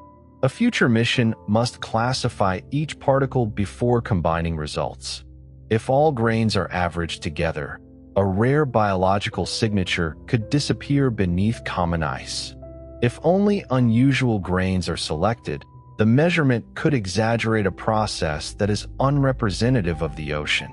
A future mission must classify each particle before combining results. If all grains are averaged together, a rare biological signature could disappear beneath common ice. If only unusual grains are selected, the measurement could exaggerate a process that is unrepresentative of the ocean.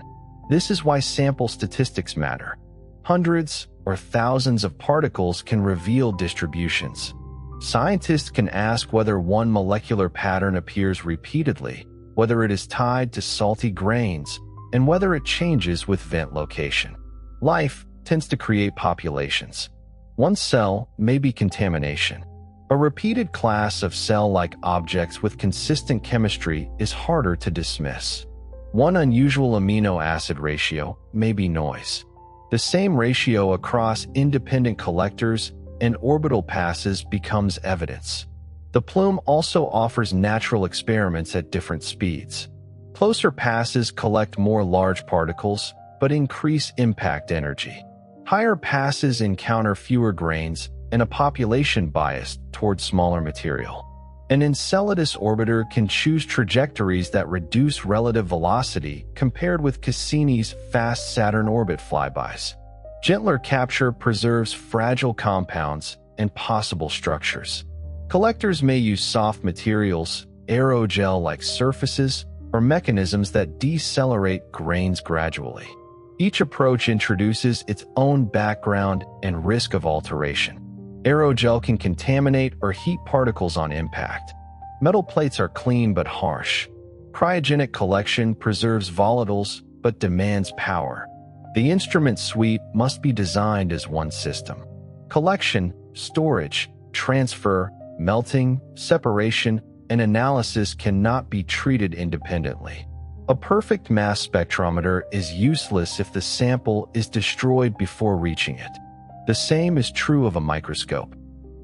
This is why sample statistics matter. Hundreds or thousands of particles can reveal distributions. Scientists can ask whether one molecular pattern appears repeatedly, whether it is tied to salty grains, and whether it changes with vent location. Life tends to create populations. One cell may be contamination. A repeated class of cell-like objects with consistent chemistry is harder to dismiss. One unusual amino acid ratio may be noise. The same ratio across independent collectors and orbital passes becomes evidence. The plume also offers natural experiments at different speeds. Closer passes collect more large particles, but increase impact energy. Higher passes encounter fewer grains and a population bias toward smaller material. An Enceladus orbiter can choose trajectories that reduce relative velocity compared with Cassini's fast Saturn orbit flybys. Gentler capture preserves fragile compounds and possible structures. Collectors may use soft materials, aerogel-like surfaces, or mechanisms that decelerate grains gradually. Each approach introduces its own background and risk of alteration. Aerogel can contaminate or heat particles on impact. Metal plates are clean but harsh. Cryogenic collection preserves volatiles but demands power. The instrument suite must be designed as one system. Collection, storage, transfer, melting, separation, and analysis cannot be treated independently. A perfect mass spectrometer is useless if the sample is destroyed before reaching it. The same is true of a microscope.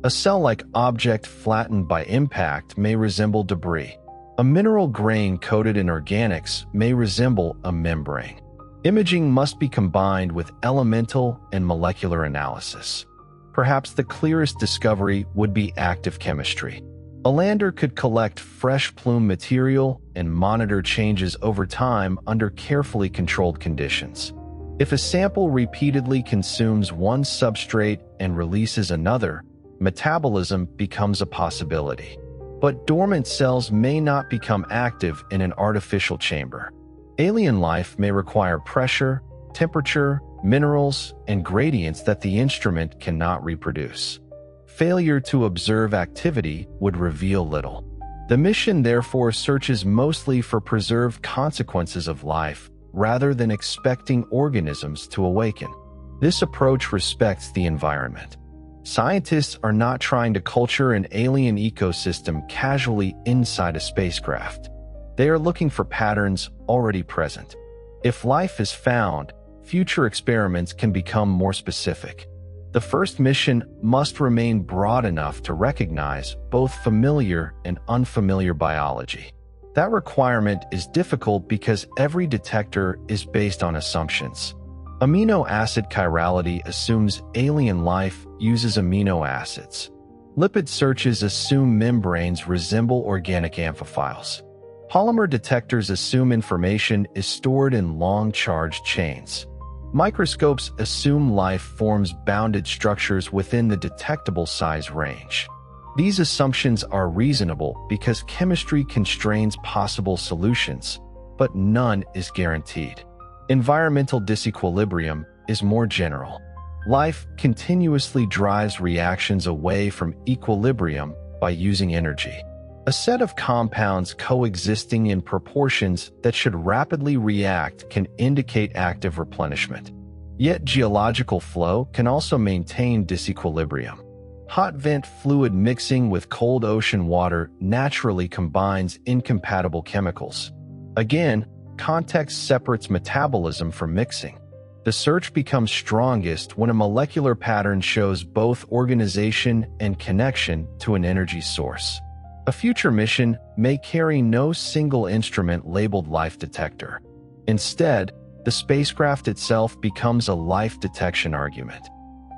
A cell-like object flattened by impact may resemble debris. A mineral grain coated in organics may resemble a membrane. Imaging must be combined with elemental and molecular analysis. Perhaps the clearest discovery would be active chemistry. A lander could collect fresh plume material and monitor changes over time under carefully controlled conditions. If a sample repeatedly consumes one substrate and releases another, metabolism becomes a possibility. But dormant cells may not become active in an artificial chamber. Alien life may require pressure, temperature, minerals, and gradients that the instrument cannot reproduce. Failure to observe activity would reveal little. The mission therefore searches mostly for preserved consequences of life, rather than expecting organisms to awaken. This approach respects the environment. Scientists are not trying to culture an alien ecosystem casually inside a spacecraft. They are looking for patterns already present. If life is found, future experiments can become more specific. The first mission must remain broad enough to recognize both familiar and unfamiliar biology. That requirement is difficult because every detector is based on assumptions. Amino acid chirality assumes alien life uses amino acids. Lipid searches assume membranes resemble organic amphiphiles. Polymer detectors assume information is stored in long charged chains. Microscopes assume life forms bounded structures within the detectable size range. These assumptions are reasonable because chemistry constrains possible solutions, but none is guaranteed. Environmental disequilibrium is more general. Life continuously drives reactions away from equilibrium by using energy. A set of compounds coexisting in proportions that should rapidly react can indicate active replenishment. Yet geological flow can also maintain disequilibrium. Hot vent fluid mixing with cold ocean water naturally combines incompatible chemicals. Again, context separates metabolism from mixing. The search becomes strongest when a molecular pattern shows both organization and connection to an energy source. A future mission may carry no single instrument labeled life detector. Instead, the spacecraft itself becomes a life detection argument.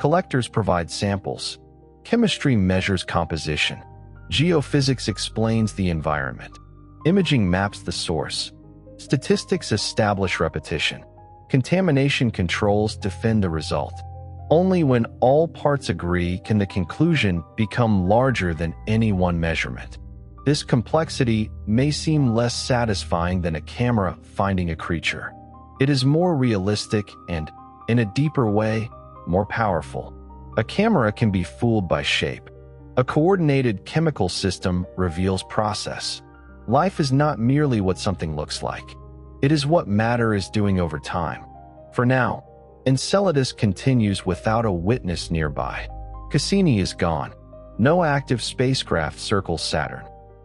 Collectors provide samples. Chemistry measures composition. Geophysics explains the environment. Imaging maps the source. Statistics establish repetition. Contamination controls defend the result. Only when all parts agree can the conclusion become larger than any one measurement. This complexity may seem less satisfying than a camera finding a creature. It is more realistic and, in a deeper way, more powerful. A camera can be fooled by shape. A coordinated chemical system reveals process. Life is not merely what something looks like. It is what matter is doing over time. For now, Enceladus continues without a witness nearby. Cassini is gone. No active spacecraft circles Saturn.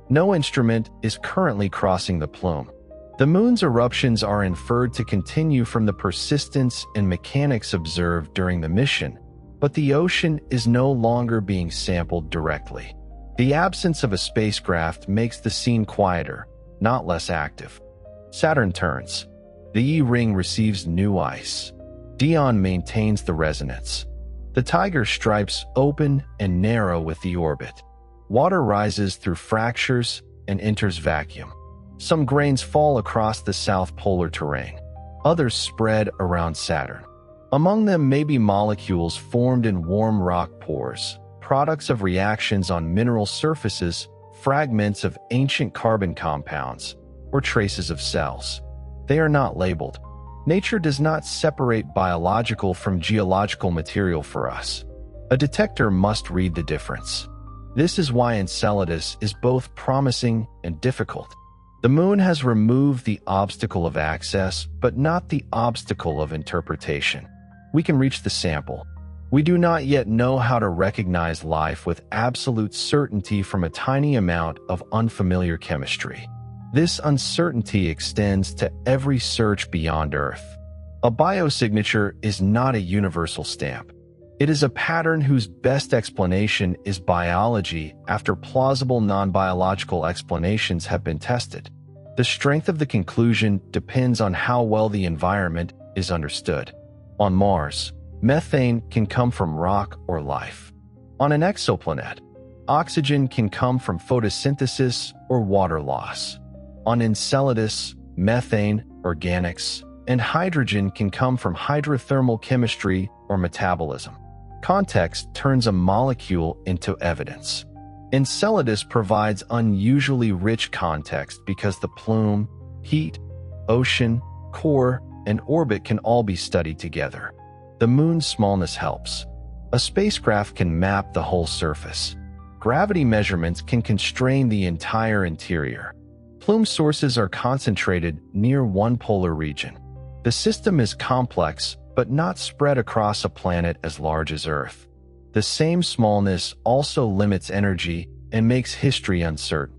No instrument is currently crossing the plume. The moon's eruptions are inferred to continue from the persistence and mechanics observed during the mission, but the ocean is no longer being sampled directly. The absence of a spacecraft makes the scene quieter, not less active. Saturn turns. The E-ring receives new ice. Dione maintains the resonance. The tiger stripes open and narrow with the orbit. Water rises through fractures and enters vacuum. Some grains fall across the south polar terrain. Others spread around Saturn. Among them may be molecules formed in warm rock pores, products of reactions on mineral surfaces, fragments of ancient carbon compounds, or traces of cells. They are not labeled. Nature does not separate biological from geological material for us. A detector must read the difference. This is why Enceladus is both promising and difficult. The moon has removed the obstacle of access, but not the obstacle of interpretation. We can reach the sample. We do not yet know how to recognize life with absolute certainty from a tiny amount of unfamiliar chemistry. This uncertainty extends to every search beyond Earth. A biosignature is not a universal stamp. It is a pattern whose best explanation is biology after plausible non-biological explanations have been tested. The strength of the conclusion depends on how well the environment is understood. On Mars, methane can come from rock or life. On an exoplanet, oxygen can come from photosynthesis or water loss. On Enceladus, methane, organics, and hydrogen can come from hydrothermal chemistry or metabolism. Context turns a molecule into evidence. Enceladus provides unusually rich context because the plume, heat, ocean, core, and orbit can all be studied together. The moon's smallness helps. A spacecraft can map the whole surface. Gravity measurements can constrain the entire interior. Plume sources are concentrated near one polar region. The system is complex, but not spread across a planet as large as Earth. The same smallness also limits energy and makes history uncertain.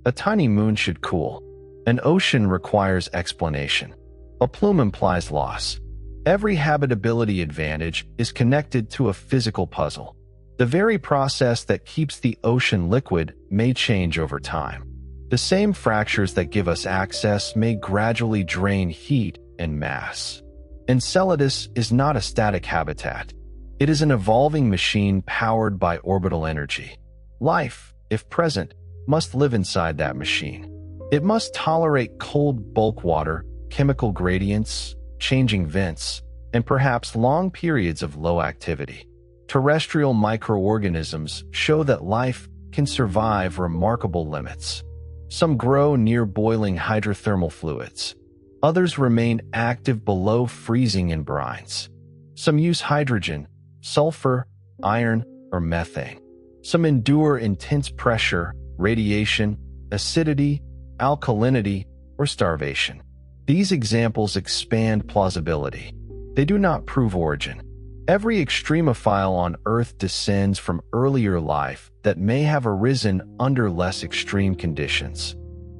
A tiny moon should cool. An ocean requires explanation. A plume implies loss. Every habitability advantage is connected to a physical puzzle. The very process that keeps the ocean liquid may change over time. The same fractures that give us access may gradually drain heat and mass. Enceladus is not a static habitat. It is an evolving machine powered by orbital energy. Life, if present, must live inside that machine. It must tolerate cold bulk water, chemical gradients, changing vents, and perhaps long periods of low activity. Terrestrial microorganisms show that life can survive remarkable limits. Some grow near boiling hydrothermal fluids. Others remain active below freezing in brines. Some use hydrogen, sulfur, iron, or methane. Some endure intense pressure, radiation, acidity, alkalinity, or starvation. These examples expand plausibility. They do not prove origin. Every extremophile on Earth descends from earlier life that may have arisen under less extreme conditions.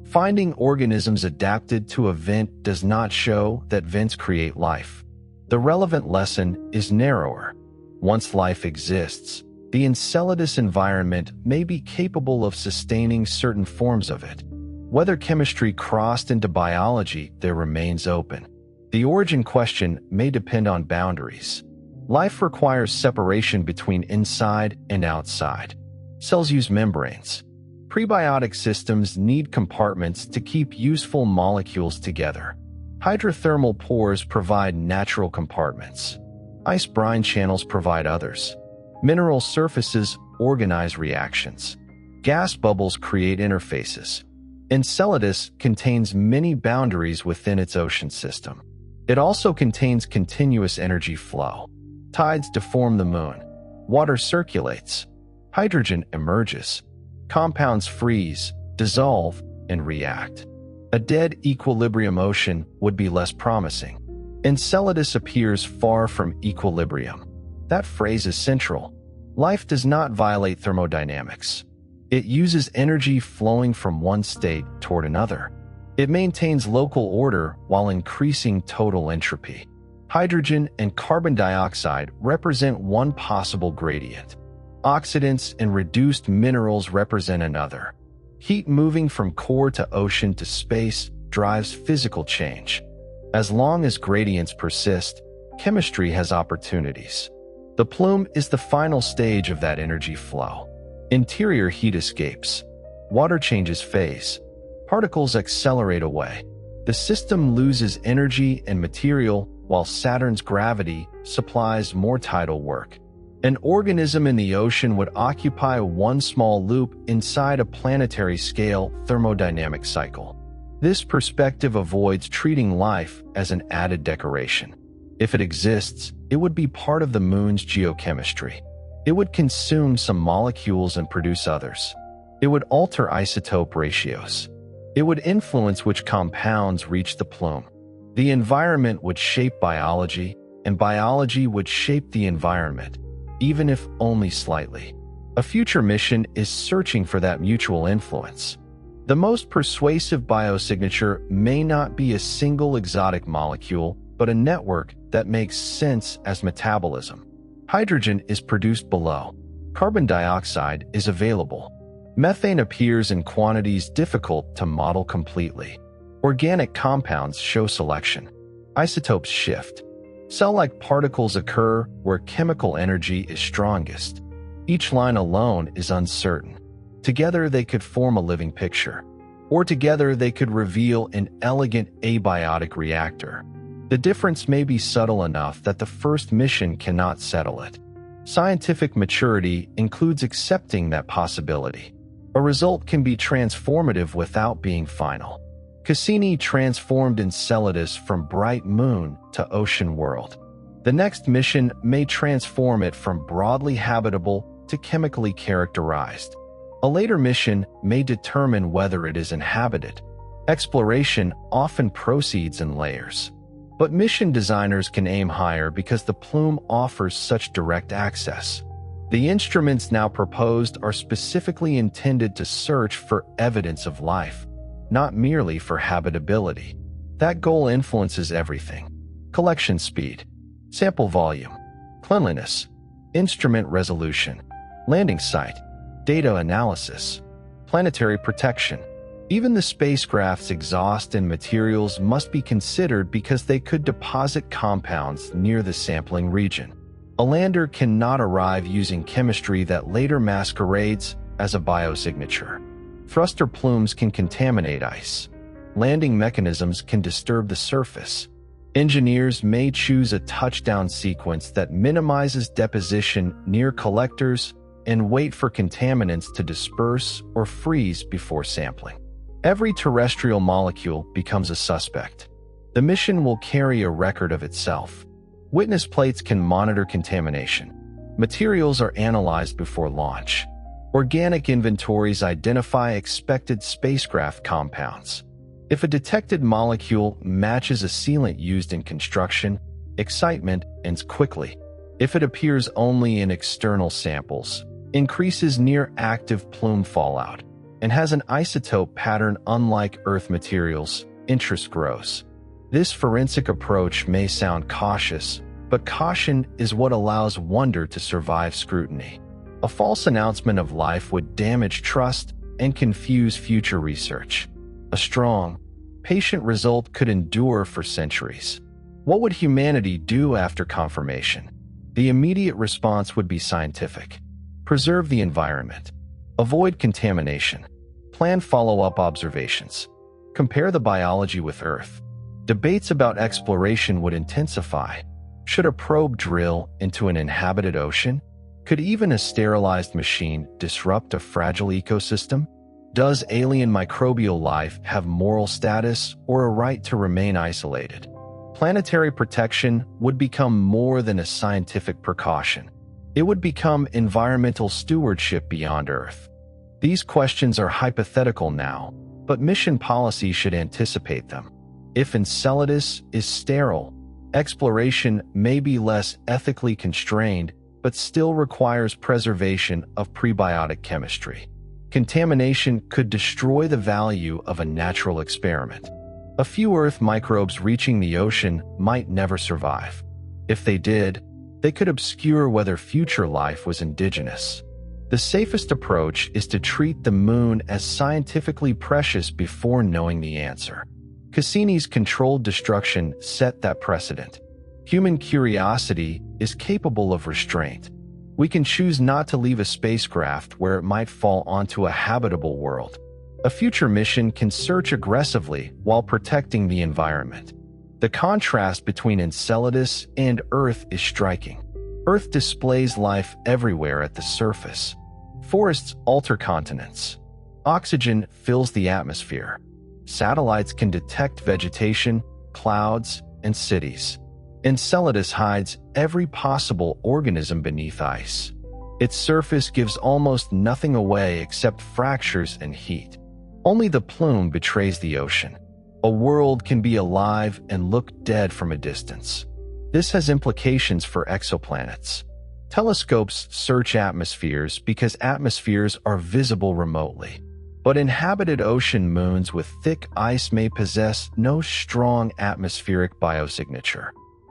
Finding organisms adapted to a vent does not show that vents create life. The relevant lesson is narrower. Once life exists, the Enceladus environment may be capable of sustaining certain forms of it. Whether chemistry crossed into biology, there remains open. The origin question may depend on boundaries. Life requires separation between inside and outside. Cells use membranes. Prebiotic systems need compartments to keep useful molecules together. Hydrothermal pores provide natural compartments. Ice brine channels provide others. Mineral surfaces organize reactions. Gas bubbles create interfaces. Enceladus contains many boundaries within its ocean system. It also contains continuous energy flow. Tides deform the moon. Water circulates. Hydrogen emerges. Compounds freeze, dissolve, and react. A dead equilibrium ocean would be less promising. Enceladus appears far from equilibrium. That phrase is central. Life does not violate thermodynamics. It uses energy flowing from one state toward another. It maintains local order while increasing total entropy. Hydrogen and carbon dioxide represent one possible gradient. Oxidants and reduced minerals represent another. Heat moving from core to ocean to space drives physical change. As long as gradients persist, chemistry has opportunities. The plume is the final stage of that energy flow. Interior heat escapes. Water changes phase. Particles accelerate away. The system loses energy and material while Saturn's gravity supplies more tidal work. An organism in the ocean would occupy one small loop inside a planetary-scale thermodynamic cycle. This perspective avoids treating life as an added decoration. If it exists, it would be part of the moon's geochemistry. It would consume some molecules and produce others. It would alter isotope ratios. It would influence which compounds reach the plume. The environment would shape biology, and biology would shape the environment, even if only slightly. A future mission is searching for that mutual influence. The most persuasive biosignature may not be a single exotic molecule, but a network that makes sense as metabolism. Hydrogen is produced below. Carbon dioxide is available. Methane appears in quantities difficult to model completely. Organic compounds show selection. Isotopes shift. Cell-like particles occur where chemical energy is strongest. Each line alone is uncertain. Together they could form a living picture. Or together they could reveal an elegant abiotic reactor. The difference may be subtle enough that the first mission cannot settle it. Scientific maturity includes accepting that possibility. A result can be transformative without being final. Cassini transformed Enceladus from bright moon to ocean world. The next mission may transform it from broadly habitable to chemically characterized. A later mission may determine whether it is inhabited. Exploration often proceeds in layers. But mission designers can aim higher because the plume offers such direct access. The instruments now proposed are specifically intended to search for evidence of life, not merely for habitability. That goal influences everything: collection speed, sample volume, cleanliness, instrument resolution, landing site, data analysis, planetary protection. Even the spacecraft's exhaust and materials must be considered because they could deposit compounds near the sampling region. A lander cannot arrive using chemistry that later masquerades as a biosignature. Thruster plumes can contaminate ice. Landing mechanisms can disturb the surface. Engineers may choose a touchdown sequence that minimizes deposition near collectors and wait for contaminants to disperse or freeze before sampling. Every terrestrial molecule becomes a suspect. The mission will carry a record of itself. Witness plates can monitor contamination. Materials are analyzed before launch. Organic inventories identify expected spacecraft compounds. If a detected molecule matches a sealant used in construction, excitement ends quickly. If it appears only in external samples, increases near active plume fallout, and has an isotope pattern unlike Earth materials, interest grows. This forensic approach may sound cautious, but caution is what allows wonder to survive scrutiny. A false announcement of life would damage trust and confuse future research. A strong, patient result could endure for centuries. What would humanity do after confirmation? The immediate response would be scientific. Preserve the environment. Avoid contamination. Plan follow-up observations. Compare the biology with Earth. Debates about exploration would intensify. Should a probe drill into an inhabited ocean? Could even a sterilized machine disrupt a fragile ecosystem? Does alien microbial life have moral status or a right to remain isolated? Planetary protection would become more than a scientific precaution. It would become environmental stewardship beyond Earth. These questions are hypothetical now, but mission policy should anticipate them. If Enceladus is sterile, exploration may be less ethically constrained, but still requires preservation of prebiotic chemistry. Contamination could destroy the value of a natural experiment. A few Earth microbes reaching the ocean might never survive. If they did, they could obscure whether future life was indigenous. The safest approach is to treat the moon as scientifically precious before knowing the answer. Cassini's controlled destruction set that precedent. Human curiosity is capable of restraint. We can choose not to leave a spacecraft where it might fall onto a habitable world. A future mission can search aggressively while protecting the environment. The contrast between Enceladus and Earth is striking. Earth displays life everywhere at the surface. Forests alter continents. Oxygen fills the atmosphere. Satellites can detect vegetation, clouds, and cities. Enceladus hides every possible organism beneath ice. Its surface gives almost nothing away except fractures and heat. Only the plume betrays the ocean. A world can be alive and look dead from a distance. This has implications for exoplanets. Telescopes search atmospheres because atmospheres are visible remotely. But inhabited ocean moons with thick ice may possess no strong atmospheric biosignature.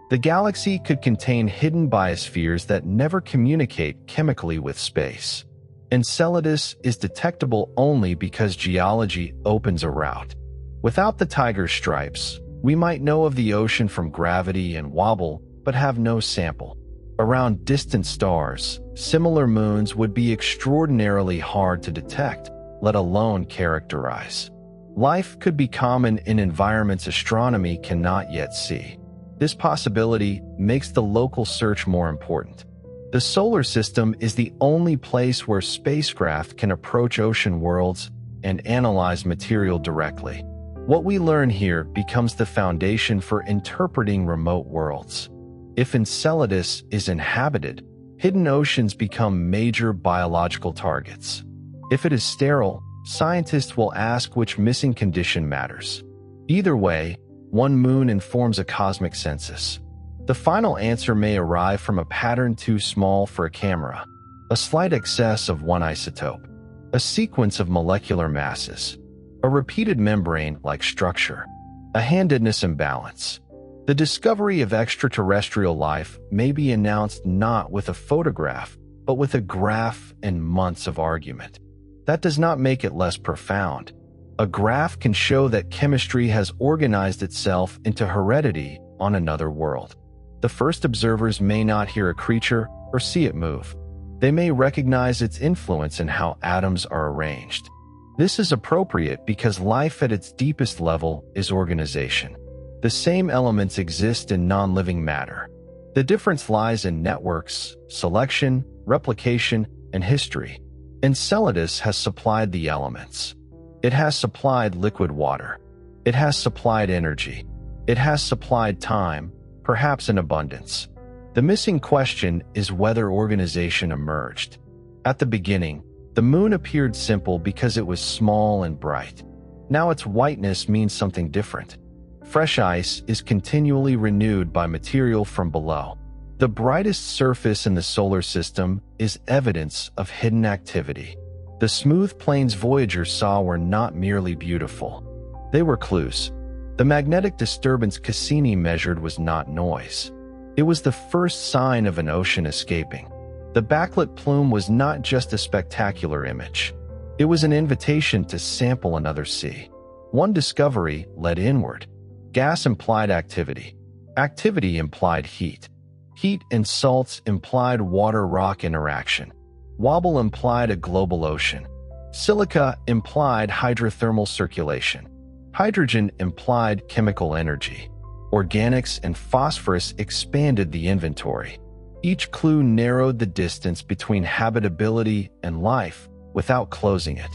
The galaxy could contain hidden biospheres that never communicate chemically with space. Enceladus is detectable only because geology opens a route. Without the tiger stripes, we might know of the ocean from gravity and wobble, but have no sample. Around distant stars, similar moons would be extraordinarily hard to detect, let alone characterize. Life could be common in environments astronomy cannot yet see. This possibility makes the local search more important. The solar system is the only place where spacecraft can approach ocean worlds and analyze material directly. What we learn here becomes the foundation for interpreting remote worlds. If Enceladus is inhabited, hidden oceans become major biological targets. If it is sterile, scientists will ask which missing condition matters. Either way, One moon informs a cosmic census. The final answer may arrive from a pattern too small for a camera, a slight excess of one isotope, a sequence of molecular masses, a repeated membrane-like structure, a handedness imbalance. The discovery of extraterrestrial life may be announced not with a photograph, but with a graph and months of argument. That does not make it less profound. A graph can show that chemistry has organized itself into heredity on another world. The first observers may not hear a creature or see it move. They may recognize its influence in how atoms are arranged. This is appropriate because life at its deepest level is organization. The same elements exist in non-living matter. The difference lies in networks, selection, replication, and history. Enceladus has supplied the elements. It has supplied liquid water. It has supplied energy. It has supplied time, perhaps in abundance. The missing question is whether organization emerged. At the beginning, the moon appeared simple because it was small and bright. Now its whiteness means something different. Fresh ice is continually renewed by material from below. The brightest surface in the solar system is evidence of hidden activity. The smooth plains Voyager saw were not merely beautiful. They were clues. The magnetic disturbance Cassini measured was not noise. It was the first sign of an ocean escaping. The backlit plume was not just a spectacular image. It was an invitation to sample another sea. One discovery led inward. Gas implied activity. Activity implied heat. Heat and salts implied water-rock interaction. Wobble implied a global ocean. Silica implied hydrothermal circulation. Hydrogen implied chemical energy. Organics and phosphorus expanded the inventory. Each clue narrowed the distance between habitability and life without closing it.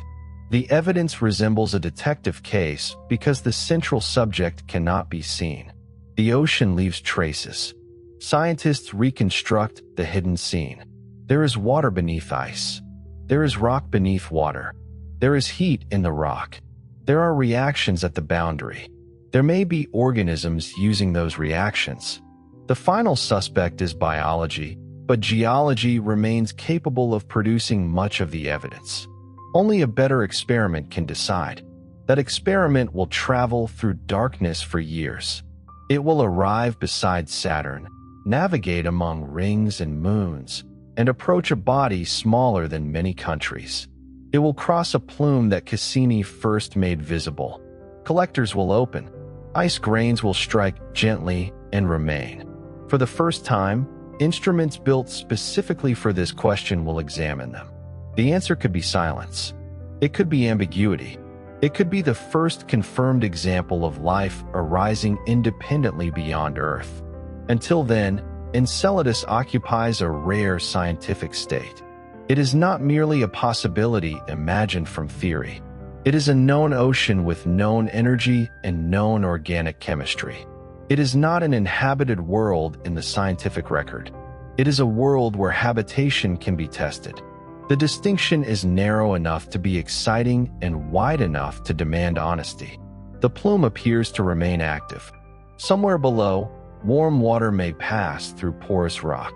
The evidence resembles a detective case because the central subject cannot be seen. The ocean leaves traces. Scientists reconstruct the hidden scene. There is water beneath ice. There is rock beneath water. There is heat in the rock. There are reactions at the boundary. There may be organisms using those reactions. The final suspect is biology, but geology remains capable of producing much of the evidence. Only a better experiment can decide. That experiment will travel through darkness for years. It will arrive beside Saturn, navigate among rings and moons, and approach a body smaller than many countries. It will cross a plume that Cassini first made visible. Collectors will open. Ice grains will strike gently and remain. For the first time, instruments built specifically for this question will examine them. The answer could be silence. It could be ambiguity. It could be the first confirmed example of life arising independently beyond Earth. Until then, Enceladus occupies a rare scientific state. It is not merely a possibility imagined from theory. It is a known ocean with known energy and known organic chemistry. It is not an inhabited world in the scientific record. It is a world where habitation can be tested. The distinction is narrow enough to be exciting and wide enough to demand honesty. The plume appears to remain active. Somewhere below, warm water may pass through porous rock.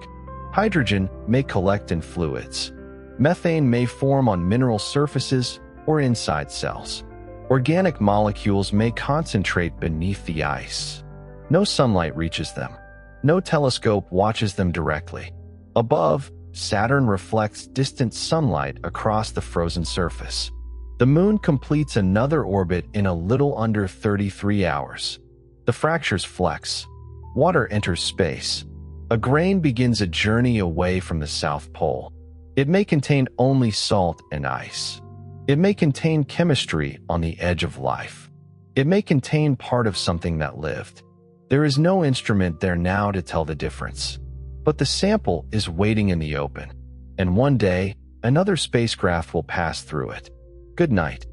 Hydrogen may collect in fluids. Methane may form on mineral surfaces or inside cells. Organic molecules may concentrate beneath the ice. No sunlight reaches them. No telescope watches them directly. Above, Saturn reflects distant sunlight across the frozen surface. The moon completes another orbit in a little under 33 hours. The fractures flex. Water enters space. A grain begins a journey away from the South Pole. It may contain only salt and ice. It may contain chemistry on the edge of life. It may contain part of something that lived. There is no instrument there now to tell the difference. But the sample is waiting in the open, and one day, another spacecraft will pass through it. Good night.